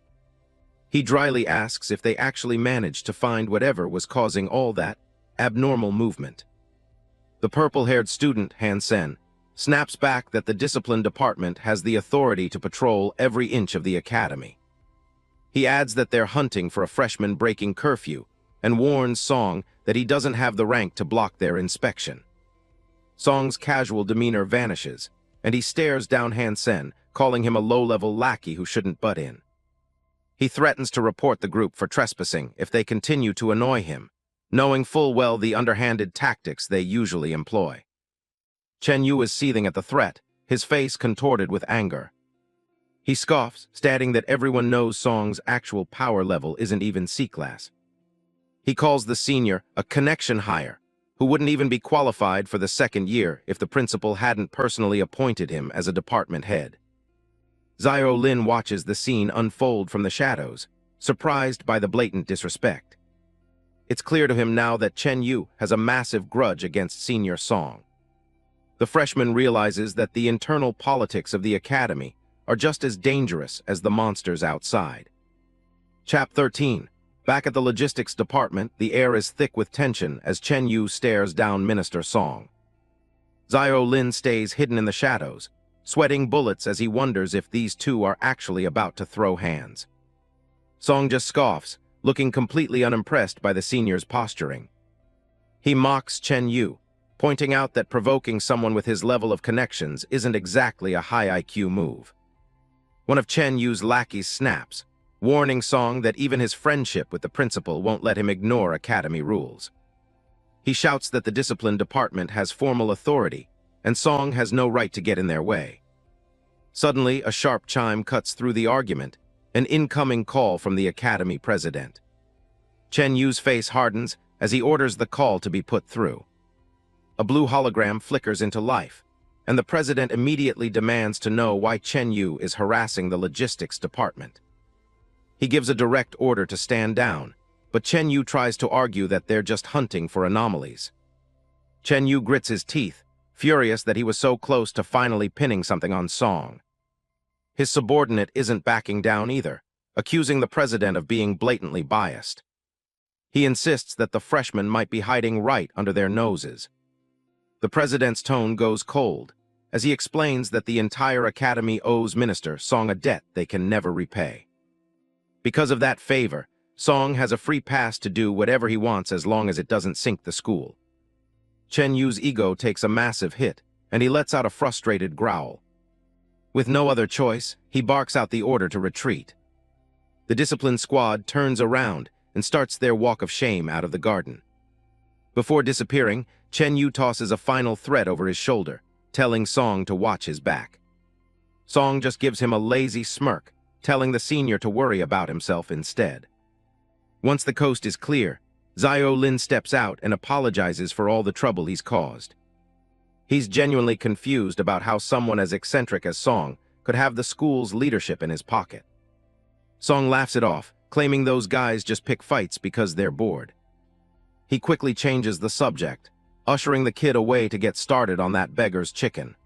He dryly asks if they actually managed to find whatever was causing all that abnormal movement. The purple-haired student, Han Sen, snaps back that the discipline department has the authority to patrol every inch of the academy. He adds that they're hunting for a freshman breaking curfew and warns Song that he doesn't have the rank to block their inspection. Song's casual demeanor vanishes, and he stares down Han Sen, calling him a low-level lackey who shouldn't butt in. He threatens to report the group for trespassing if they continue to annoy him, knowing full well the underhanded tactics they usually employ. Chen Yu is seething at the threat, his face contorted with anger. He scoffs, stating that everyone knows Song's actual power level isn't even C-class. He calls the senior a connection hire, who wouldn't even be qualified for the second year if the principal hadn't personally appointed him as a department head. Zio Lin watches the scene unfold from the shadows, surprised by the blatant disrespect. It's clear to him now that Chen Yu has a massive grudge against Senior Song. The freshman realizes that the internal politics of the academy are just as dangerous as the monsters outside. Chap 13. Back at the logistics department, the air is thick with tension as Chen Yu stares down Minister Song. Zio Lin stays hidden in the shadows, sweating bullets as he wonders if these two are actually about to throw hands. Song just scoffs, looking completely unimpressed by the senior's posturing. He mocks Chen Yu, pointing out that provoking someone with his level of connections isn't exactly a high IQ move. One of Chen Yu's lackeys snaps, warning Song that even his friendship with the principal won't let him ignore academy rules. He shouts that the discipline department has formal authority, and Song has no right to get in their way. Suddenly, a sharp chime cuts through the argument, an incoming call from the academy president. Chen Yu's face hardens as he orders the call to be put through. A blue hologram flickers into life, and the president immediately demands to know why Chen Yu is harassing the logistics department. He gives a direct order to stand down, but Chen Yu tries to argue that they're just hunting for anomalies. Chen Yu grits his teeth, furious that he was so close to finally pinning something on Song. His subordinate isn't backing down either, accusing the president of being blatantly biased. He insists that the freshmen might be hiding right under their noses. The president's tone goes cold, as he explains that the entire academy owes Minister Song a debt they can never repay. Because of that favor, Song has a free pass to do whatever he wants as long as it doesn't sink the school. Chen Yu's ego takes a massive hit, and he lets out a frustrated growl. With no other choice, he barks out the order to retreat. The discipline squad turns around and starts their walk of shame out of the garden. Before disappearing, Chen Yu tosses a final threat over his shoulder, telling Song to watch his back. Song just gives him a lazy smirk, telling the senior to worry about himself instead. Once the coast is clear, Zio Lin steps out and apologizes for all the trouble he's caused. He's genuinely confused about how someone as eccentric as Song could have the school's leadership in his pocket. Song laughs it off, claiming those guys just pick fights because they're bored. He quickly changes the subject, ushering the kid away to get started on that beggar's chicken.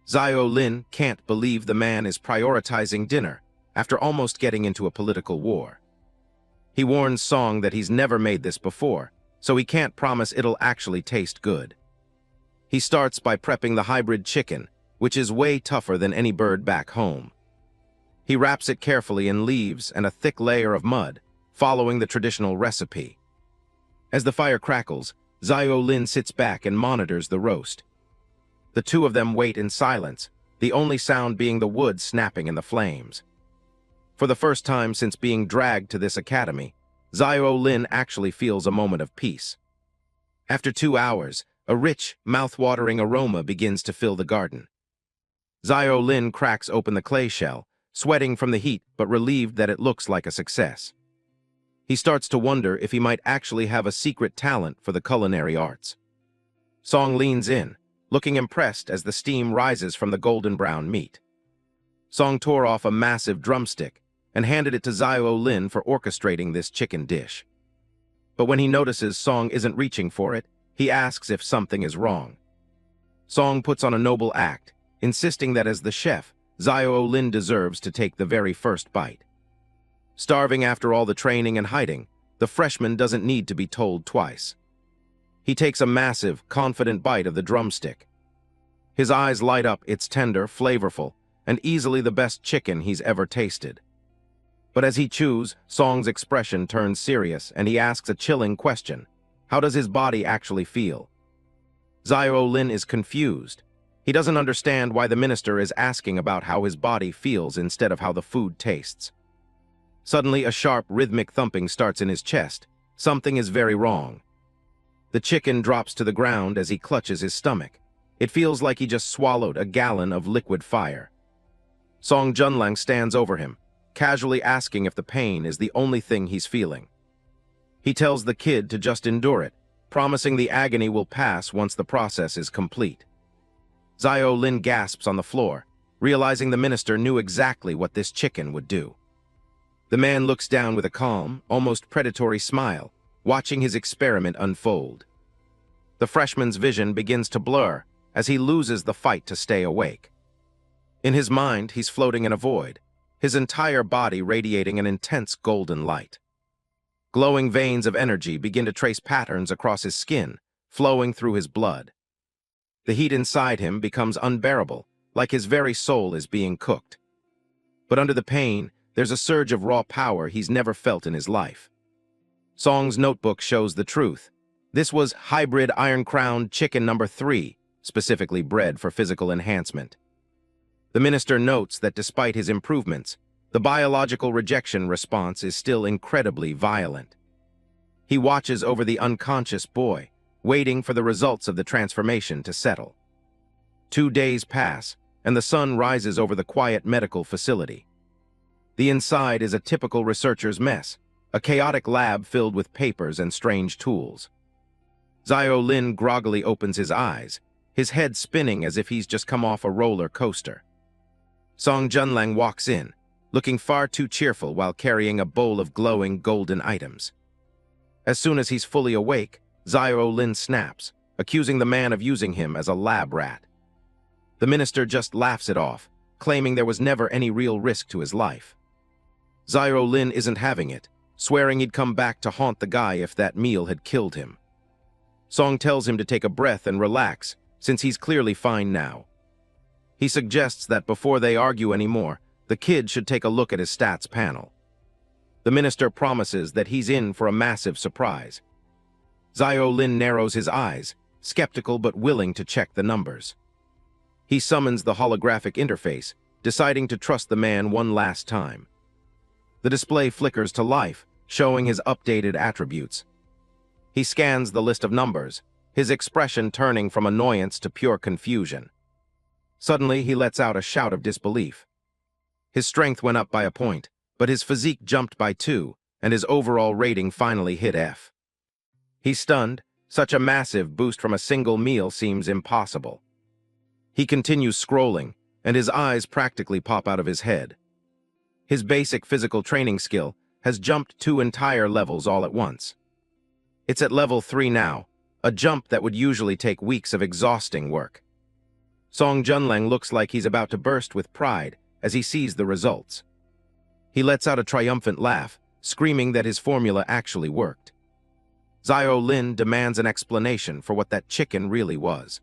Zio Lin can't believe the man is prioritizing dinner after almost getting into a political war. He warns Song that he's never made this before, so he can't promise it'll actually taste good. He starts by prepping the hybrid chicken, which is way tougher than any bird back home. He wraps it carefully in leaves and a thick layer of mud, following the traditional recipe. As the fire crackles, Zio Lin sits back and monitors the roast. The two of them wait in silence, the only sound being the wood snapping in the flames. For the first time since being dragged to this academy, Zio Lin actually feels a moment of peace. After 2 hours, a rich, mouth-watering aroma begins to fill the garden. Zio Lin cracks open the clay shell, sweating from the heat but relieved that it looks like a success. He starts to wonder if he might actually have a secret talent for the culinary arts. Song leans in, looking impressed as the steam rises from the golden-brown meat. Song tore off a massive drumstick and handed it to Zio Lin for orchestrating this chicken dish. But when he notices Song isn't reaching for it, he asks if something is wrong. Song puts on a noble act, insisting that as the chef, Zio Lin deserves to take the very first bite. Starving after all the training and hiding, the freshman doesn't need to be told twice. He takes a massive, confident bite of the drumstick. His eyes light up. It's tender, flavorful, and easily the best chicken he's ever tasted. But as he chews, Song's expression turns serious and he asks a chilling question. How does his body actually feel? Zio Lin is confused. He doesn't understand why the minister is asking about how his body feels instead of how the food tastes. Suddenly, a sharp, rhythmic thumping starts in his chest. Something is very wrong. The chicken drops to the ground as he clutches his stomach. It feels like he just swallowed a gallon of liquid fire. Song Junlang stands over him, casually asking if the pain is the only thing he's feeling. He tells the kid to just endure it, promising the agony will pass once the process is complete. Zio Lin gasps on the floor, realizing the minister knew exactly what this chicken would do. The man looks down with a calm, almost predatory smile, watching his experiment unfold. The freshman's vision begins to blur as he loses the fight to stay awake. In his mind, he's floating in a void, his entire body radiating an intense golden light. Glowing veins of energy begin to trace patterns across his skin, flowing through his blood. The heat inside him becomes unbearable, like his very soul is being cooked. But under the pain, there's a surge of raw power he's never felt in his life. Song's notebook shows the truth. This was hybrid iron-crowned chicken number 3, specifically bred for physical enhancement. The minister notes that despite his improvements, the biological rejection response is still incredibly violent. He watches over the unconscious boy, waiting for the results of the transformation to settle. 2 days pass, and the sun rises over the quiet medical facility. The inside is a typical researcher's mess, a chaotic lab filled with papers and strange tools. Zio Lin groggily opens his eyes, his head spinning as if he's just come off a roller coaster. Song Junlang walks in, looking far too cheerful while carrying a bowl of glowing golden items. As soon as he's fully awake, Zio Lin snaps, accusing the man of using him as a lab rat. The minister just laughs it off, claiming there was never any real risk to his life. Zio Lin isn't having it, swearing he'd come back to haunt the guy if that meal had killed him. Song tells him to take a breath and relax, since he's clearly fine now. He suggests that before they argue anymore, the kid should take a look at his stats panel. The minister promises that he's in for a massive surprise. Zio Lin narrows his eyes, skeptical but willing to check the numbers. He summons the holographic interface, deciding to trust the man one last time. The display flickers to life, showing his updated attributes. He scans the list of numbers, his expression turning from annoyance to pure confusion. Suddenly, he lets out a shout of disbelief. His strength went up by a point, but his physique jumped by 2, and his overall rating finally hit F. He's stunned. Such a massive boost from a single meal seems impossible. He continues scrolling, and his eyes practically pop out of his head. His basic physical training skill has jumped 2 entire levels all at once. It's at level 3 now, a jump that would usually take weeks of exhausting work. Song Junlang looks like he's about to burst with pride as he sees the results. He lets out a triumphant laugh, screaming that his formula actually worked. Zio Lin demands an explanation for what that chicken really was.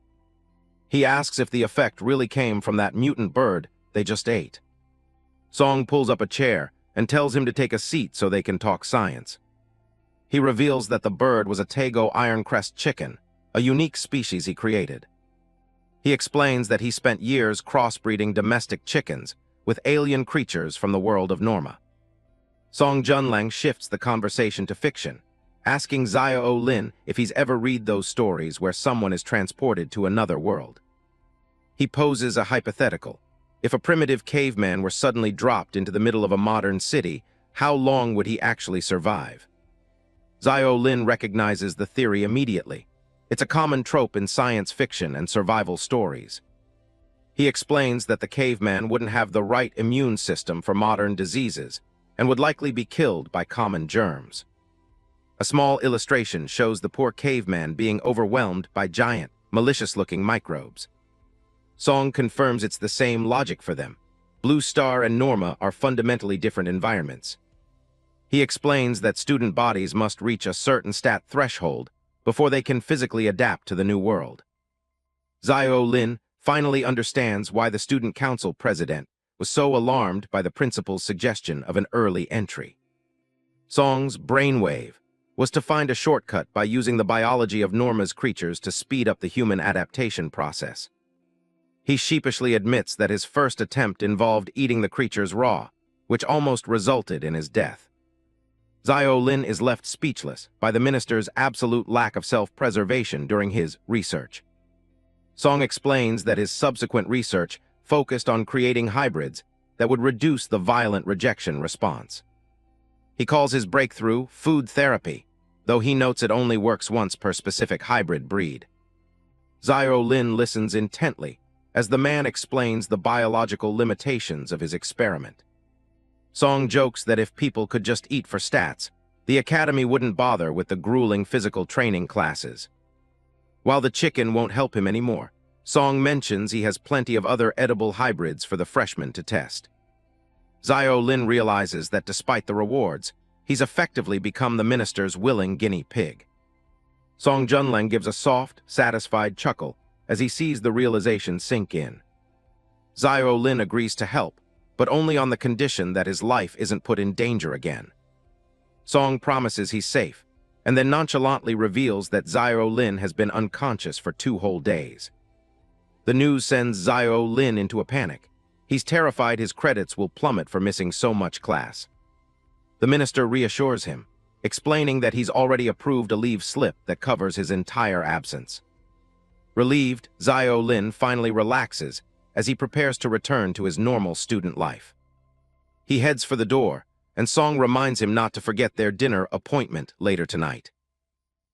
He asks if the effect really came from that mutant bird they just ate. Song pulls up a chair and tells him to take a seat so they can talk science. He reveals that the bird was a Tago Ironcrest chicken, a unique species he created. He explains that he spent years crossbreeding domestic chickens with alien creatures from the world of Norma. Song Junlang shifts the conversation to fiction, asking Zio Lin if he's ever read those stories where someone is transported to another world. He poses a hypothetical. If a primitive caveman were suddenly dropped into the middle of a modern city, how long would he actually survive? Zio Lin recognizes the theory immediately. It's a common trope in science fiction and survival stories. He explains that the caveman wouldn't have the right immune system for modern diseases and would likely be killed by common germs. A small illustration shows the poor caveman being overwhelmed by giant, malicious-looking microbes. Song confirms it's the same logic for them. Blue Star and Norma are fundamentally different environments. He explains that student bodies must reach a certain stat threshold before they can physically adapt to the new world. Zio Lin finally understands why the student council president was so alarmed by the principal's suggestion of an early entry. Song's brainwave was to find a shortcut by using the biology of Norma's creatures to speed up the human adaptation process. He sheepishly admits that his first attempt involved eating the creatures raw, which almost resulted in his death. Zio Lin is left speechless by the minister's absolute lack of self-preservation during his research. Song explains that his subsequent research focused on creating hybrids that would reduce the violent rejection response. He calls his breakthrough food therapy, though he notes it only works once per specific hybrid breed. Zio Lin listens intently as the man explains the biological limitations of his experiment. Song jokes that if people could just eat for stats, the academy wouldn't bother with the grueling physical training classes. While the chicken won't help him anymore, Song mentions he has plenty of other edible hybrids for the freshmen to test. Zio Lin realizes that despite the rewards, he's effectively become the minister's willing guinea pig. Song Junlang gives a soft, satisfied chuckle as he sees the realization sink in. Zio Lin agrees to help, but only on the condition that his life isn't put in danger again. Song promises he's safe, and then nonchalantly reveals that Zio Lin has been unconscious for 2 whole days. The news sends Zio Lin into a panic. He's terrified his credits will plummet for missing so much class. The minister reassures him, explaining that he's already approved a leave slip that covers his entire absence. Relieved, Zio Lin finally relaxes as he prepares to return to his normal student life. He heads for the door, and Song reminds him not to forget their dinner appointment later tonight.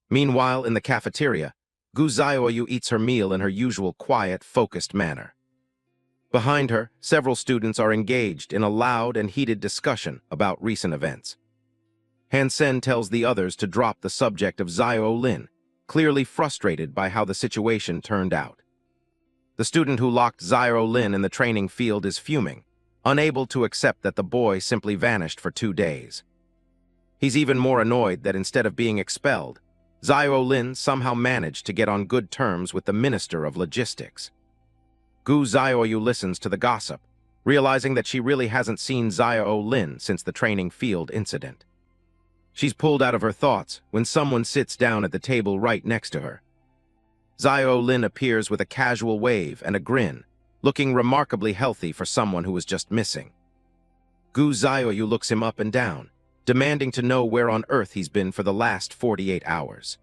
Meanwhile, in the cafeteria, Gu Zioyu eats her meal in her usual quiet, focused manner. Behind her, several students are engaged in a loud and heated discussion about recent events. Hansen tells the others to drop the subject of Zio Lin, clearly frustrated by how the situation turned out. The student who locked Zio Lin in the training field is fuming, unable to accept that the boy simply vanished for 2 days. He's even more annoyed that instead of being expelled, Zio Lin somehow managed to get on good terms with the Minister of Logistics. Gu Zioyu listens to the gossip, realizing that she really hasn't seen Zio Lin since the training field incident. She's pulled out of her thoughts when someone sits down at the table right next to her. Zio Lin appears with a casual wave and a grin, looking remarkably healthy for someone who was just missing. Gu Zioyu looks him up and down, demanding to know where on earth he's been for the last 48 hours.